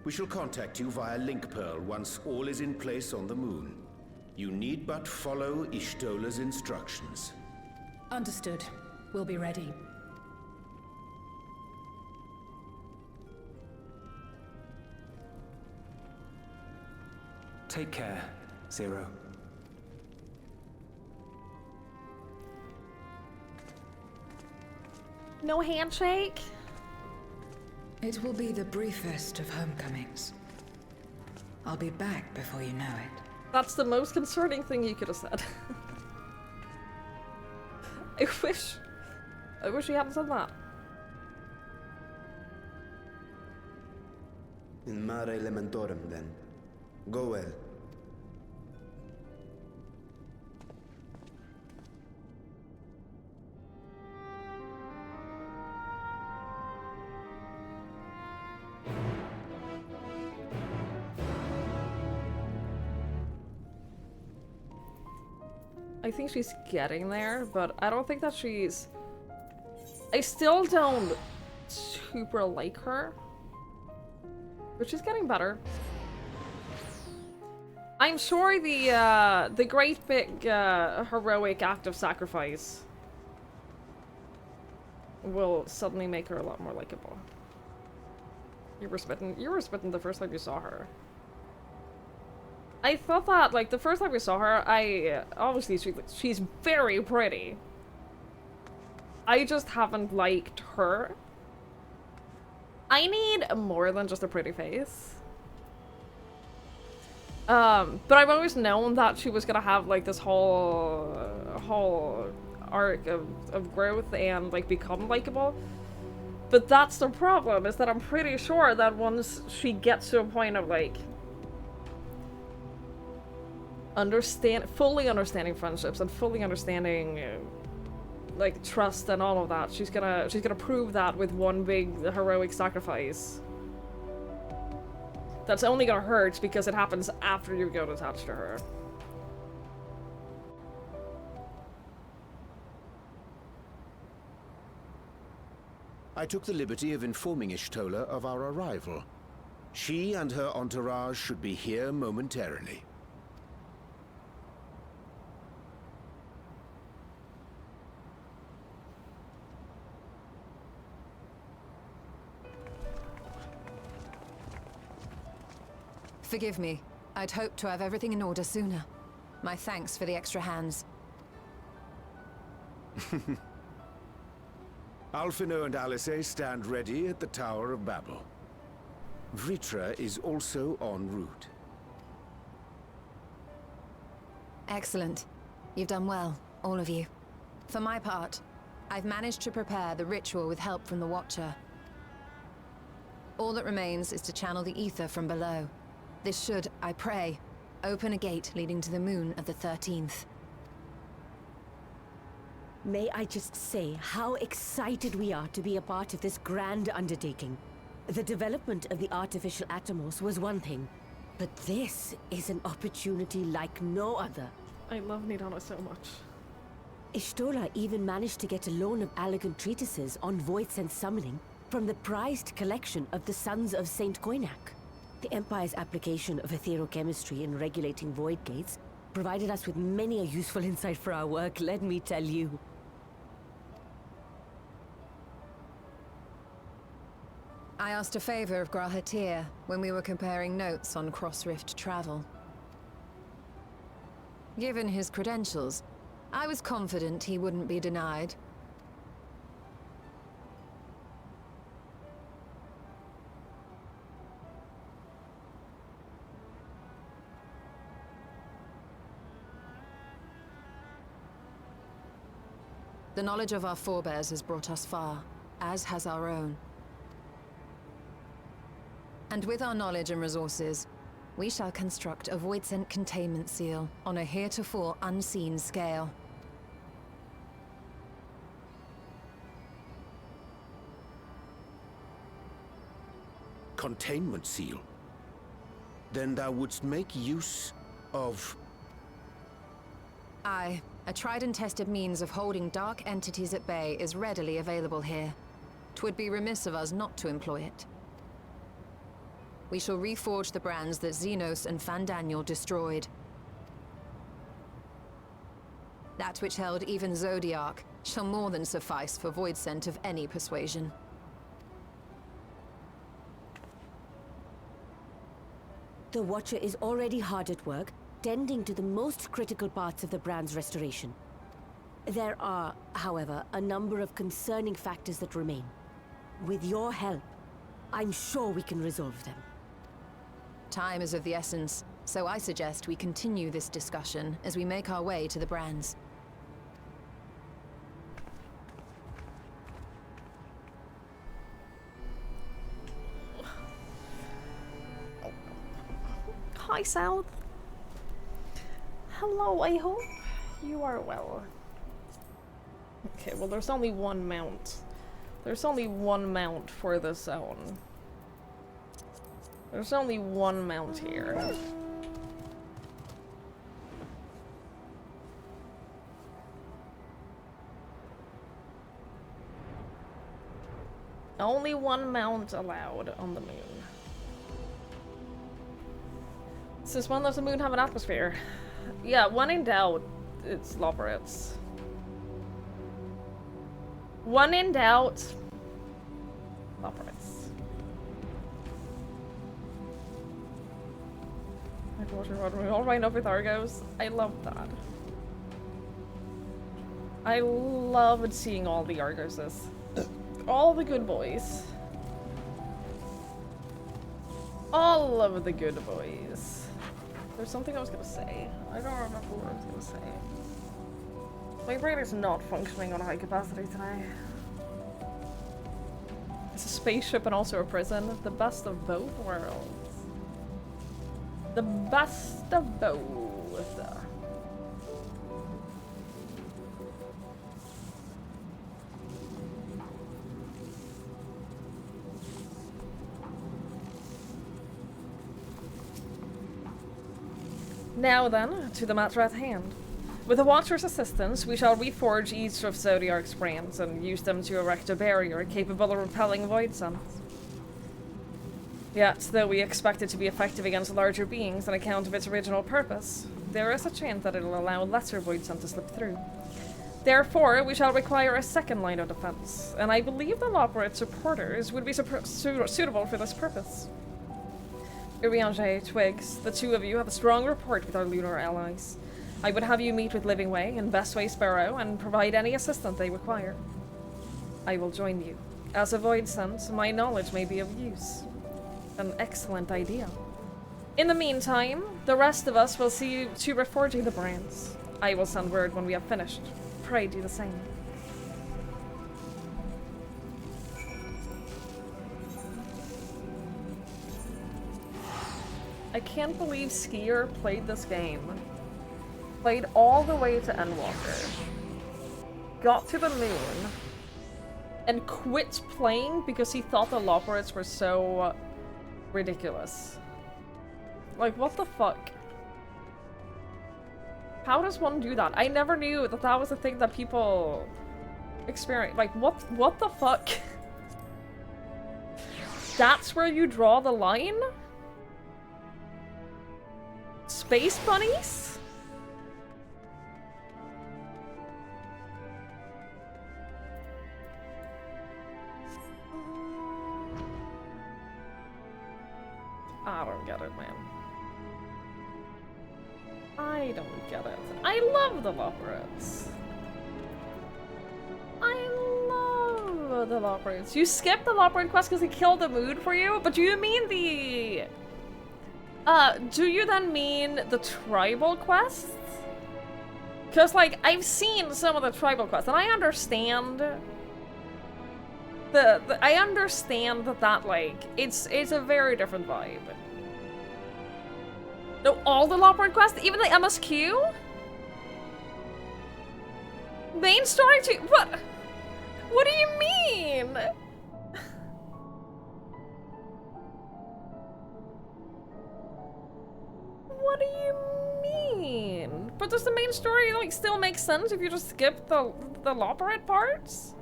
We shall contact you via Link Pearl once all is in place on the moon. You need but follow Ishtola's instructions. Understood. We'll be ready. Take care, Zero. No handshake? It will be the briefest of homecomings. I'll be back before you know it. That's the most concerning thing you could have said. I wish you hadn't said that. In mare elementorum, then. Go well. I think she's getting there, but I don't think that she's... I still don't super like her. But she's getting better. I'm sure the great big heroic act of sacrifice will suddenly make her a lot more likable. You were spitting the first time you saw her. I thought that, like, the first time we saw her, obviously she's very pretty. I just haven't liked her. I need more than just a pretty face. But I've always known that she was gonna have, like, this whole arc of growth and, like, become likable. But that's the problem, is that I'm pretty sure that once she gets to a point of, like, fully understanding friendships and fully understanding like trust and all of that, she's gonna prove that with one big heroic sacrifice. That's only gonna hurt because it happens after you get attached to her. I took the liberty of informing Ishtola of our arrival. She and her entourage should be here momentarily. Forgive me. I'd hoped to have everything in order sooner. My thanks for the extra hands. Alphino and Alice stand ready at the Tower of Babel. Vritra is also en route. Excellent. You've done well, all of you. For my part, I've managed to prepare the ritual with help from the Watcher. All that remains is to channel the ether from below. This should, I pray, open a gate leading to the moon of the 13th. May I just say how excited we are to be a part of this grand undertaking. The development of the artificial Atomos was one thing, but this is an opportunity like no other. I love Nidana so much. Ishtola even managed to get a loan of elegant treatises on void sense summoning from the prized collection of the Sons of Saint Koinak. The Empire's application of etherochemistry in regulating void gates provided us with many a useful insight for our work, let me tell you. I asked a favor of Grahatir when we were comparing notes on cross-rift travel. Given his credentials, I was confident he wouldn't be denied. The knowledge of our forebears has brought us far, as has our own. And with our knowledge and resources, we shall construct a voidsent containment seal on a heretofore unseen scale. containment seal, then thou wouldst make use of... Aye. A tried and tested means of holding dark entities at bay is readily available here. 'Twould be remiss of us not to employ it. We shall reforge the brands that Xenos and Fandaniel destroyed. That which held even Zodiac shall more than suffice for void scent of any persuasion. The Watcher is already hard at work, tending to the most critical parts of the brand's restoration. There are, however, a number of concerning factors that remain. With your help, I'm sure we can resolve them. Time is of the essence, so I suggest we continue this discussion as we make our way to the brands. Hi, South. Hello, I hope you are well. Okay, well, there's only one mount. There's only one mount for the zone. There's only one mount here. Only one mount allowed on the moon. Since when does the moon have an atmosphere? Yeah, when in doubt, it's Loporits. When in doubt, Loporits. We all line up with Argos. I love that. I loved seeing all the Argoses. All the good boys. All of the good boys. There's something I was gonna say. I don't remember what I was gonna say. My brain is not functioning on high capacity today. It's a spaceship and also a prison. The best of both worlds. The best of both. Now then, to the matter at hand. With the Watcher's assistance, we shall reforge each of Zodiac's brands and use them to erect a barrier capable of repelling void scents. Yet, though we expect it to be effective against larger beings on account of its original purpose, there is a chance that it will allow lesser void scent to slip through. Therefore, we shall require a second line of defense, and I believe the Loporit supporters would be suitable for this purpose. Urianger, Twigs, the two of you have a strong rapport with our lunar allies. I would have you meet with Livingway and Bestway Sparrow and provide any assistance they require. I will join you. As a void scent, my knowledge may be of use. An excellent idea. In the meantime, the rest of us will see you to reforging the brands. I will send word when we have finished. Pray do the same. I can't believe Skier played this game. Played all the way to Endwalker. Got to the moon. And quit playing because he thought the Loporits were so ridiculous. Like, what the fuck? How does one do that? I never knew that that was a thing that people experience. Like, what the fuck? That's where you draw the line? Space bunnies? I don't get it, man. I don't get it. I love the Loporits. I love the Loporits. You skipped the Loporit quest because he killed the mood for you? But do you mean the... do you then mean the tribal quests? Because, like, I've seen some of the tribal quests, and I understand... I understand that, like, it's a very different vibe. No, all the Loporit quests? Even the MSQ? Main story too? What? What do you mean? What do you mean? But does the main story like still make sense if you just skip the Loporrit parts?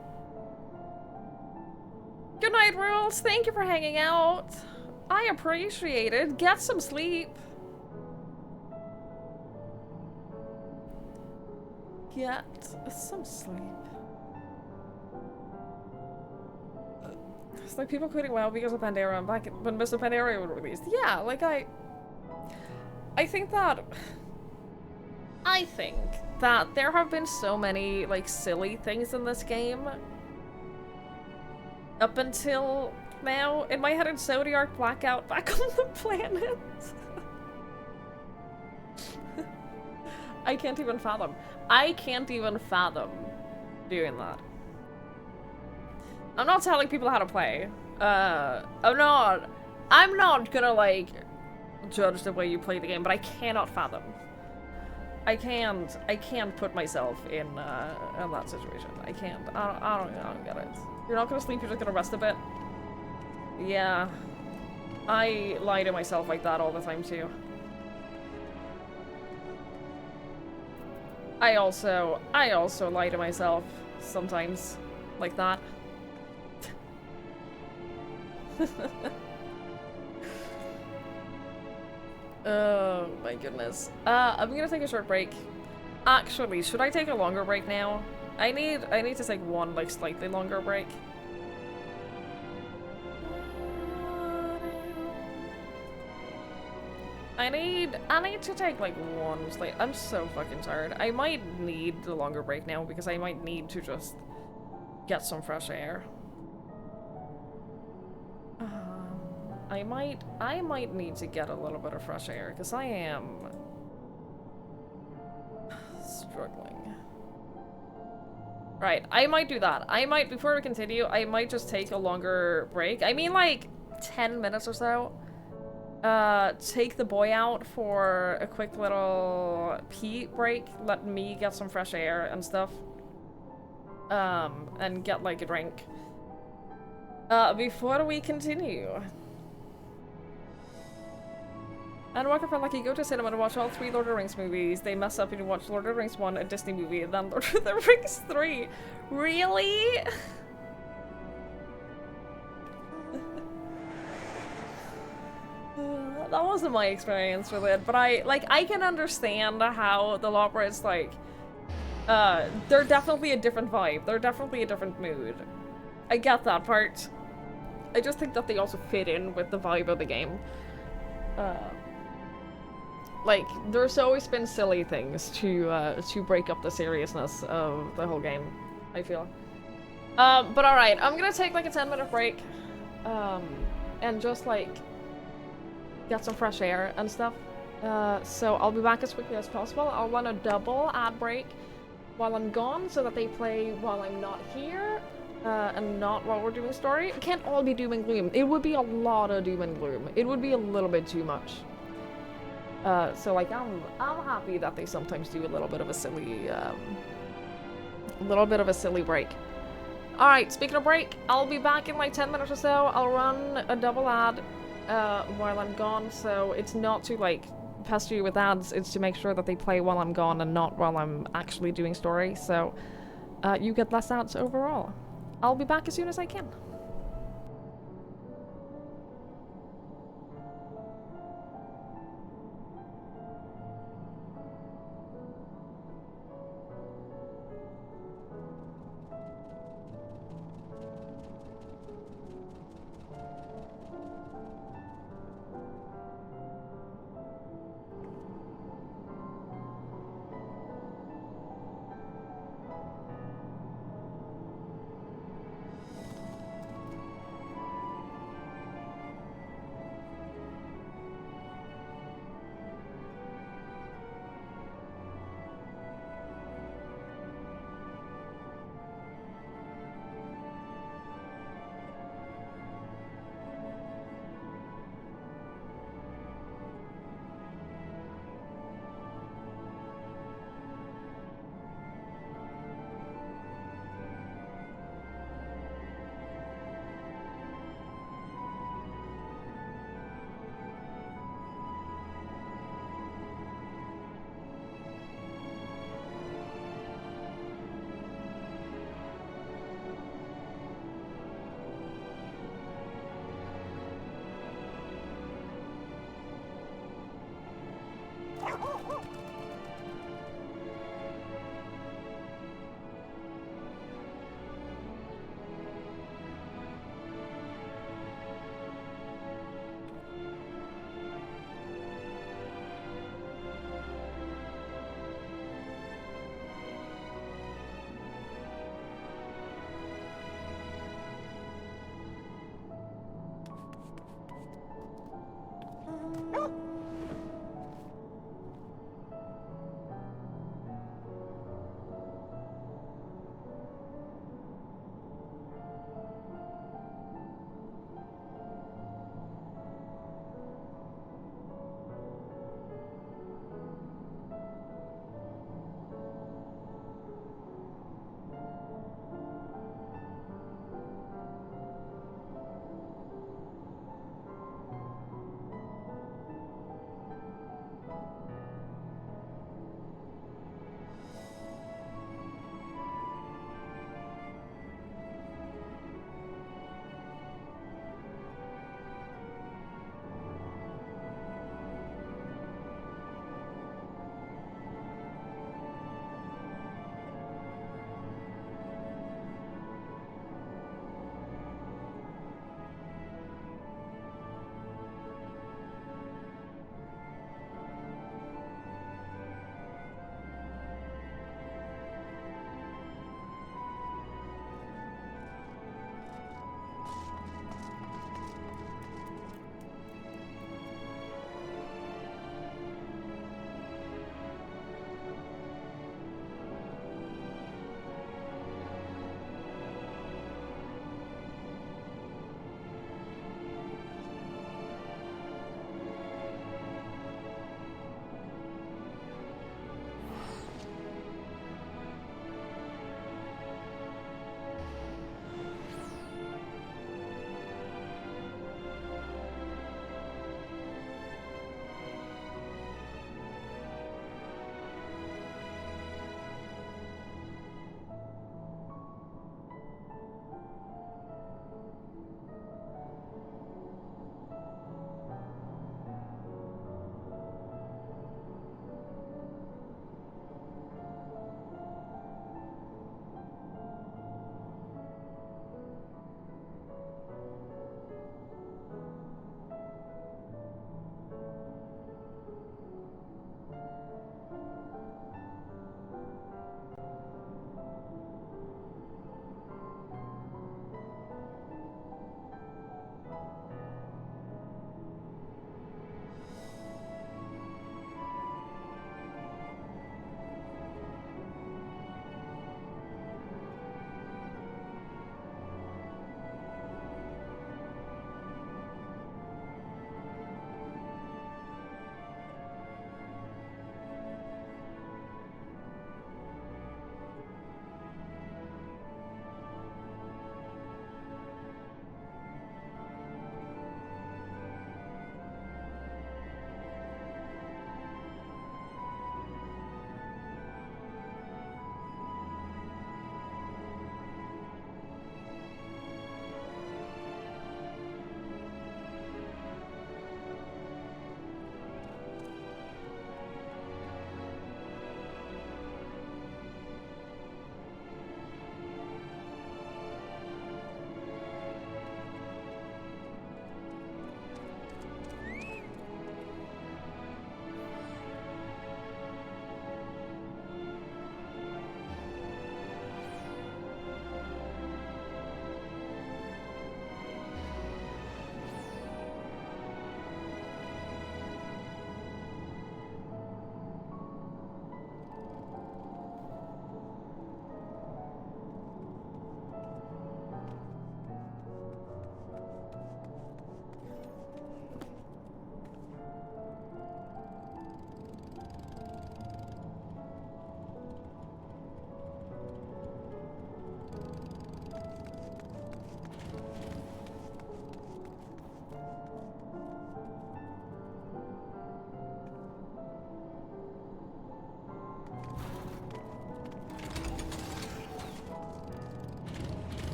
Good night, Rules. Thank you for hanging out. I appreciate it. Get some sleep. Get some sleep. It's like people quitting WoW because of Pandaria and back when Mr. Pandaria was released. Yeah, like I think that there have been so many like silly things in this game up until now. In my head, it's Zodiac Blackout back on the planet. I can't even fathom. I can't even fathom doing that. I'm not telling people how to play. I'm not gonna like judge the way you play the game, but I cannot fathom. I can't put myself in that situation. I can't. I don't get it. You're not gonna sleep, you're just gonna rest a bit. Yeah. I lie to myself like that all the time too. I also lie to myself sometimes like that. Oh my goodness. I'm gonna take a short break. Actually, should I take a longer break now? I need to take one like slightly longer break. I need to take like one I'm so fucking tired. I might need the longer break now because I might need to just get some fresh air. I might need to get a little bit of fresh air because I am struggling. Right, I might do that. I might, before we continue, I might just take a longer break. I mean like 10 minutes or so. Take the boy out for a quick little pee break. Let me get some fresh air and stuff. And get like a drink. Before we continue. And welcome for Lucky. Go to cinema to watch all 3 Lord of the Rings movies. They mess up if you watch Lord of the Rings 1, a Disney movie, and then Lord of the Rings 3. Really? That wasn't my experience with it, but I can understand how the Loporrit's like, they're definitely a different vibe. They're definitely a different mood. I get that part. I just think that they also fit in with the vibe of the game. Like, there's always been silly things to break up the seriousness of the whole game, I feel. But alright, I'm gonna take like a 10-minute break, and just like, get some fresh air and stuff. So I'll be back as quickly as possible. I'll run a double ad break while I'm gone so that they play while I'm not here, and not while we're doing story. It can't all be doom and gloom. It would be a lot of doom and gloom. It would be a little bit too much. So like I'm happy that they sometimes do a little bit of a silly break. Alright, speaking of break, I'll be back in like 10 minutes or so. I'll run a double ad while I'm gone, so it's not to like pester you with ads, it's to make sure that they play while I'm gone and not while I'm actually doing story, so you get less ads overall. I'll be back as soon as I can.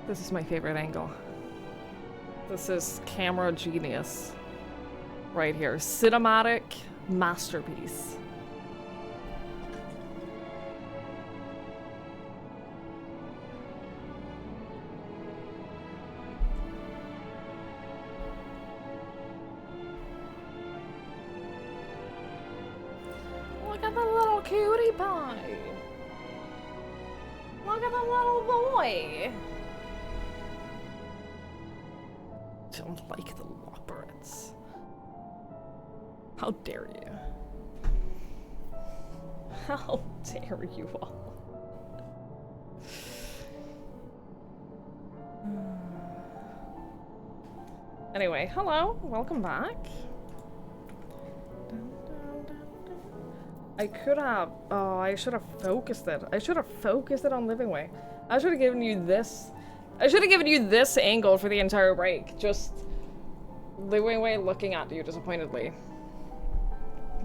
This is my favorite angle. This is camera genius. Right here. Cinematic masterpiece. Look at the little cutie pie. Look at the little boy. Don't like the Loporits. How dare you? How dare you all? Anyway, hello, welcome back. I could have, oh, I should have focused it. I should have focused it on Living Way. I should have given you this. I should have given you this angle for the entire break. Just Living Way looking at you disappointedly.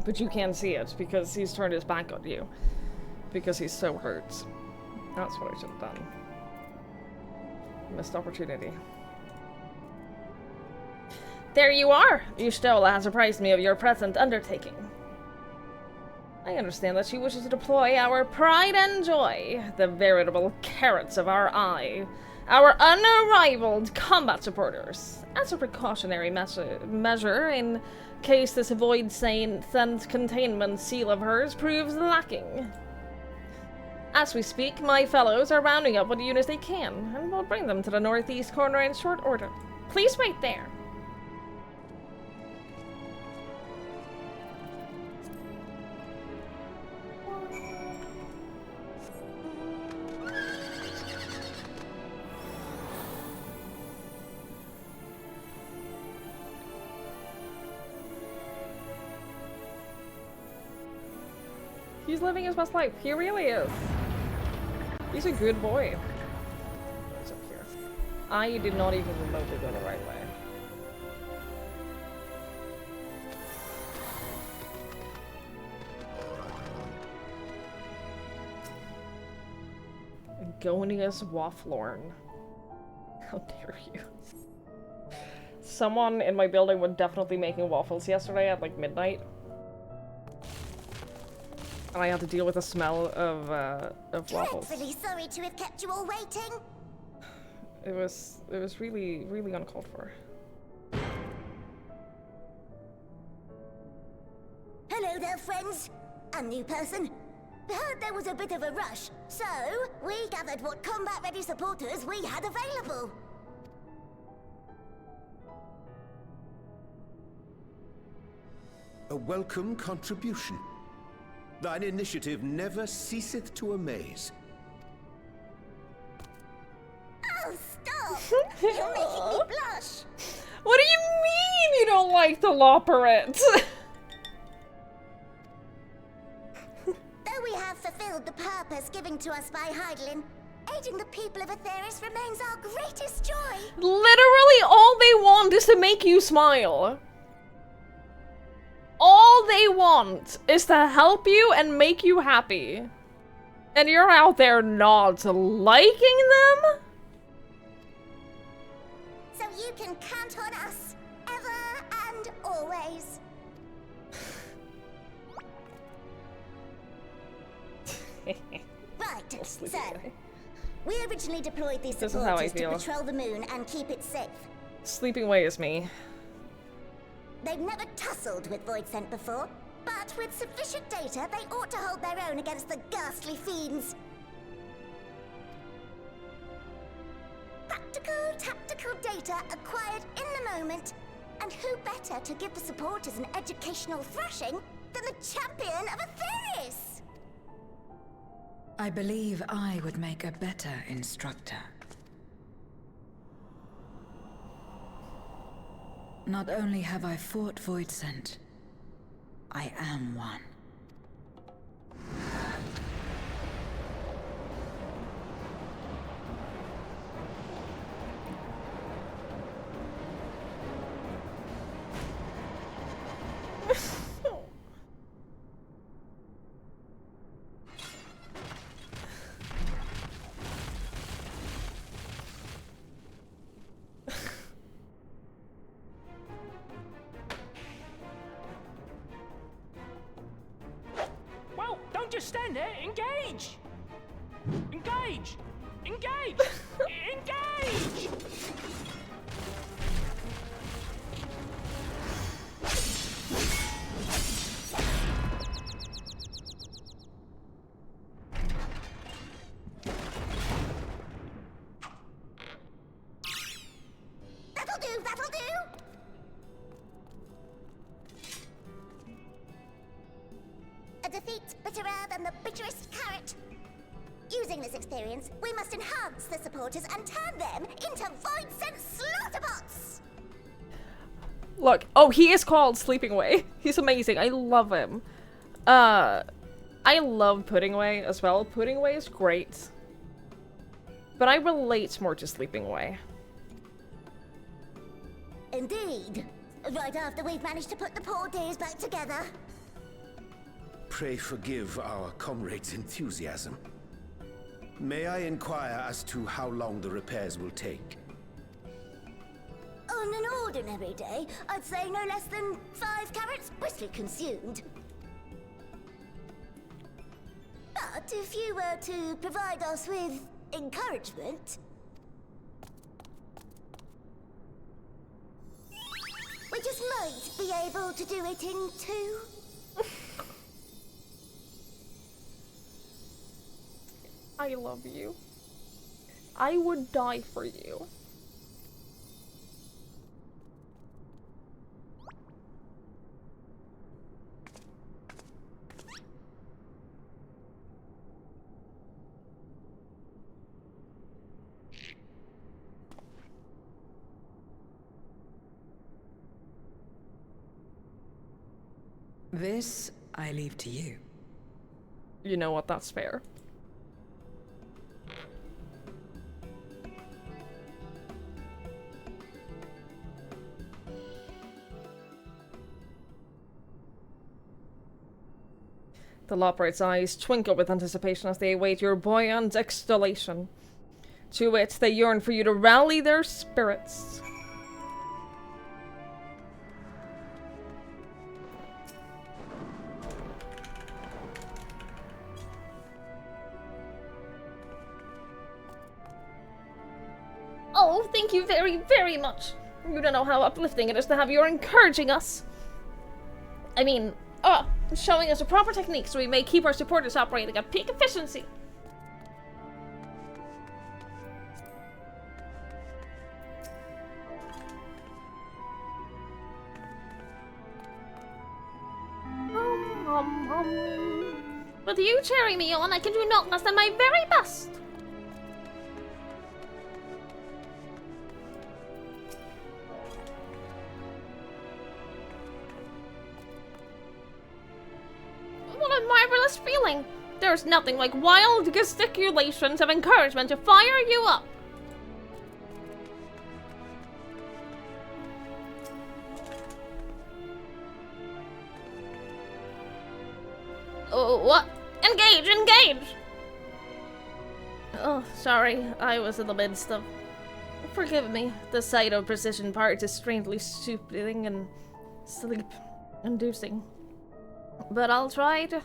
But you can't see it because he's turned his back on you. Because he's so hurt. That's what I should have done. Missed opportunity. There you are! Y'shtola has apprised me of your present undertaking. I understand that she wishes to deploy our pride and joy, the veritable carrots of our eye, our unrivaled combat supporters, as a precautionary measure in case this void scent containment seal of hers proves lacking. As we speak, my fellows are rounding up what units they can, and we'll bring them to the northeast corner in short order. Please wait there. He's living his best life. He really is. He's a good boy. What's up here? I did not even remotely go the right way. Agonius Wafflorn. How dare you? Someone in my building was definitely making waffles yesterday at like midnight. And I had to deal with the smell of waffles. Dreadfully sorry to have kept you all waiting. It was really, really uncalled for. Hello there, friends. A new person. Heard there was a bit of a rush, so we gathered what combat-ready supporters we had available. A welcome contribution. Thine initiative never ceaseth to amaze. Oh, stop! You're making me blush. What do you mean you don't like the Loporit? Though we have fulfilled the purpose given to us by Heidelin, aiding the people of Aetheris remains our greatest joy. Literally all they want is to make you smile. All they want is to help you and make you happy. And you're out there not liking them? So you can count on us, ever and always. Right, so, we originally deployed these supporters to patrol the moon and keep it safe. Sleeping Way is me. They've never tussled with Void Scent before, but with sufficient data, they ought to hold their own against the ghastly fiends. Practical, tactical data acquired in the moment, and who better to give the supporters an educational thrashing than the champion of Aetheris? I believe I would make a better instructor. Not only have I fought Void Scent, I am one. just stand there. Engage! Engage! Engage! Engage! That'll do, that'll do! A defeat bitterer than the bitterest carrot. Using this experience, we must enhance the supporters and turn them into void-sent slaughterbots! Look, oh, he is called Sleeping Way. He's amazing. I love him. I love Pudding Way as well. Pudding Way is great. But I relate more to Sleeping Way. Indeed. Right after we've managed to put the poor dears back together. Pray forgive our comrade's enthusiasm. May I inquire as to how long the repairs will take? On an ordinary day, I'd say no less than 5 carrots briskly consumed. But if you were to provide us with encouragement, we just might be able to do it in 2. I love you. I would die for you. This I leave to you. You know what? That's fair. The Loporrit's eyes twinkle with anticipation as they await your buoyant exhalation. To it, they yearn for you to rally their spirits. Oh, thank you very, very much. You don't know how uplifting it is to have you encouraging us. I mean, showing us the proper technique so we may keep our supporters operating at peak efficiency. With you cheering me on, I can do not less than my very best. What a marvelous feeling! There's nothing like wild gesticulations of encouragement to fire you up. Oh, what? Engage! Engage! Oh, sorry. I was in the midst of... Forgive me. The sight of precision parts is strangely soothing and sleep-inducing. But I'll try to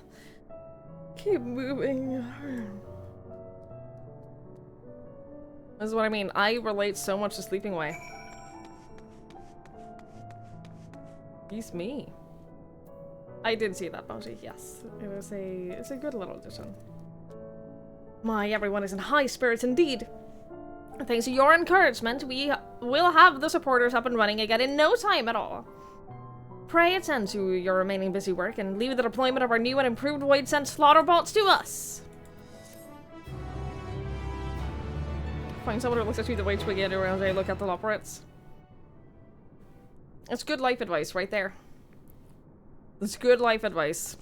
keep moving. That's what I mean. I relate so much to Sleeping Way. He's me. I did see that bounty, yes. It's a good little addition. My, everyone is in high spirits indeed. Thanks to your encouragement, we will have the supporters up and running again in no time at all. Pray attend to your remaining busy work and leave the deployment of our new and improved Void-Sent Slaughterbots to us. Find someone who looks at you the way Twiggy and around I look at the Loporrits. It's good life advice right there. It's good life advice.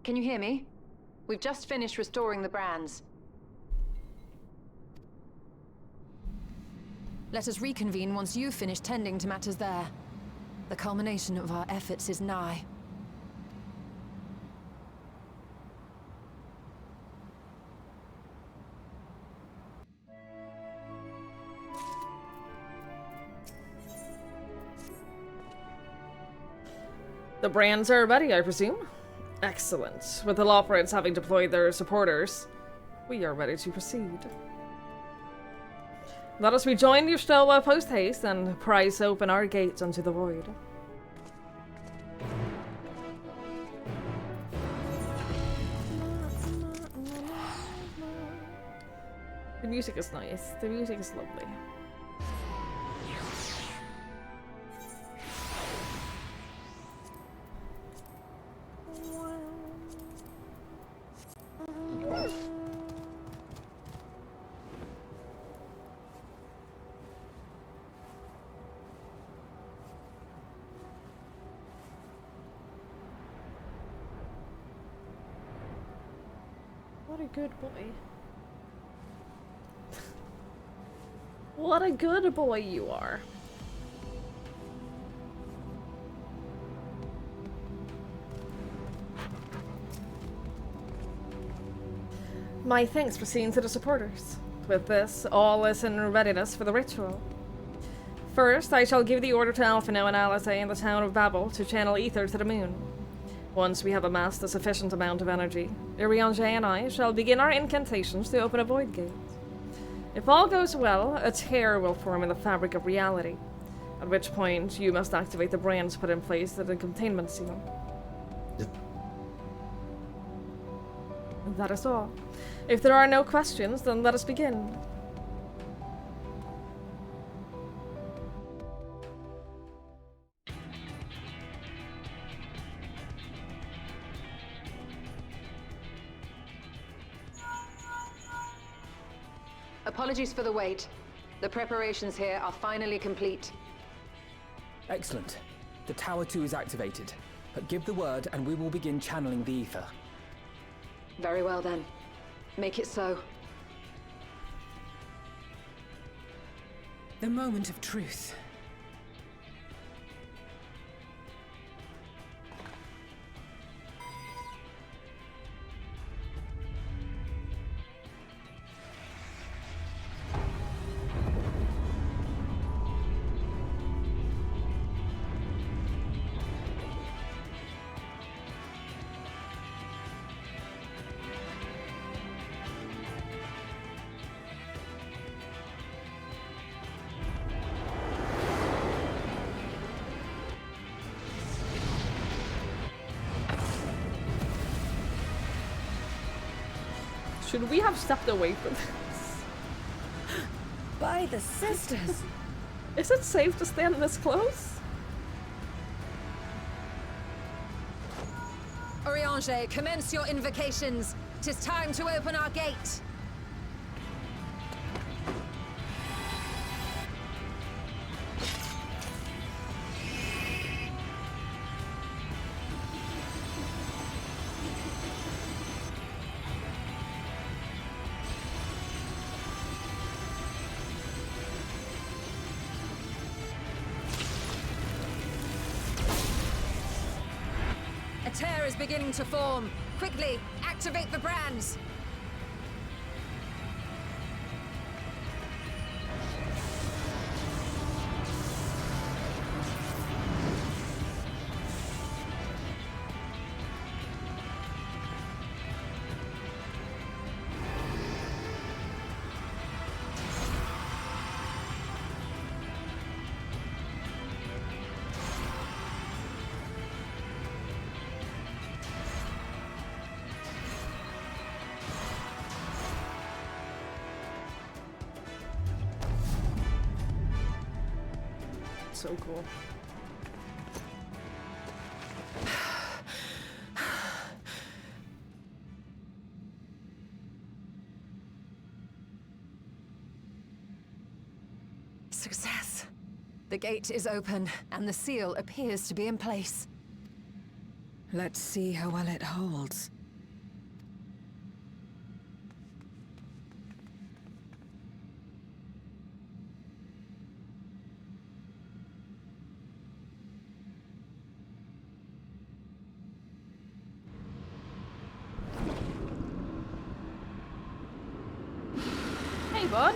Can you hear me? We've just finished restoring the brands. Let us reconvene once you've finished tending to matters there. The culmination of our efforts is nigh. The brands are ready, I presume? Excellent. With the Lawfrids having deployed their supporters, we are ready to proceed. Let us rejoin Yushtola post-haste and prise open our gates unto the void. The music is nice. The music is lovely. What a good boy. What a good boy you are. My thanks for seeing to the supporters. With this, all is in readiness for the ritual. First, I shall give the order to Alphino and Alice in the town of Babel to channel ether to the moon. Once we have amassed a sufficient amount of energy, Iriange and I shall begin our incantations to open a void gate. If all goes well, a tear will form in the fabric of reality, at which point you must activate the brands put in place at the containment seal. That is all. If there are no questions, then let us begin. Apologies for the wait. The preparations here are finally complete. Excellent. The Tower 2 is activated. But give the word and we will begin channeling the ether. Very well then. Make it so. The moment of truth. Should we have stepped away from this? By the sisters! Is it safe to stand this close? Iriange, commence your invocations. 'Tis time to open our gate. A tear is beginning to form. Quickly, activate the brands. So cool. Success. The gate is open, and the seal appears to be in place. Let's see how well it holds. Hey, bud.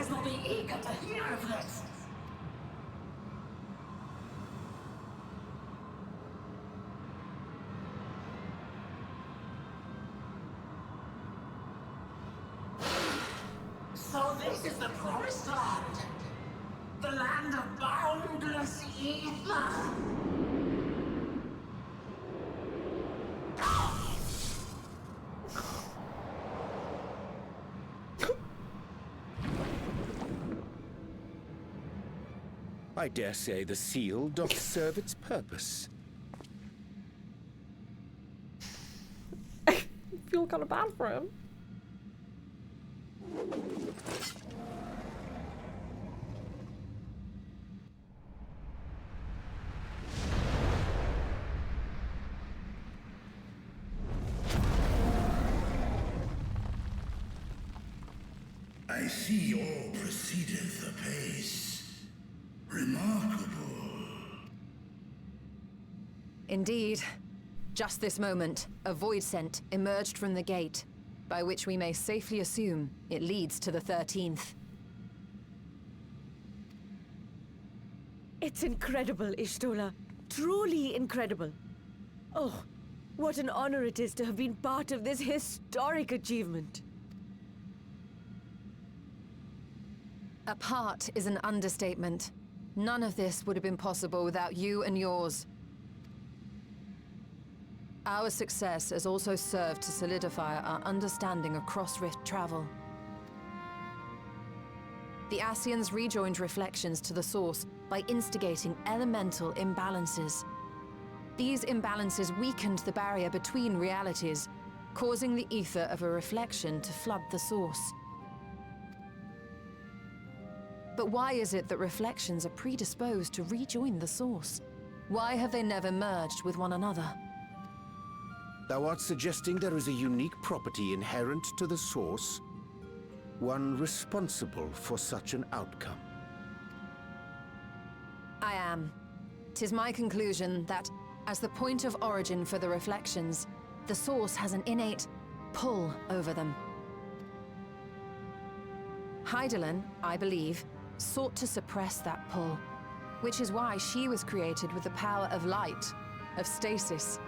guys will be eager to hear of this. So this is the promised land. The land of boundless ether. I dare say the seal doth serve its purpose. I feel kind of bad for him. I see all proceedeth apace. Remarkable. Indeed. Just this moment, a void scent emerged from the gate, by which we may safely assume it leads to the 13th. It's incredible, Ishtola. Truly incredible. Oh, what an honor it is to have been part of this historic achievement. A part is an understatement. None of this would have been possible without you and yours. Our success has also served to solidify our understanding of cross-rift travel. The Ascians rejoined reflections to the source by instigating elemental imbalances. These imbalances weakened the barrier between realities, causing the ether of a reflection to flood the source. But why is it that reflections are predisposed to rejoin the source? Why have they never merged with one another? Thou art suggesting there is a unique property inherent to the source, one responsible for such an outcome. I am. 'Tis my conclusion that, as the point of origin for the reflections, the source has an innate pull over them. Hydaelyn, I believe, sought to suppress that pull, which is why she was created with the power of light, of stasis.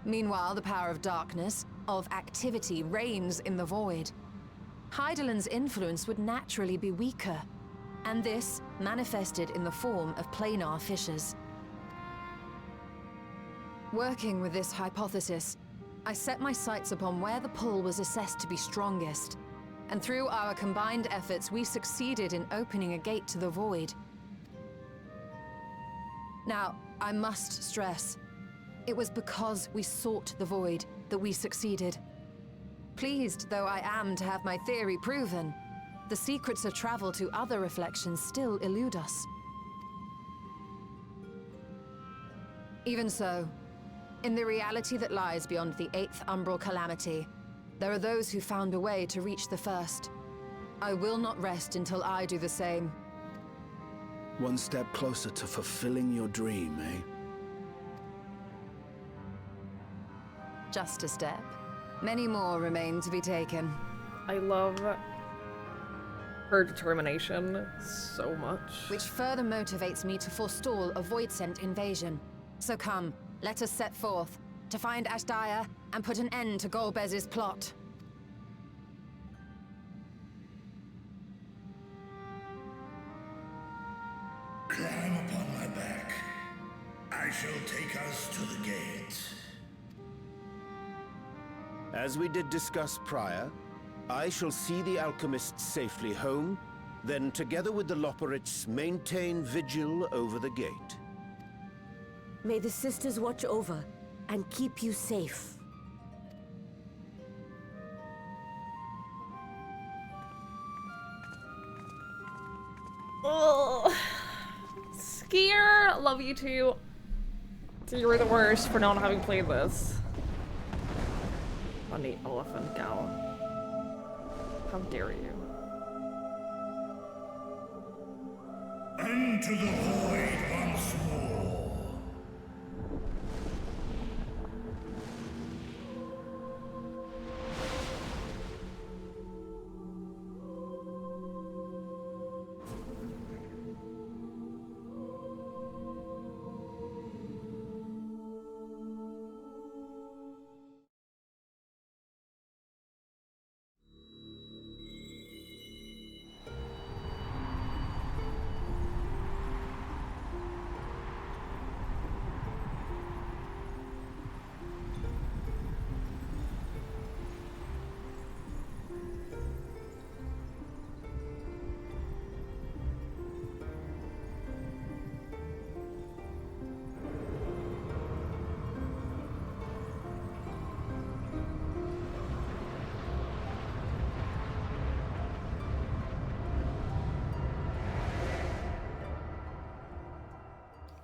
Meanwhile, the power of darkness, of activity, reigns in the void. Hydaelyn's influence would naturally be weaker, and this manifested in the form of planar fissures. Working with this hypothesis, I set my sights upon where the pull was assessed to be strongest, and through our combined efforts, we succeeded in opening a gate to the void. Now, I must stress, it was because we sought the void that we succeeded. Pleased though I am to have my theory proven, the secrets of travel to other reflections still elude us. Even so, in the reality that lies beyond the 8th umbral calamity, there are those who found a way to reach the first. I will not rest until I do the same. One step closer to fulfilling your dream, eh? Just a step. Many more remain to be taken. I love her determination so much. Which further motivates me to forestall a void-sent invasion. So come, let us set forth, to find Ashdaya and put an end to Golbez's plot. Climb upon my back. I shall take us to the gate. As we did discuss prior, I shall see the alchemists safely home, then together with the Loporrits maintain vigil over the gate. May the sisters watch over and keep you safe. Oh, Skier, love you too. You were the worst for not having played this. Funny elephant gal. How dare you? Into the void once more.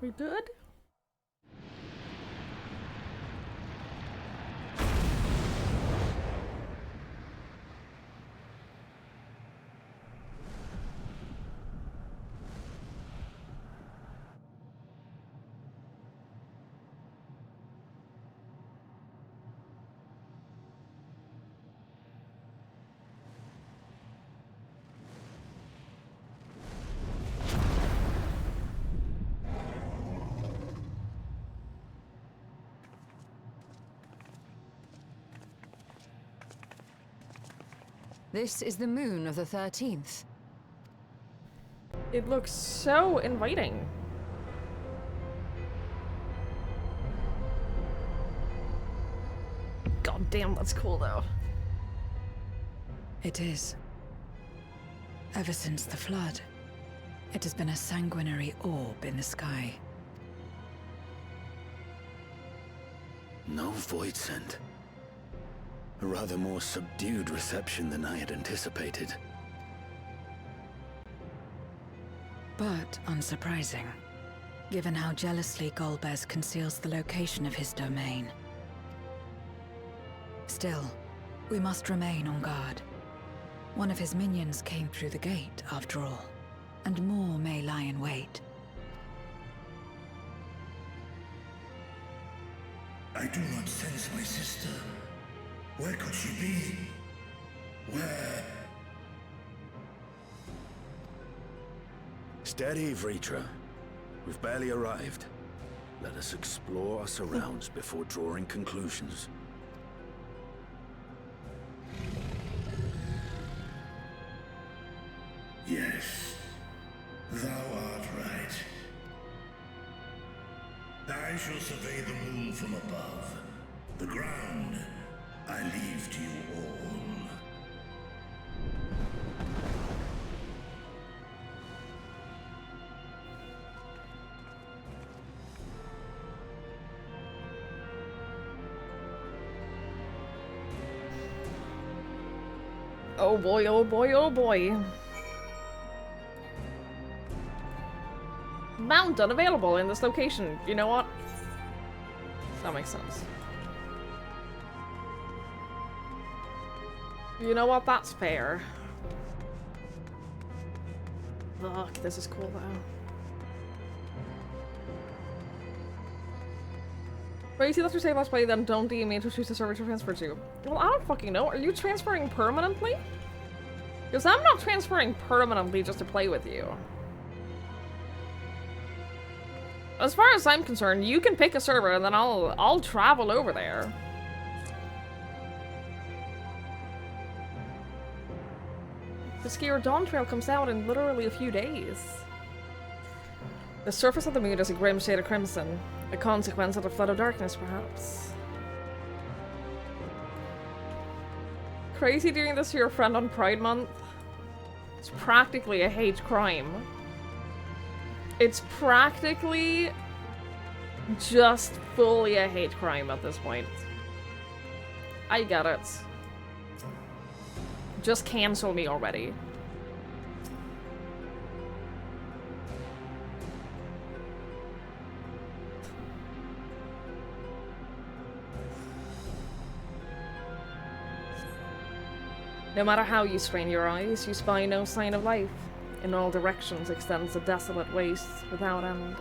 We good? This is the moon of the 13th. It looks so inviting. God damn, that's cool though. It is. Ever since the flood, it has been a sanguinary orb in the sky. No void scent. A rather more subdued reception than I had anticipated. But unsurprising, given how jealously Golbez conceals the location of his domain. Still, we must remain on guard. One of his minions came through the gate, after all, and more may lie in wait. I do not sense my sister. Where could she be? Where? Steady, Vritra. We've barely arrived. Let us explore our surrounds before drawing conclusions. Yes, thou art right. I shall survey the moon from above. The ground I leave to you all. Oh boy, oh boy, oh boy. Mount unavailable in this location. You know what? That makes sense. You know what? That's fair. Look, this is cool though. Crazy that you say let's play, then don't DM me to choose the server to transfer to. Well, I don't fucking know. Are you transferring permanently? Because I'm not transferring permanently just to play with you. As far as I'm concerned, you can pick a server and then I'll travel over there. The Skier Dawn Trail comes out in literally a few days. The surface of the moon is a grim shade of crimson, a consequence of the flood of darkness, perhaps. Crazy doing this to your friend on Pride Month? It's practically a hate crime. It's practically just fully a hate crime at this point. I get it. Just cancel me already. No matter how you strain your eyes, you spy no sign of life. In all directions extends a desolate waste without end.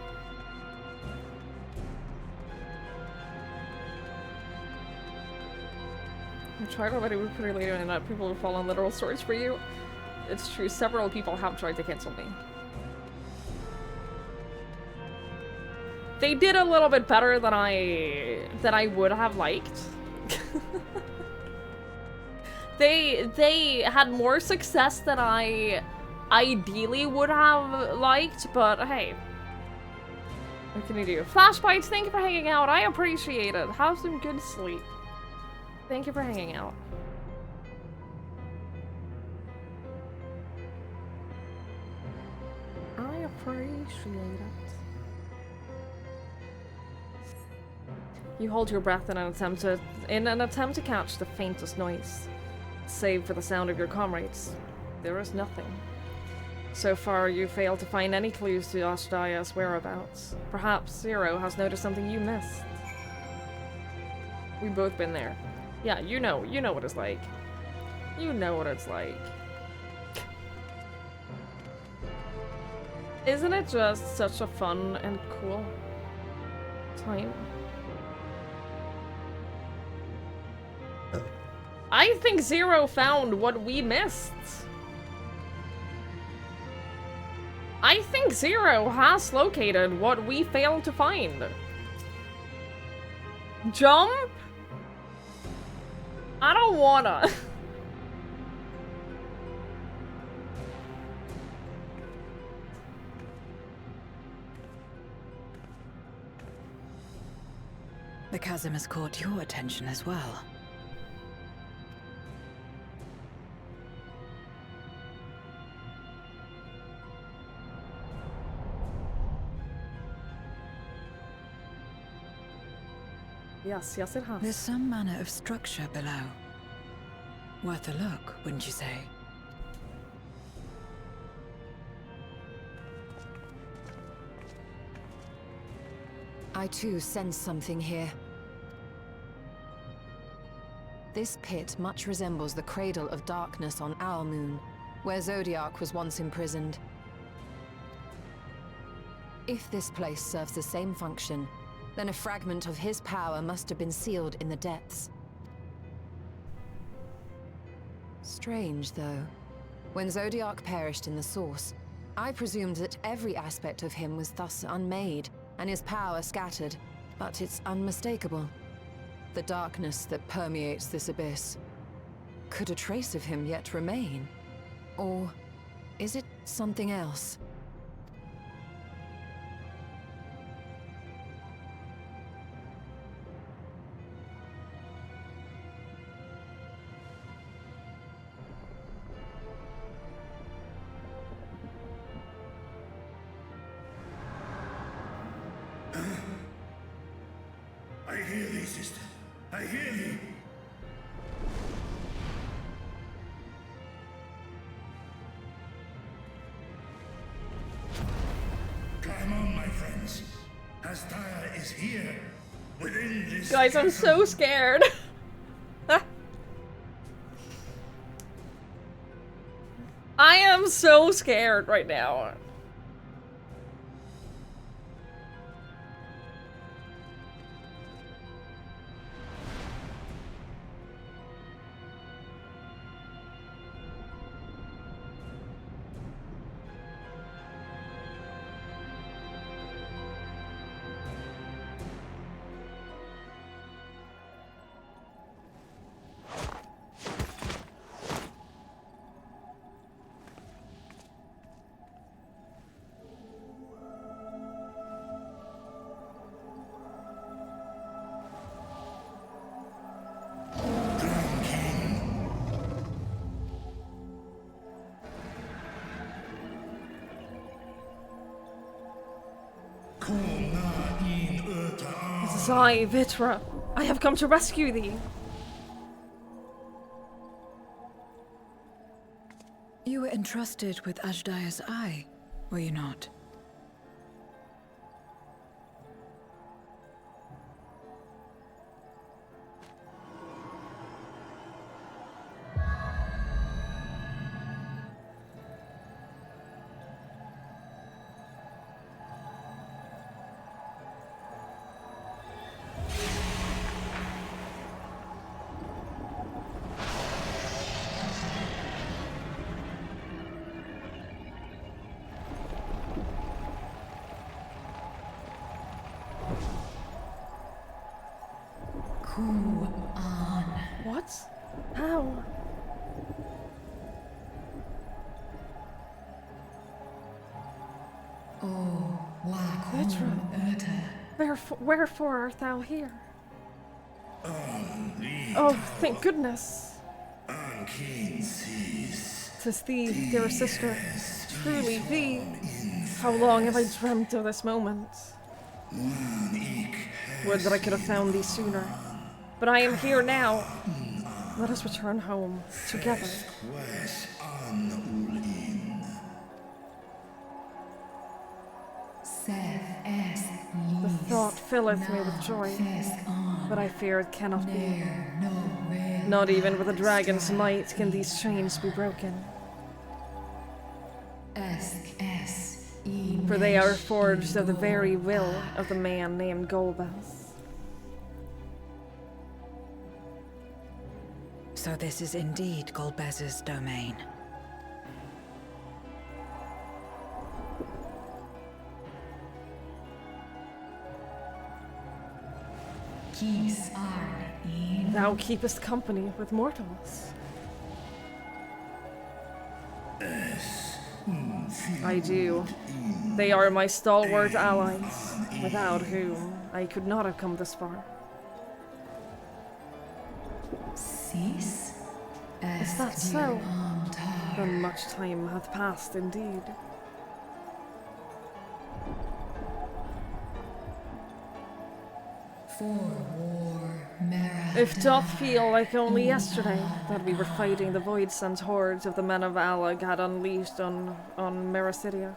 I tried already with pretty late and that people will fall on literal swords for you. It's true, several people have tried to cancel me. They did a little bit better than I would have liked. They had more success than I ideally would have liked, but hey. What can you do? Flashbites, thank you for hanging out. I appreciate it. Have some good sleep. Thank you for hanging out. I appreciate it. You hold your breath in an attempt to catch the faintest noise. Save for the sound of your comrades, there is nothing. So far, you failed to find any clues to Ashdaya's whereabouts. Perhaps Zero has noticed something you missed. We've both been there. Yeah, you know what it's like. You know what it's like. Isn't it just such a fun and cool time? I think Zero found what we missed. I think Zero has located what we failed to find. Jump? I don't wanna. The chasm has caught your attention as well. Yes, yes it has. There's some manner of structure below. Worth a look, wouldn't you say? I too sense something here. This pit much resembles the Cradle of Darkness on our moon, where Zodiac was once imprisoned. If this place serves the same function, then a fragment of his power must have been sealed in the depths. Strange, though. When Zodiac perished in the Source, I presumed that every aspect of him was thus unmade, and his power scattered, but it's unmistakable. The darkness that permeates this abyss. Could a trace of him yet remain? Or is it something else? I hear thee, sister. I hear thee. Climb on, my friends. Astaya is here, within this. Guys, I'm so scared. I am so scared right now. Zai, Vitra, I have come to rescue thee. You were entrusted with Ashdaya's eye, were you not? What? How? Vitra, wherefore art thou here? Oh, thank goodness. 'Tis thee, dear sister. Truly thee. How long have I dreamt of this moment? Would that I could have found thee sooner. But I am here now. Let us return home together. The thought filleth me with joy, but I fear it cannot be. Not even with a dragon's might can these chains be broken. For they are forged of the very will of the man named Golbez. So this is indeed Golbez's domain. Thou keepest company with mortals. I do. They are my stalwart allies, without whom I could not have come this far. Is that so? Then much time hath passed indeed. If doth feel like only yesterday that we were fighting the void-sent hordes of the men of Alag had unleashed on Mericidia.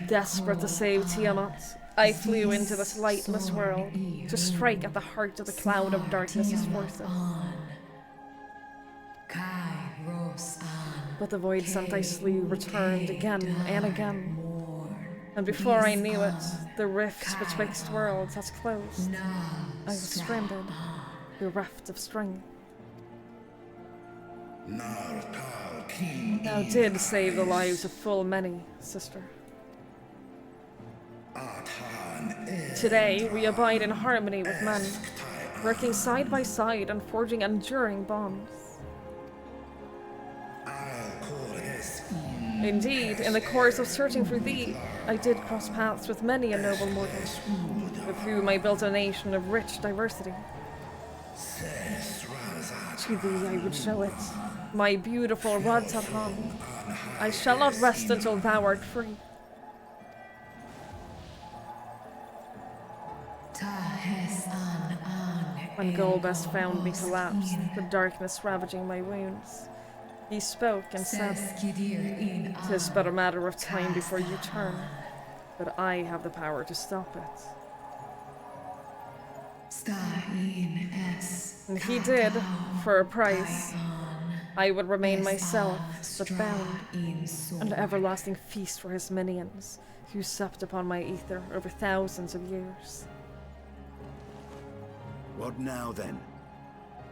Desperate to save Tiamat, I flew into this lightless world to strike at the heart of the cloud of darkness's forces. But the void-sent I slew returned again and again. And before I knew it, the rift betwixt worlds has closed. I was stranded, bereft of strength. Thou did save the lives of full many, sister. Today, we abide in harmony with men, working side by side and forging enduring bonds. Indeed, in the course of searching for thee, I did cross paths with many a noble mortal, with whom I built a nation of rich diversity. To thee I would show it, my beautiful Radtathan. I shall not rest until thou art free. When Golbez found me collapsed, the darkness ravaging my wounds, he spoke and said, "'Tis but a matter of time before you turn, but I have the power to stop it." And he did, for a price. I would remain myself, but bound, an everlasting feast for his minions, who supped upon my ether over thousands of years. What now, then?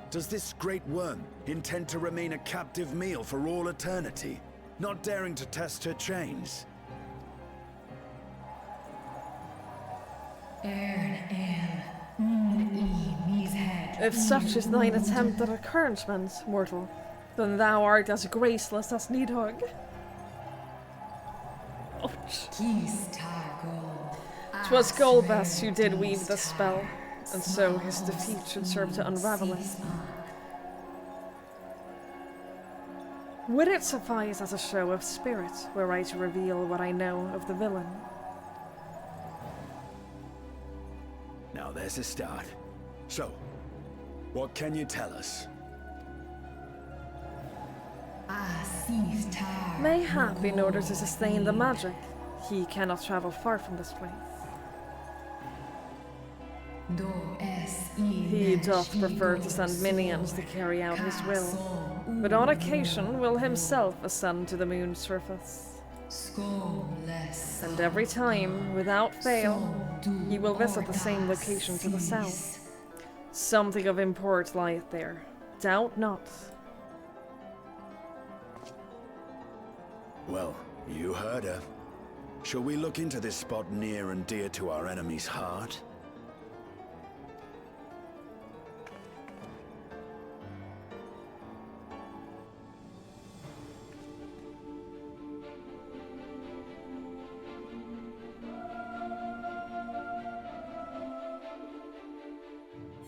Does this great worm intend to remain a captive meal for all eternity, not daring to test her chains? If such is thine attempt at encouragement, mortal, then thou art as graceless as Nidhogg. Ouch. 'Twas Golbez who did weave the spell, and so his defeat should serve to unravel it. Would it suffice as a show of spirit were I to reveal what I know of the villain? Now there's a start. So, what can you tell us? Mayhap in order to sustain the magic, he cannot travel far from this place. He doth prefer to send minions to carry out his will, but on occasion will himself ascend to the moon's surface. And every time, without fail, he will visit the same location to the south. Something of import lieth there, doubt not. Well, you heard her. Shall we look into this spot near and dear to our enemy's heart?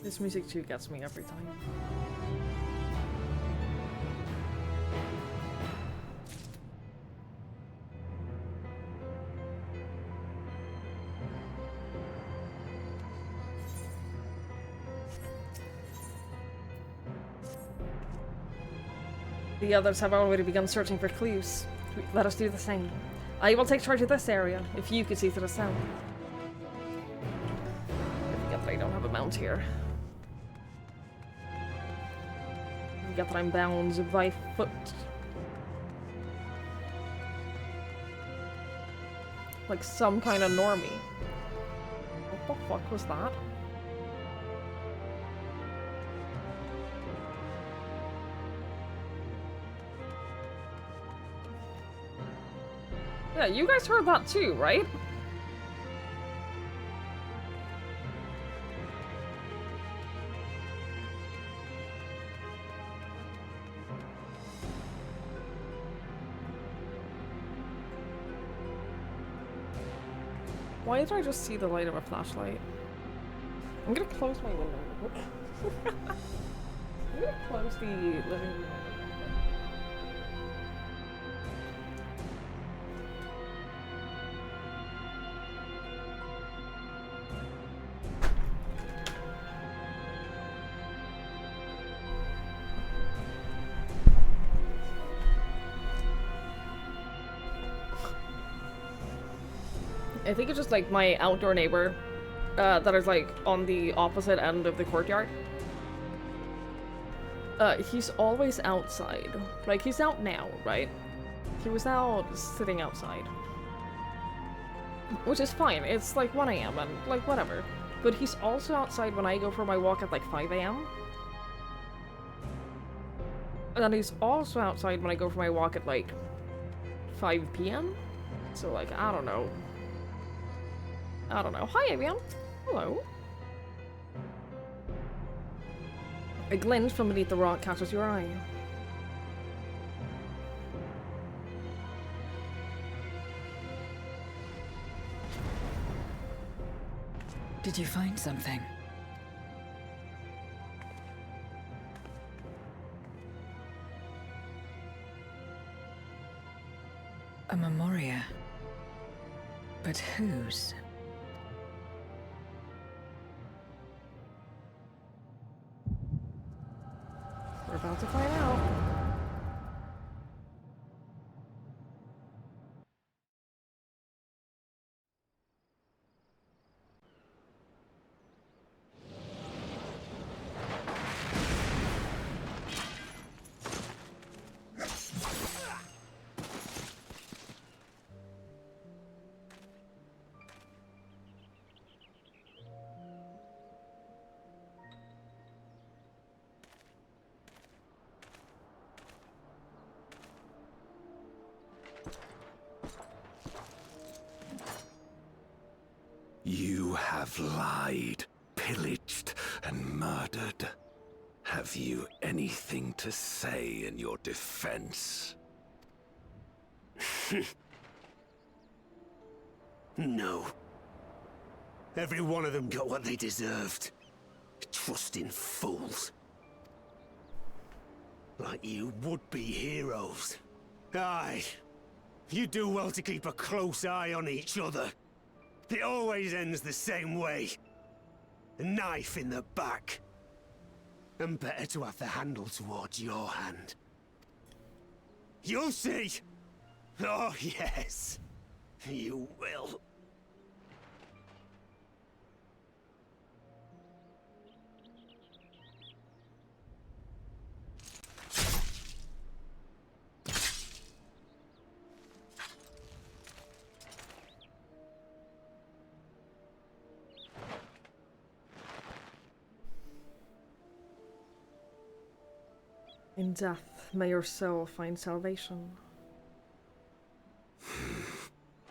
This music too gets me every time. The others have already begun searching for clues. Let us do the same. I will take charge of this area, if you could see to the south. I forget that I don't have a mount here. I forget that I'm bound by foot. Like some kind of normie. What the fuck was that? Yeah, you guys heard that too, right? Why did I just see the light of a flashlight? I'm gonna close my window. I'm gonna close the living room. I think it's just like my outdoor neighbor that is like on the opposite end of the courtyard. He's always outside. Like, he's out now, right? He was out sitting outside. Which is fine. It's like 1 AM and like whatever. But he's also outside when I go for my walk at like 5 AM. And then he's also outside when I go for my walk at like 5 PM. So like, I don't know. I don't know. Hi, Avian. Hello. A glint from beneath the rock catches your eye. Did you find something? A memoria. But whose? We're about to find out. You have lied, pillaged, and murdered. Have you anything to say in your defense? No. Every one of them got what they deserved. Trusting fools. Like you would-be heroes. Aye. You do well to keep a close eye on each other. It always ends the same way. A knife in the back. And better to have the handle towards your hand. You'll see! Oh, yes. You will. In death, may your soul find salvation.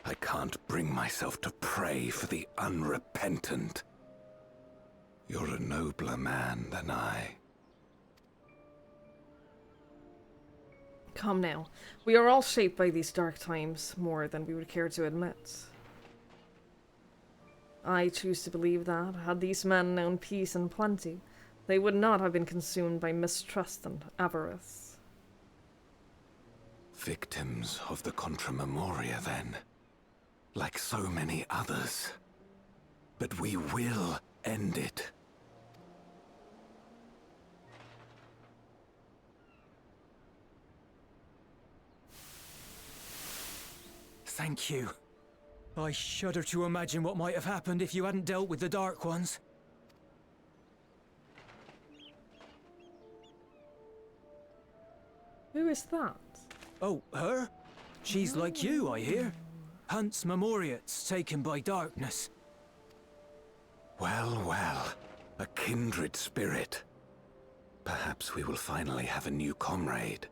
I can't bring myself to pray for the unrepentant. You're a nobler man than I. Come now. We are all shaped by these dark times more than we would care to admit. I choose to believe that, had these men known peace and plenty, they would not have been consumed by mistrust and avarice. Victims of the Contra Memoria, then. Like so many others. But we will end it. Thank you. I shudder to imagine what might have happened if you hadn't dealt with the Dark Ones. Who is that? Oh, her? She's like you, I hear. Hunts Memoriates taken by darkness. Well, well. A kindred spirit. Perhaps we will finally have a new comrade.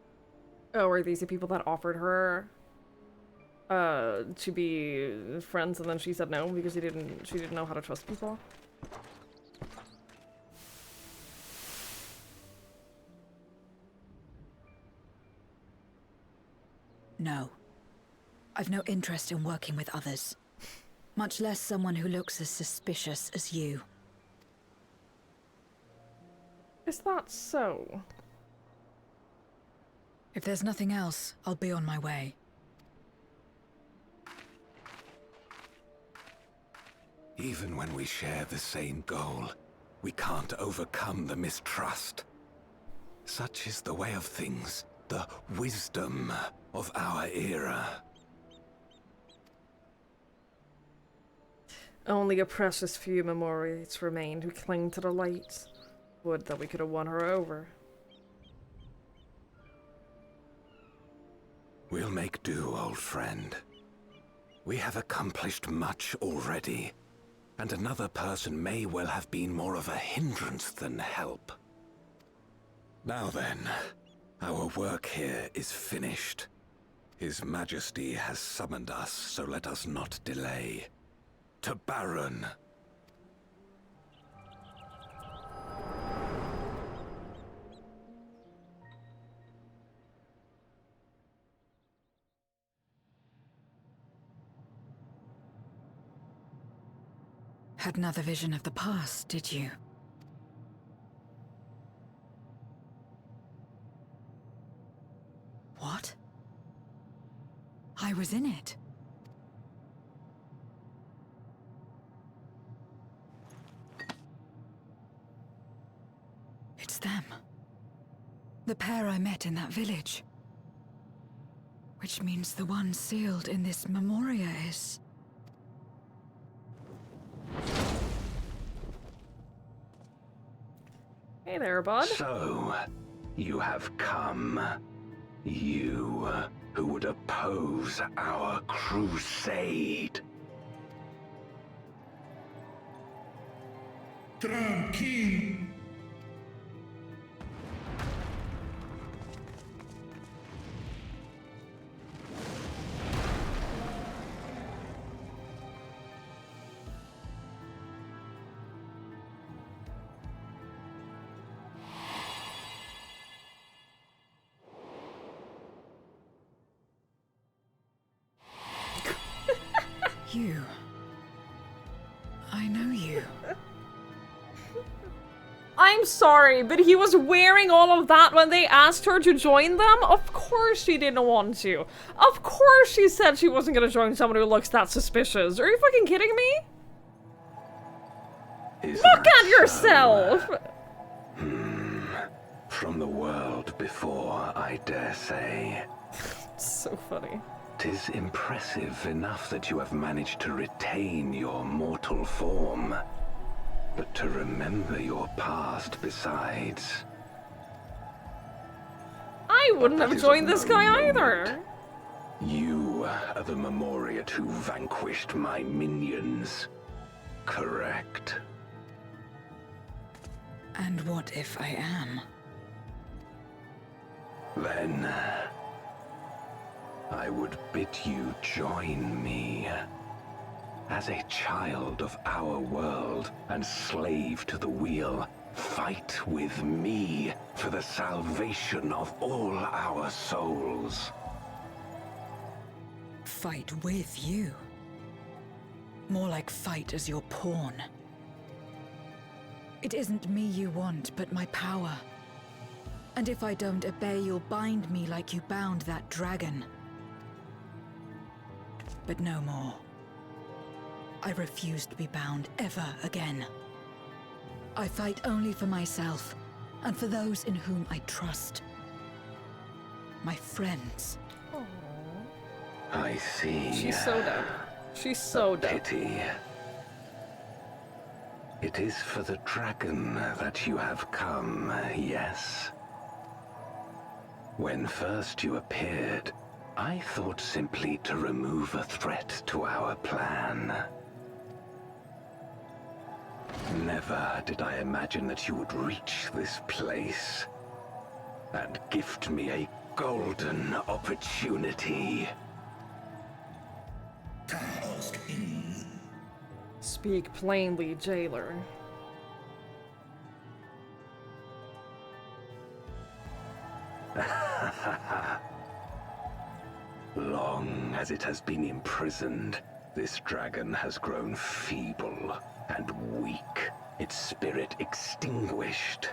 Oh, are these the people that offered her to be friends, and then she said no because she didn't know how to trust people? No. I've no interest in working with others. Much less someone who looks as suspicious as you. Is that so? If there's nothing else, I'll be on my way. Even when we share the same goal, we can't overcome the mistrust. Such is the way of things, the wisdom of our era. Only a precious few Memoriates remained who cling to the light. Would that we could have won her over. We'll make do, old friend. We have accomplished much already, and another person may well have been more of a hindrance than help. Now then, our work here is finished. His Majesty has summoned us, so let us not delay. To Baron. Had another vision of the past, did you? What? I was in it. It's them. The pair I met in that village. Which means the one sealed in this memoria is... Hey there, bud. So, you have come. You, who would oppose our crusade. Tranquilo. You. I know you. I'm sorry, but he was wearing all of that when they asked her to join them? Of course she didn't want to. Of course she said she wasn't gonna join someone who looks that suspicious. Are you fucking kidding me? Look at yourself! From the world before, I dare say. So funny. 'Tis impressive enough that you have managed to retain your mortal form. But to remember your past besides... I wouldn't have joined this guy either. You are the Memoriate who vanquished my minions. Correct. And what if I am? Then... I would bid you join me. As a child of our world and slave to the wheel, fight with me for the salvation of all our souls. Fight with you? More like fight as your pawn. It isn't me you want, but my power. And if I don't obey, you'll bind me like you bound that dragon. But no more. I refuse to be bound ever again. I fight only for myself, and for those in whom I trust. My friends. I see. She's so dead. She's so dead. Pity. It is for the dragon that you have come, yes? When first you appeared, I thought simply to remove a threat to our plan. Never did I imagine that you would reach this place and gift me a golden opportunity. Speak plainly, jailer. Long as it has been imprisoned, this dragon has grown feeble and weak, its spirit extinguished.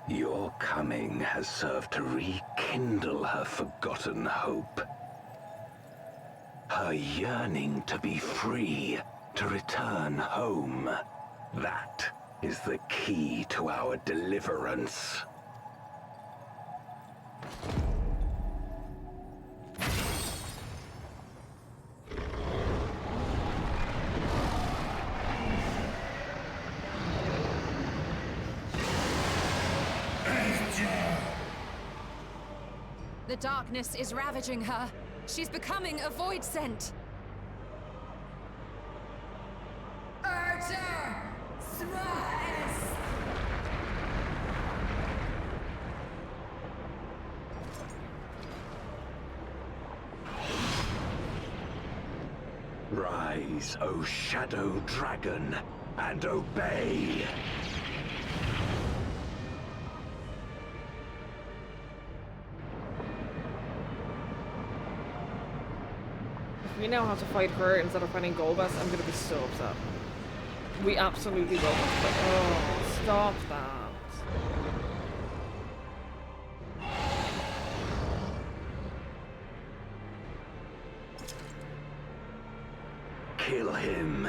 Your coming has served to rekindle her forgotten hope. Her yearning to be free, to return home. That is the key to our deliverance. The darkness is ravaging her. She's becoming a void scent. Archer! Smash! Rise, O Shadow Dragon, and obey! If we now have to fight her instead of fighting Golbez, I'm gonna be so upset. We absolutely will have to fight. Oh, stop that. Kill him.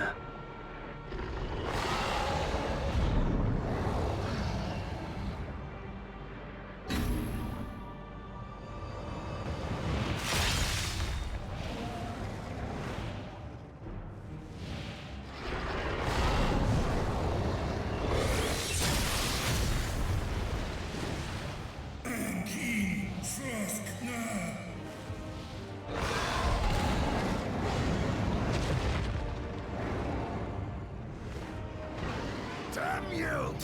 Damn you!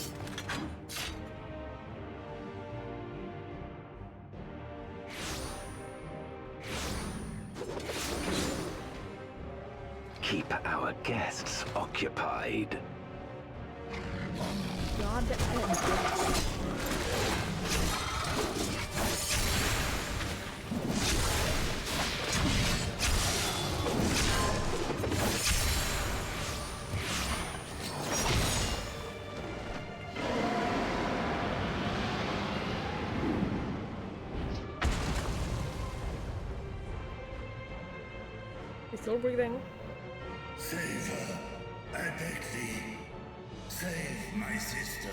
Keep our guests occupied. God, he's still breathing. Save her. I beg thee. Save my sister.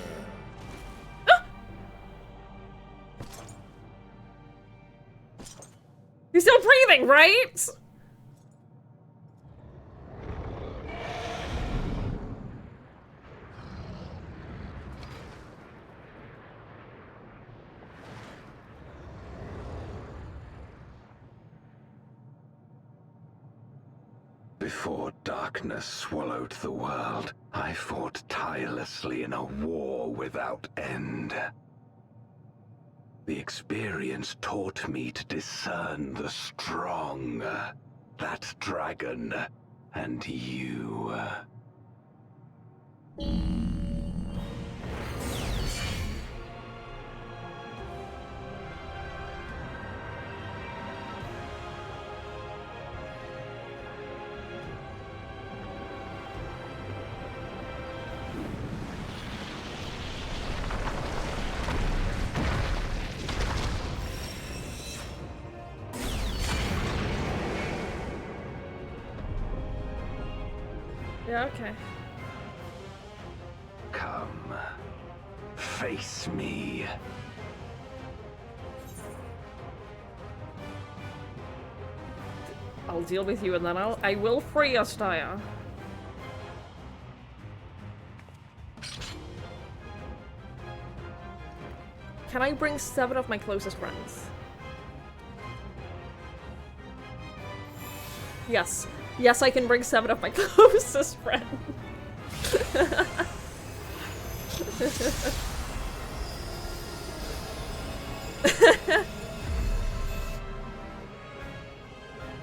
He's still breathing, right? Before darkness swallowed the world, I fought tirelessly in a war without end. The experience taught me to discern the strong, that dragon, and you. Yeah, okay. Come, face me. I'll deal with you and then I will free Astaya. Can I bring 7 of my closest friends? Yes. Yes, I can bring 7 of my closest friends.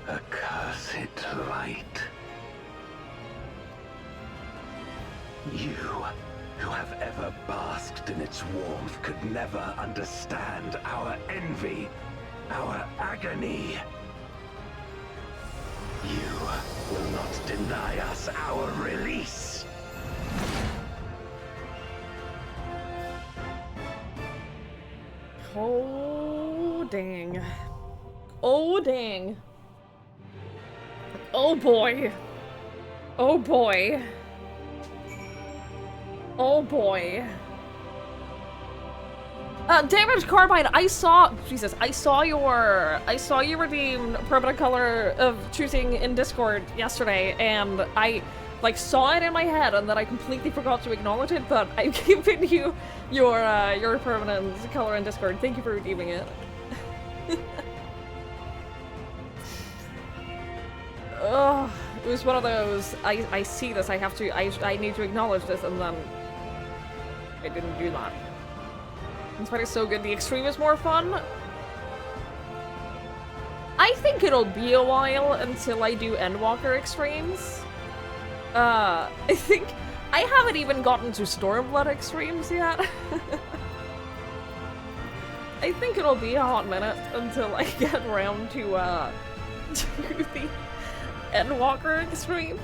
Accursed light. You, who have ever basked in its warmth, could never understand our envy, our agony. You will not deny us our release. Oh, dang. Oh, dang. Oh, boy. Oh, boy. Oh, boy. Damaged Carbine, I saw you redeem permanent color of choosing in Discord yesterday, and I, like, saw it in my head, and then I completely forgot to acknowledge it, but I've given you your permanent color in Discord. Thank you for redeeming it. Ugh, it was one of those, I see this, I need to acknowledge this, and then I didn't do that. This fight is so good. The extreme is more fun. I think it'll be a while until I do Endwalker extremes. I think I haven't even gotten to Stormblood extremes yet. I think it'll be a hot minute until I get around to the Endwalker extreme.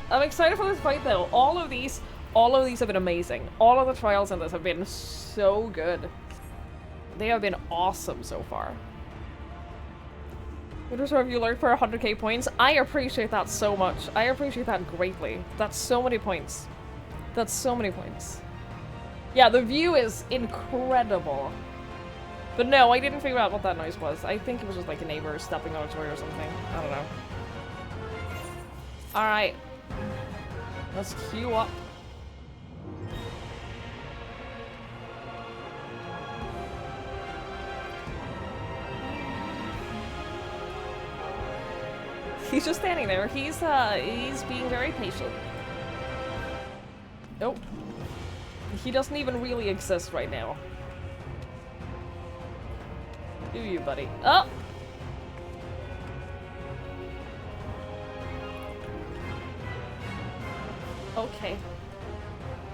I'm excited for this fight though. All of these have been amazing. All of the trials in this have been so good. They have been awesome so far. What have you learned for 100k points? I appreciate that so much. I appreciate that greatly. That's so many points. That's so many points. Yeah, the view is incredible. But no, I didn't figure out what that noise was. I think it was just like a neighbor stepping on a toy or something. I don't know. Alright. Let's queue up. He's just standing there. He's being very patient. Nope. He doesn't even really exist right now. Do you, buddy? Oh! Okay.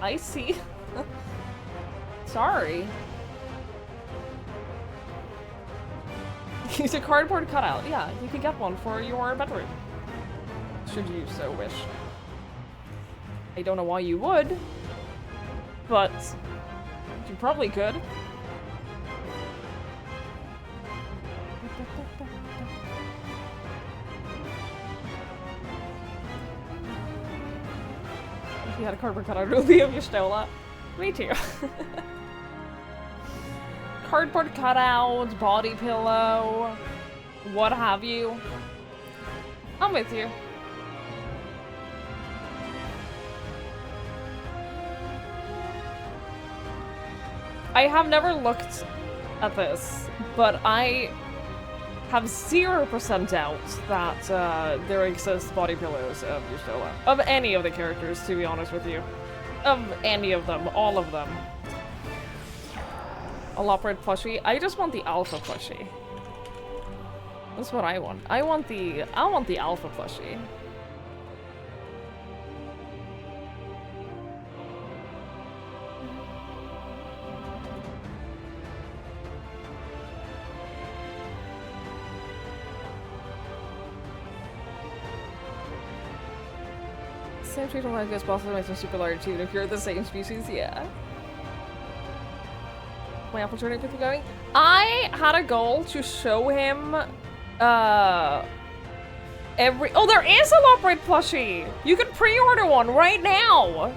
I see. Sorry. Use a cardboard cutout. Yeah, you can get one for your bedroom. Should you so wish. I don't know why you would, but you probably could. If you had a cardboard cutout, it would be of your Stola. Me too. Cardboard cutout, body pillow, what have you. I'm with you. I have never looked at this, but I have 0% doubt that there exist body pillows of Yustola. Of any of the characters, to be honest with you. Of any of them, all of them. A Loprid plushie. I just want the alpha plushie. That's what I want. I want the alpha plushie. Same treat from like this boss makes them super large even if you're the same species, yeah. My apple journey with you going? I had a goal to show him oh, there is a Loprid plushie! You can pre-order one right now!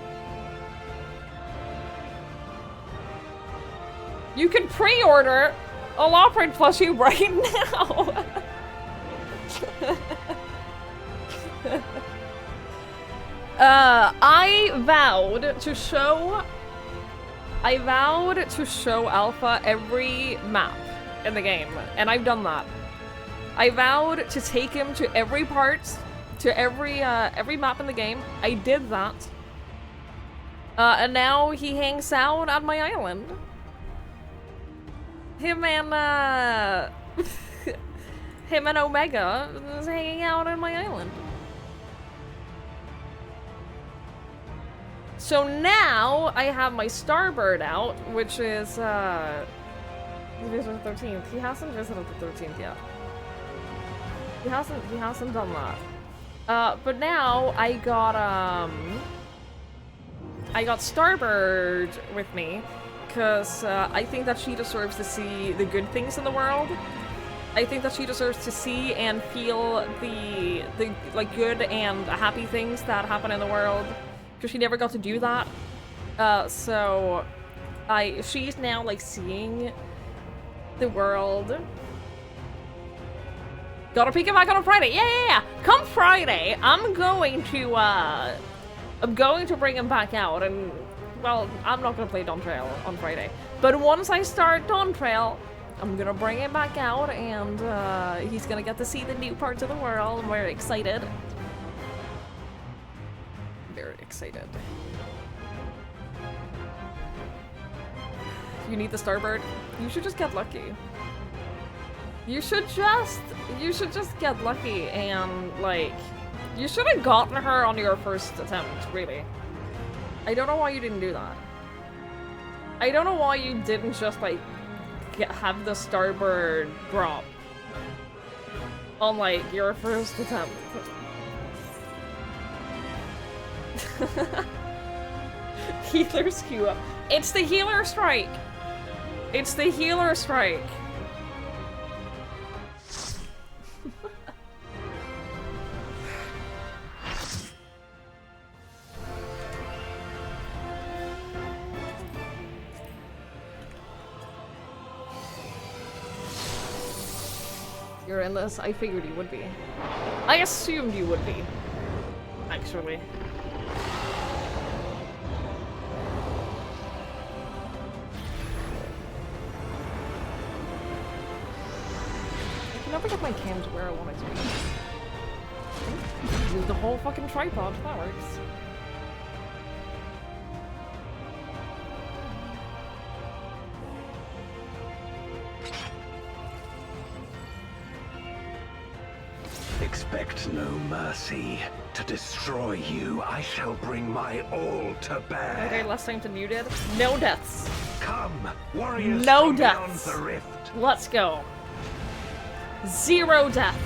You can pre-order a Loprid plushie right now! I vowed to show Alpha every map in the game, and I've done that. I vowed to take him to every part, to every map in the game. I did that. And now he hangs out on my island. Him and him and Omega is hanging out on my island. So now I have my Starbird out, which is visited the 13th. He hasn't visited the 13th yet. He hasn't done that. But now I got Starbird with me, because I think that she deserves to see the good things in the world. I think that she deserves to see and feel the like good and happy things that happen in the world, because she never got to do that. So she's now like seeing the world. Gotta peek it back on Friday. Yeah. Come Friday, I'm going to bring him back out, and well, I'm not gonna play Dawn Trail on Friday. But once I start Dawn Trail, I'm gonna bring him back out, and he's gonna get to see the new parts of the world. I'm very excited. Very excited. You need the Starbird? You should just get lucky. You should just get lucky, and like, you should have gotten her on your first attempt, really. I don't know why you didn't do that. I don't know why you didn't just like have the Starbird drop on like your first attempt. Healer's queue up. It's the healer strike. It's the healer strike. You're in this? I figured you would be. I assumed you would be, actually. I can never get my cam to where I want it to be. Use the whole fucking tripod, that works. Expect no mercy. To destroy you, I shall bring my all to bear. Okay, less time than you did. No deaths. Come, warriors no from beyond deaths. the rift. Let's go. 0 deaths.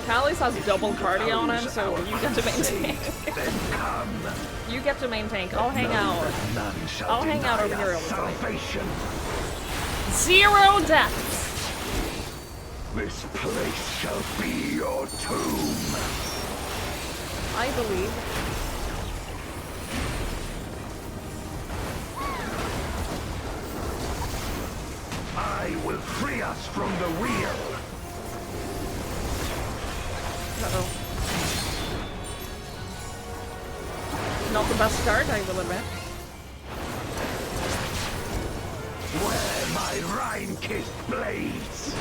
Callis has double cardio on him, so you get to main tank. You get to main tank. I'll hang out. I'll hang out over here all the time. 0 deaths. This place shall be your tomb. I believe. I will free us from the wheel. Uh-oh. Not the best start, I will admit. Where my Rhine-kissed blades.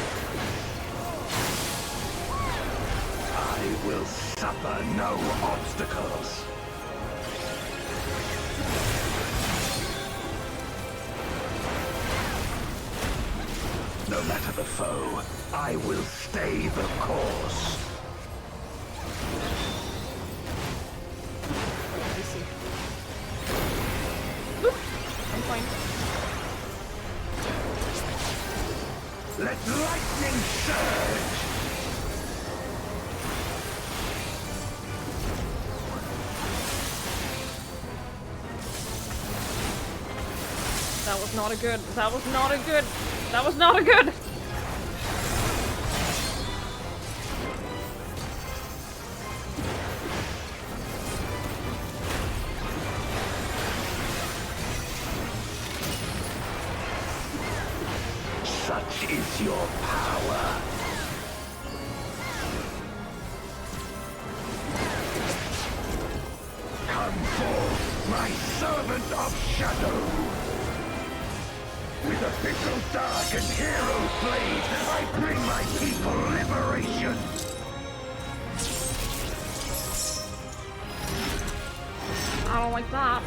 I will suffer no obstacles. No matter the foe, I will stay the course. I'm fine. Let lightning surge! That was not a good. That was not a good. That was not a good. Witness your power. Come forth, my servant of shadow. With official dark and hero blade, I bring my people liberation. I don't like that.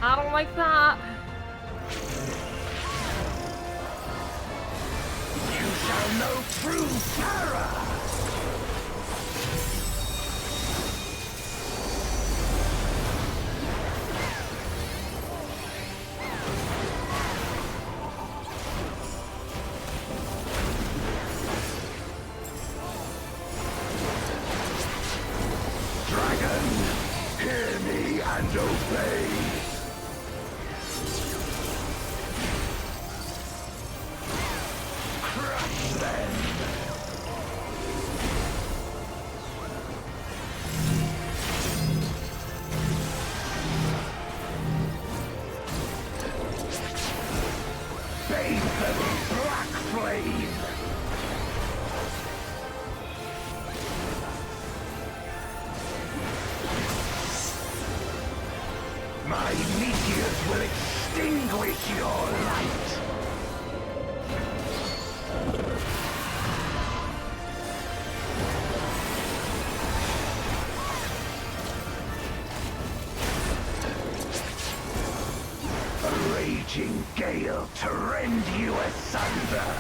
I don't like that. You shall know true terror. Dragon, hear me and obey. Crush them. Bathe them in black flame. My meteors will extinguish your light. A raging gale to rend you asunder.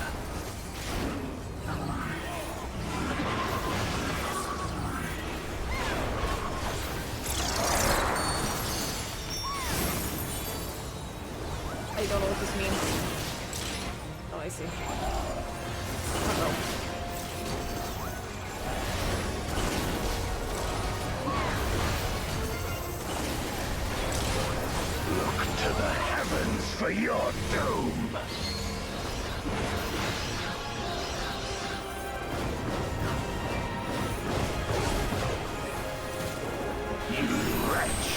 I don't know what this means. Oh, I see. Uh-oh. Look to the heavens for your doom. You wretch.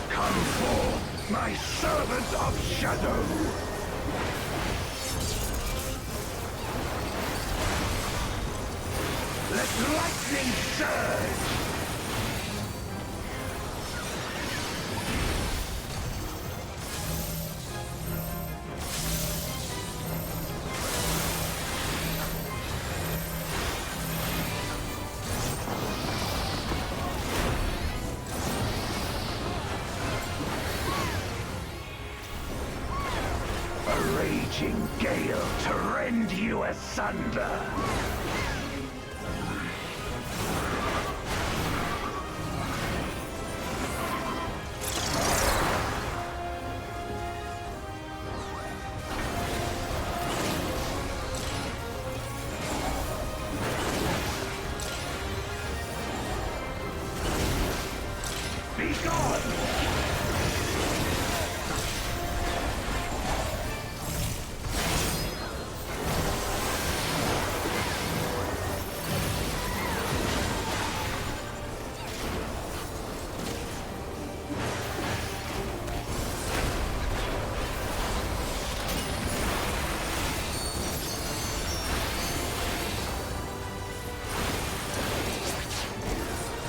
Come forth, my servant of shadow! Let lightning surge! A raging gale to rend you asunder. Be gone!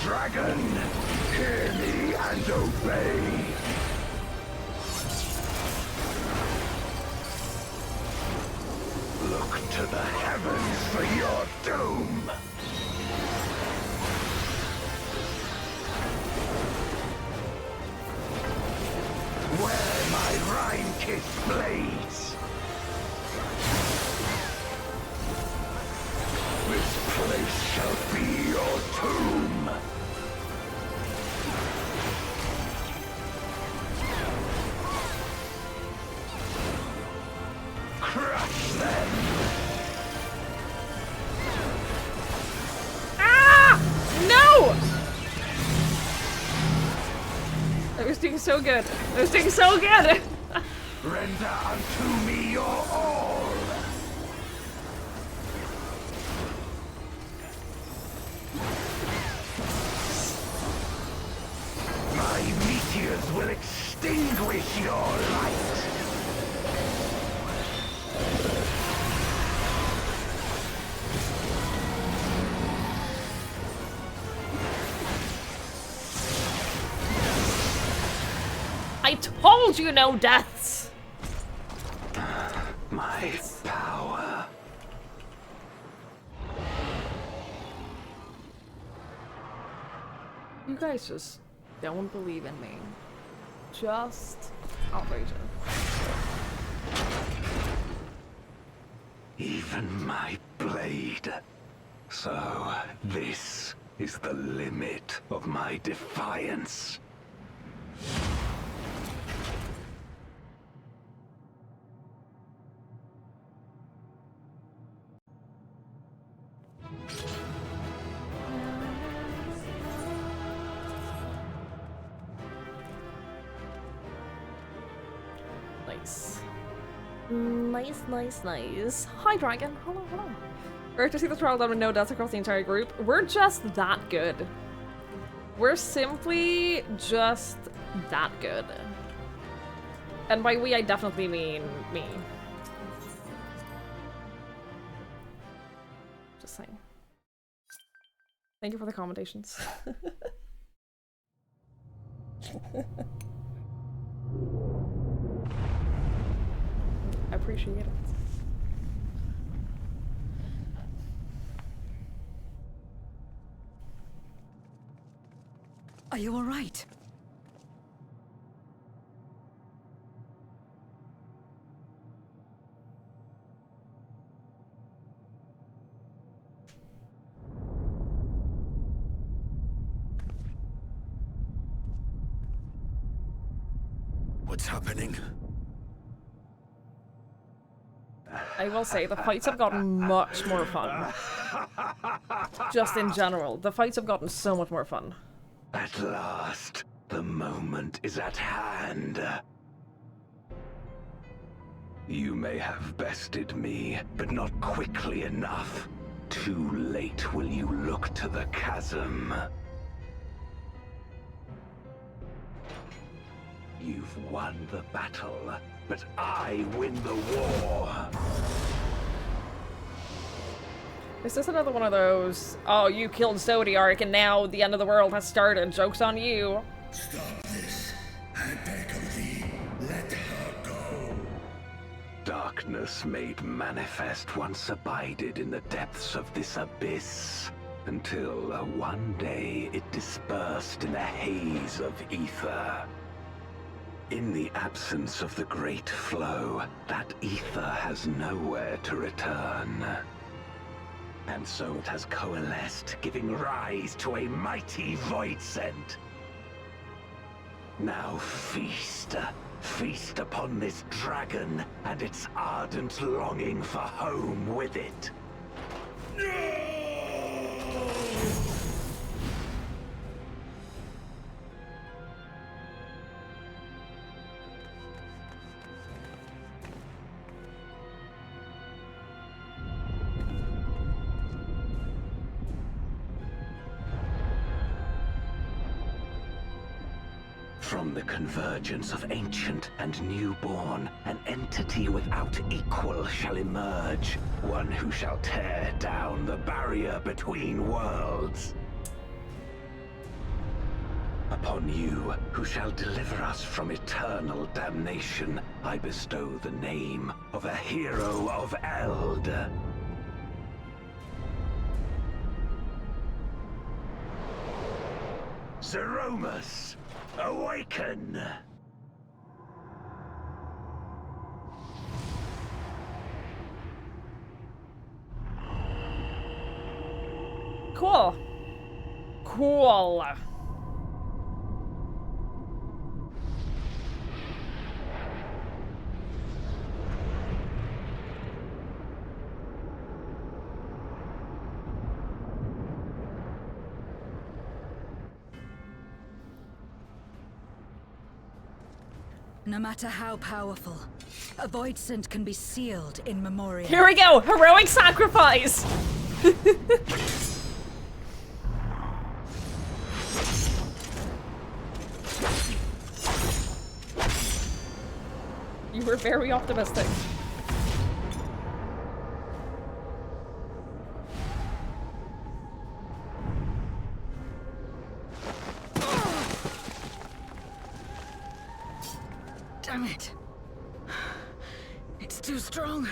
Dragon, hear me and obey. Look to the heavens for your doom. Where my Rhine-kissed blades. This place shall be your tomb. Crush them! Ah! No! I was doing so good. I was doing so good! Rend Render unto me your all! My meteors will extinguish your light! I told you no deaths! My power. You guys just don't believe in me. Just outrageous. Even my blade. So, this is the limit of my defiance. Nice. Nice, nice, nice. Hi, Dragon. Hello, hello. Great to see the trial done with no deaths across the entire group. We're just that good. We're simply just that good. And by we, I definitely mean me. Just saying. Thank you for the commendations. I appreciate it. Are you all right? What's happening? I will say, the fights have gotten much more fun. Just in general, the fights have gotten so much more fun. At last, the moment is at hand. You may have bested me, but not quickly enough. Too late will you look to the chasm. You've won the battle, but I win the war. Is this another one of those, oh, you killed Zodiark and now the end of the world has started, joke's on you? Stop this. I beg of thee, let her go. Darkness made manifest once abided in the depths of this abyss, until one day it dispersed in a haze of ether. In the absence of the great flow, that ether has nowhere to return. And so it has coalesced, giving rise to a mighty voidsent. Now feast. Feast upon this dragon and its ardent longing for home with it. From the convergence of ancient and newborn, an entity without equal shall emerge. One who shall tear down the barrier between worlds. Upon you, who shall deliver us from eternal damnation, I bestow the name of a hero of Eld. Zeromus! Awaken! Cool. Cool. No matter how powerful, a void scent can be sealed in memoriam. Here we go! Heroic sacrifice! You were very optimistic. Damn it. It's too strong.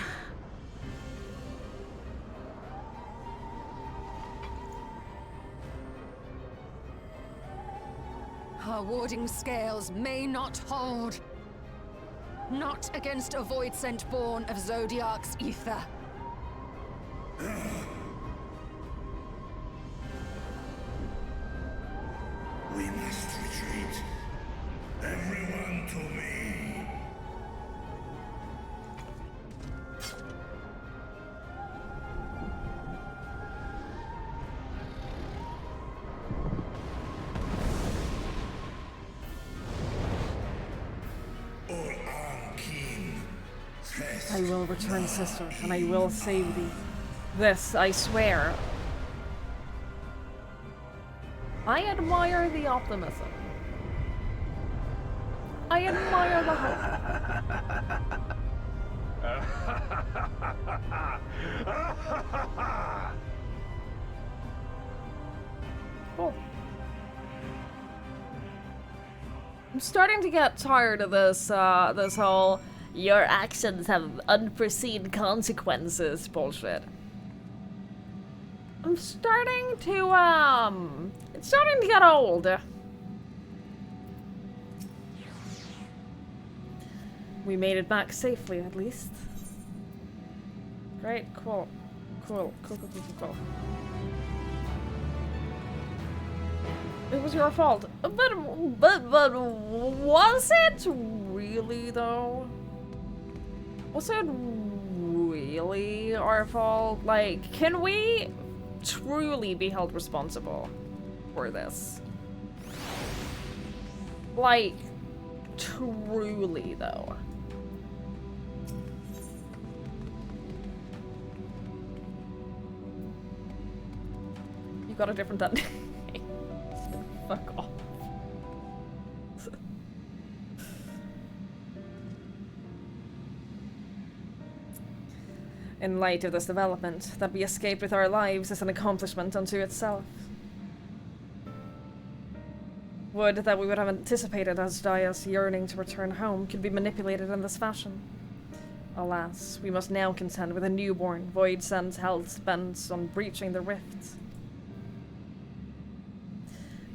Our warding scales may not hold. Not against a void scent born of Zodiac's ether. We must retreat. Everyone to me. I will return, sister, and I will save thee. This, I swear. I admire the optimism. I admire the hope. Cool. I'm starting to get tired of this, this whole your actions have unforeseen consequences bullshit. I'm starting to, it's starting to get old. We made it back safely, at least. Great, cool. Cool. It was your fault. But was it really, though? Was it really our fault? Like, can we truly be held responsible for this? Like, truly, though. You got a different ending. Fuck off. In light of this development, that we escaped with our lives is an accomplishment unto itself. Would that we would have anticipated Asdaya's yearning to return home could be manipulated in this fashion. Alas, we must now contend with a newborn, void sense held bent on breaching the rift.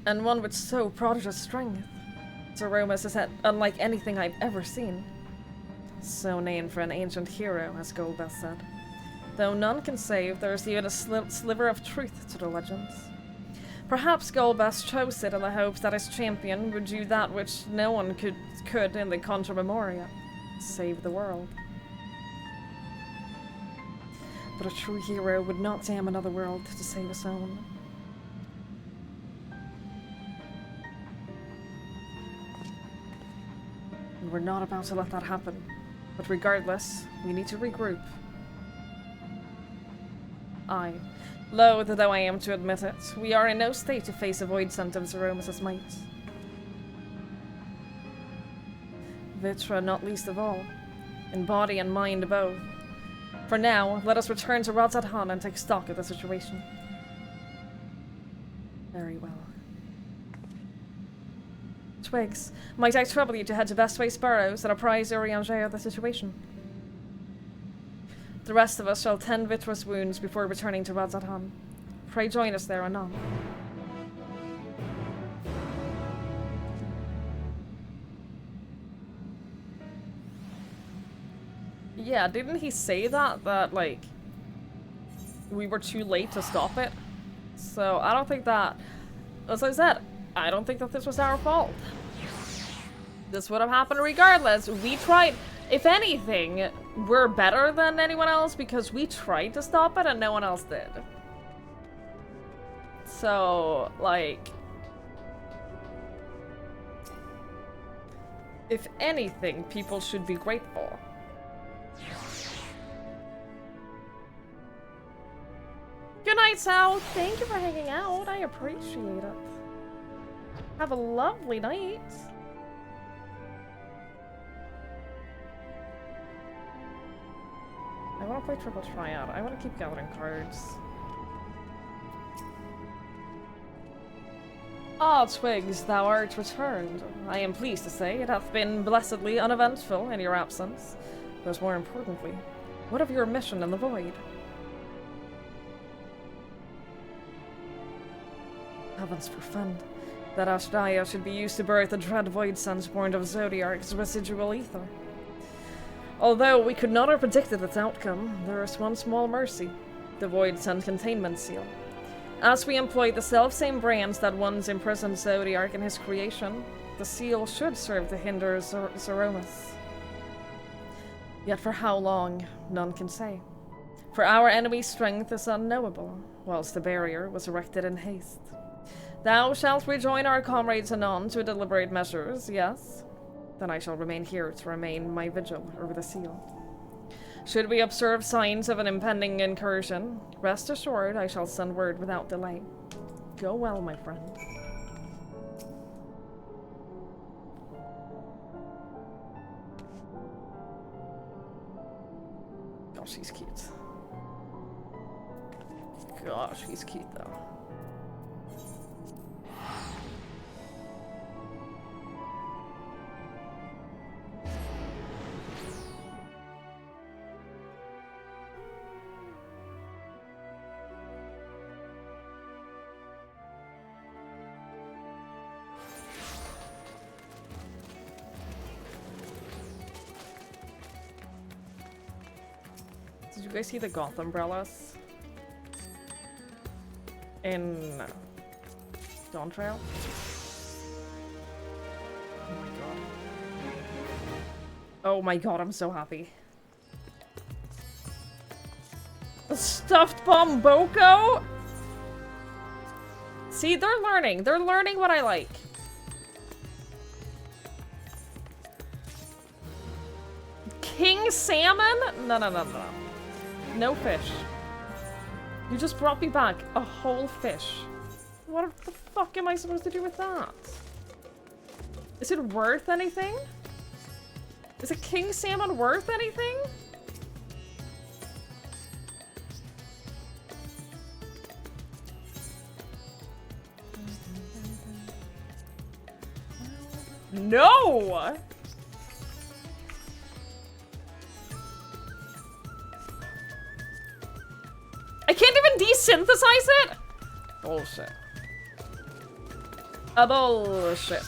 And one with so prodigious strength. Zeromus is unlike anything I've ever seen. So named for an ancient hero, as Golbeth said. Though none can save, there is even a sliver of truth to the legends. Perhaps Golbeth chose it in the hopes that his champion would do that which no one could in the Contra Memoria. Save the world. But a true hero would not damn another world to save his own. And we're not about to let that happen. But regardless, we need to regroup. I, loath though I am to admit it, we are in no state to face a void scent of Zeromus' might. Vitra not least of all, in body and mind both. For now, let us return to Radzadhan and take stock of the situation. Very well. Twigs, might I trouble you to head to Vestway Burrows and apprise Urianger of the situation? The rest of us shall tend Vitra's wounds before returning to Radzadhan. Pray join us there anon. Yeah, didn't he say that, like, we were too late to stop it? So, I don't think that, as I said, I don't think that this was our fault. This would have happened regardless. We tried, if anything, we're better than anyone else because we tried to stop it and no one else did. So, like, If anything, people should be grateful. Good night, Sal. Thank you for hanging out. I appreciate it. Have a lovely night. I want to play Triple Triad. I want to keep gathering cards. Ah, Twigs, thou art returned. I am pleased to say it hath been blessedly uneventful in your absence. But more importantly, what of your mission in the void? Heavens forfend that Ashdaya should be used to birth the dread void sons born of Zodiark's residual ether. Although we could not have predicted its outcome, there is one small mercy: the void sun containment seal. As we employ the self-same brains that once imprisoned Zodiark in his creation, the seal should serve to hinder Zeromus. Yet for how long, none can say. For our enemy's strength is unknowable, whilst the barrier was erected in haste. Thou shalt rejoin our comrades anon to deliberate measures, yes? Then I shall remain here to remain my vigil over the seal. Should we observe signs of an impending incursion, rest assured I shall send word without delay. Go well, my friend. Gosh, he's cute. Gosh, he's cute though. Did you guys see the goth umbrellas in Dawn Trail? Oh my god. Oh my god, I'm so happy. A stuffed Bomboko? See, they're learning. They're learning what I like. King salmon? No, no, no, no. No fish. You just brought me back a whole fish. What the fuck am I supposed to do with that? Is it worth anything? Is a king salmon worth anything? No! I can't even desynthesize it? Bullshit. Bullshit.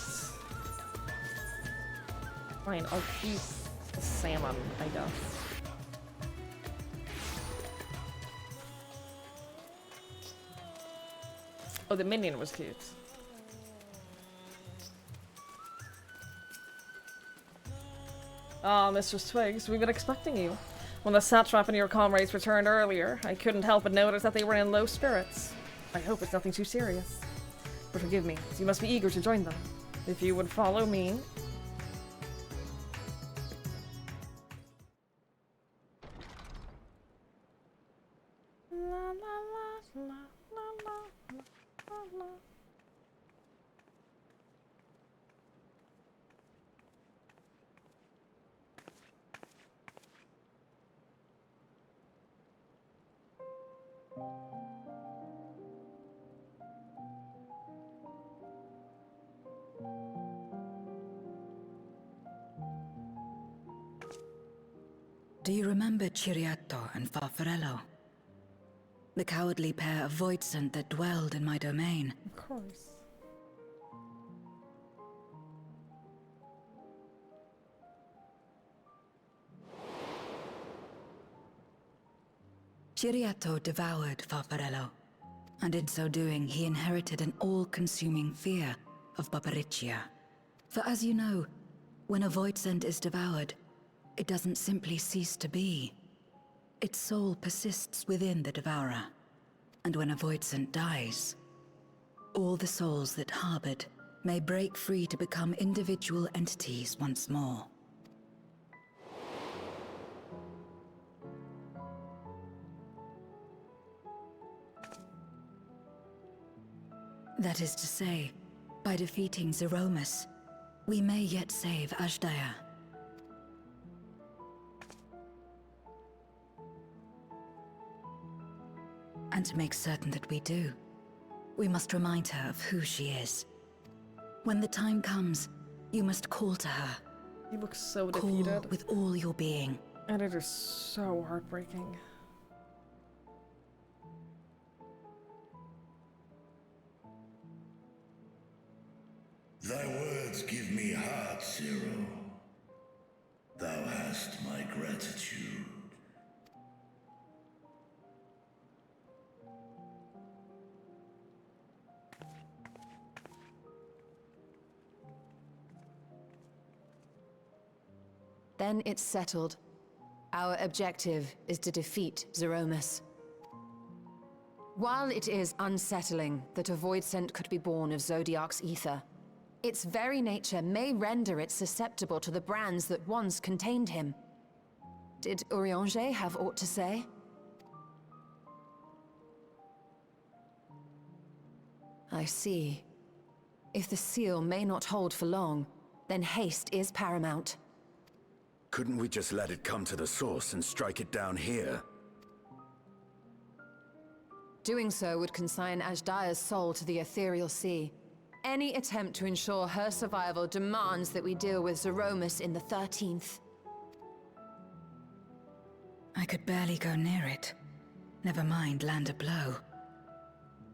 Fine, I'll keep the salmon, I guess. Oh, the minion was cute. Ah, Mistress Twigs, we've been expecting you. When the satrap and your comrades returned earlier, I couldn't help but notice that they were in low spirits. I hope it's nothing too serious. But forgive me, you must be eager to join them. If you would follow me... Do you remember Ciriato and Farfarello? The cowardly pair of voidsent that dwelled in my domain? Of course. Ciriato devoured Farfarello, and in so doing he inherited an all-consuming fear of Barbariccia. For as you know, when a voidsent is devoured, it doesn't simply cease to be. Its soul persists within the devourer, and when a voidsent dies, all the souls that harbored may break free to become individual entities once more. That is to say, by defeating Zeromus, we may yet save Ashdaya. And to make certain that we do, we must remind her of who she is. When the time comes, you must call to her. He looks so defeated. defeated. Call with all your being. And it is so heartbreaking. Thy words give me heart, Zero. Thou hast my gratitude. Then it's settled. Our objective is to defeat Zeromus. While it is unsettling that a void scent could be born of Zodiac's ether, its very nature may render it susceptible to the brands that once contained him. Did Urianger have aught to say? I see. If the seal may not hold for long, then haste is paramount. Couldn't we just let it come to the source and strike it down here? Doing so would consign Ashdaya's soul to the ethereal sea. Any attempt to ensure her survival demands that we deal with Zeromus in the 13th. I could barely go near it. Never mind land a blow.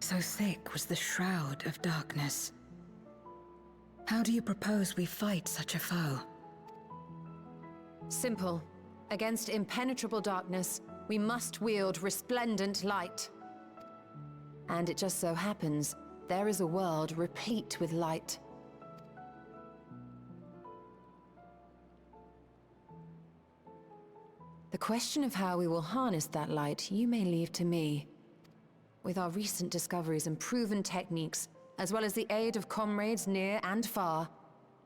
So thick was the shroud of darkness. How do you propose we fight such a foe? Simple. Against impenetrable darkness, we must wield resplendent light. And it just so happens, there is a world replete with light. The question of how we will harness that light, you may leave to me. With our recent discoveries and proven techniques, as well as the aid of comrades near and far,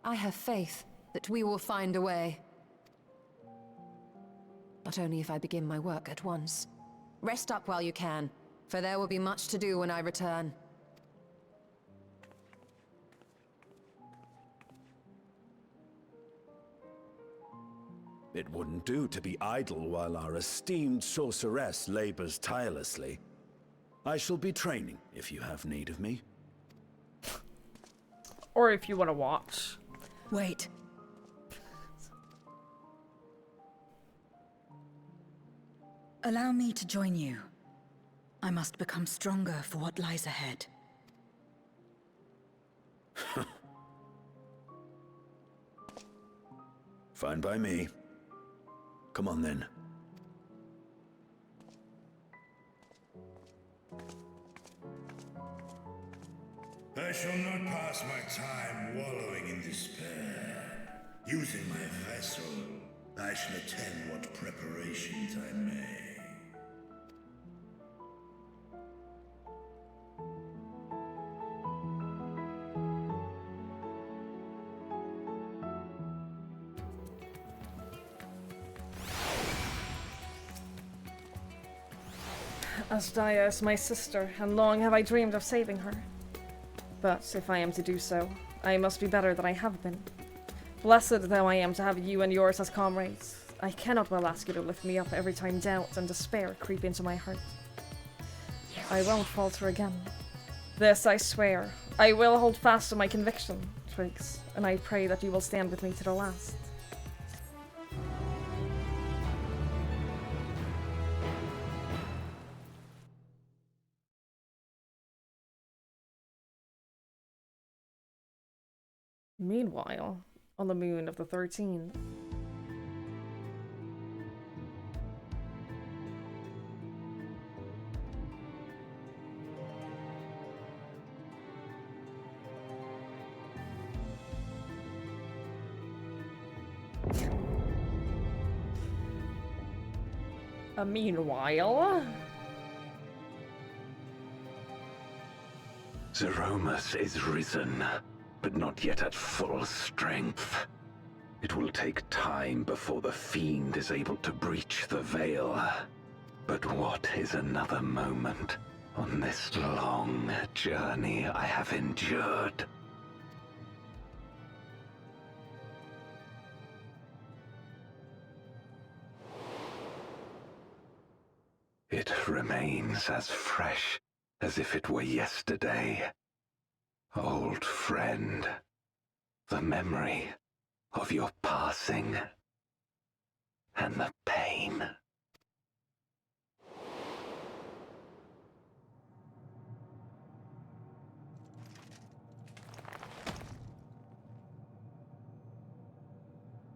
I have faith that we will find a way. But only if I begin my work at once. Rest up while you can, for there will be much to do when I return. It wouldn't do to be idle while our esteemed sorceress labors tirelessly. I shall be training if you have need of me. Or if you want to watch. Wait. Allow me to join you. I must become stronger for what lies ahead. Fine by me. Come on then. I shall not pass my time wallowing in despair. Using my vessel, I shall attend what preparations I may. Ashdaya is my sister, and long have I dreamed of saving her. But if I am to do so, I must be better than I have been. Blessed though I am to have you and yours as comrades, I cannot well ask you to lift me up every time doubt and despair creep into my heart. I won't falter again. This I swear. I will hold fast to my conviction, Triggs, and I pray that you will stand with me to the last. Meanwhile, on the moon of the 13th. Meanwhile... Zeromus is risen. but not yet at full strength. It will take time before the fiend is able to breach the veil. But what is another moment on this long journey I have endured? It remains as fresh as if it were yesterday. Old friend, the memory of your passing and the pain.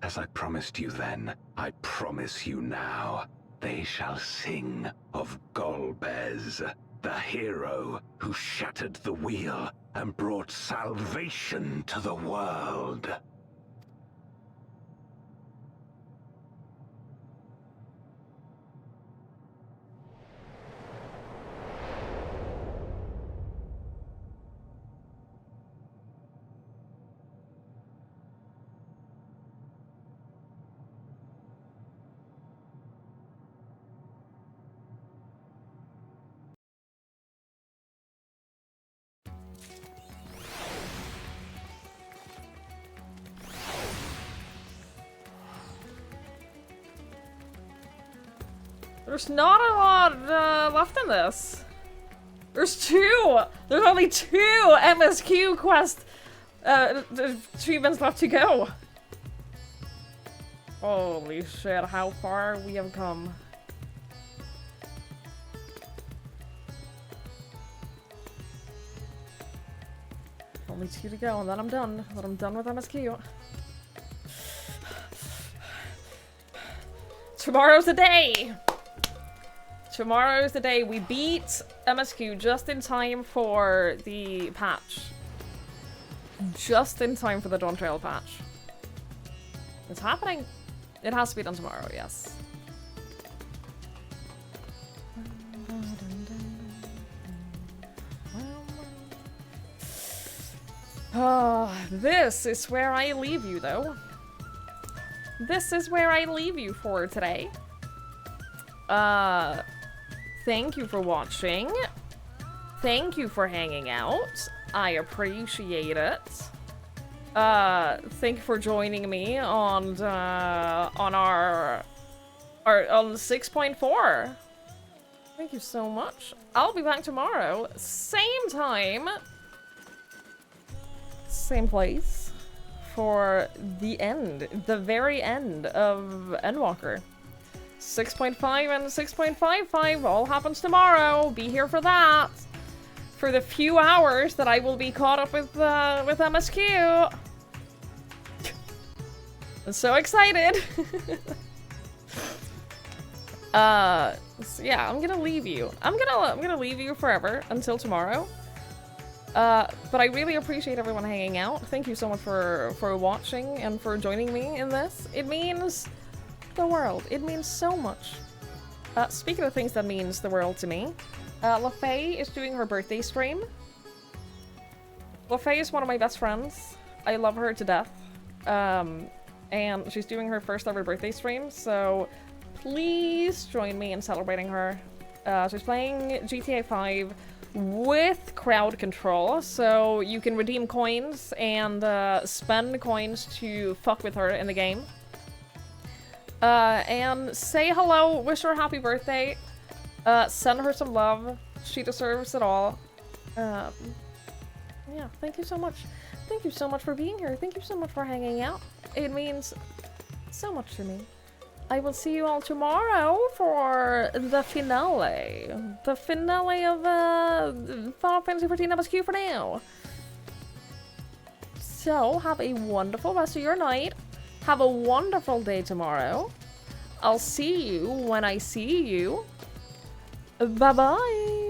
As I promised you then, I promise you now. They shall sing of Golbez, the hero who shattered the wheel and brought salvation to the world. There's not a lot left in this. There's two! There's only 2 MSQ quest achievements left to go. Holy shit, how far we have come. Only 2 to go, and then I'm done. Then I'm done with MSQ. Tomorrow's the day! Tomorrow's the day. We beat MSQ just in time for the patch. Just in time for the Dawn Trail patch. It's happening. It has to be done tomorrow, yes. This is where I leave you, though. This is where I leave you for today. Thank you for watching. Thank you for hanging out. I appreciate it. Thank you for joining me on our on 6.4. Thank you so much. I'll be back tomorrow, same time, same place, for the end, the very end of Endwalker. 6.5 and 6.55 all happens tomorrow. Be here for that. For the few hours that I will be caught up with MSQ. I'm so excited. So yeah, I'm gonna leave you. I'm gonna leave you forever until tomorrow. But I really appreciate everyone hanging out. Thank you so much for watching and for joining me in this. It means the world. It means so much. Speaking of things that means the world to me, LaFay is doing her birthday stream. LaFay is one of my best friends. I love her to death. And she's doing her first ever birthday stream, so please join me in celebrating her. She's playing GTA 5 with crowd control, so you can redeem coins and spend coins to fuck with her in the game. And say hello, wish her a happy birthday, send her some love, she deserves it all. Yeah, thank you so much. Thank you so much for being here, thank you so much for hanging out. It means so much to me. I will see you all tomorrow for the finale. The finale of Final Fantasy XIV MSQ for now. So, have a wonderful rest of your night. Have a wonderful day tomorrow. I'll see you when I see you. Bye-bye.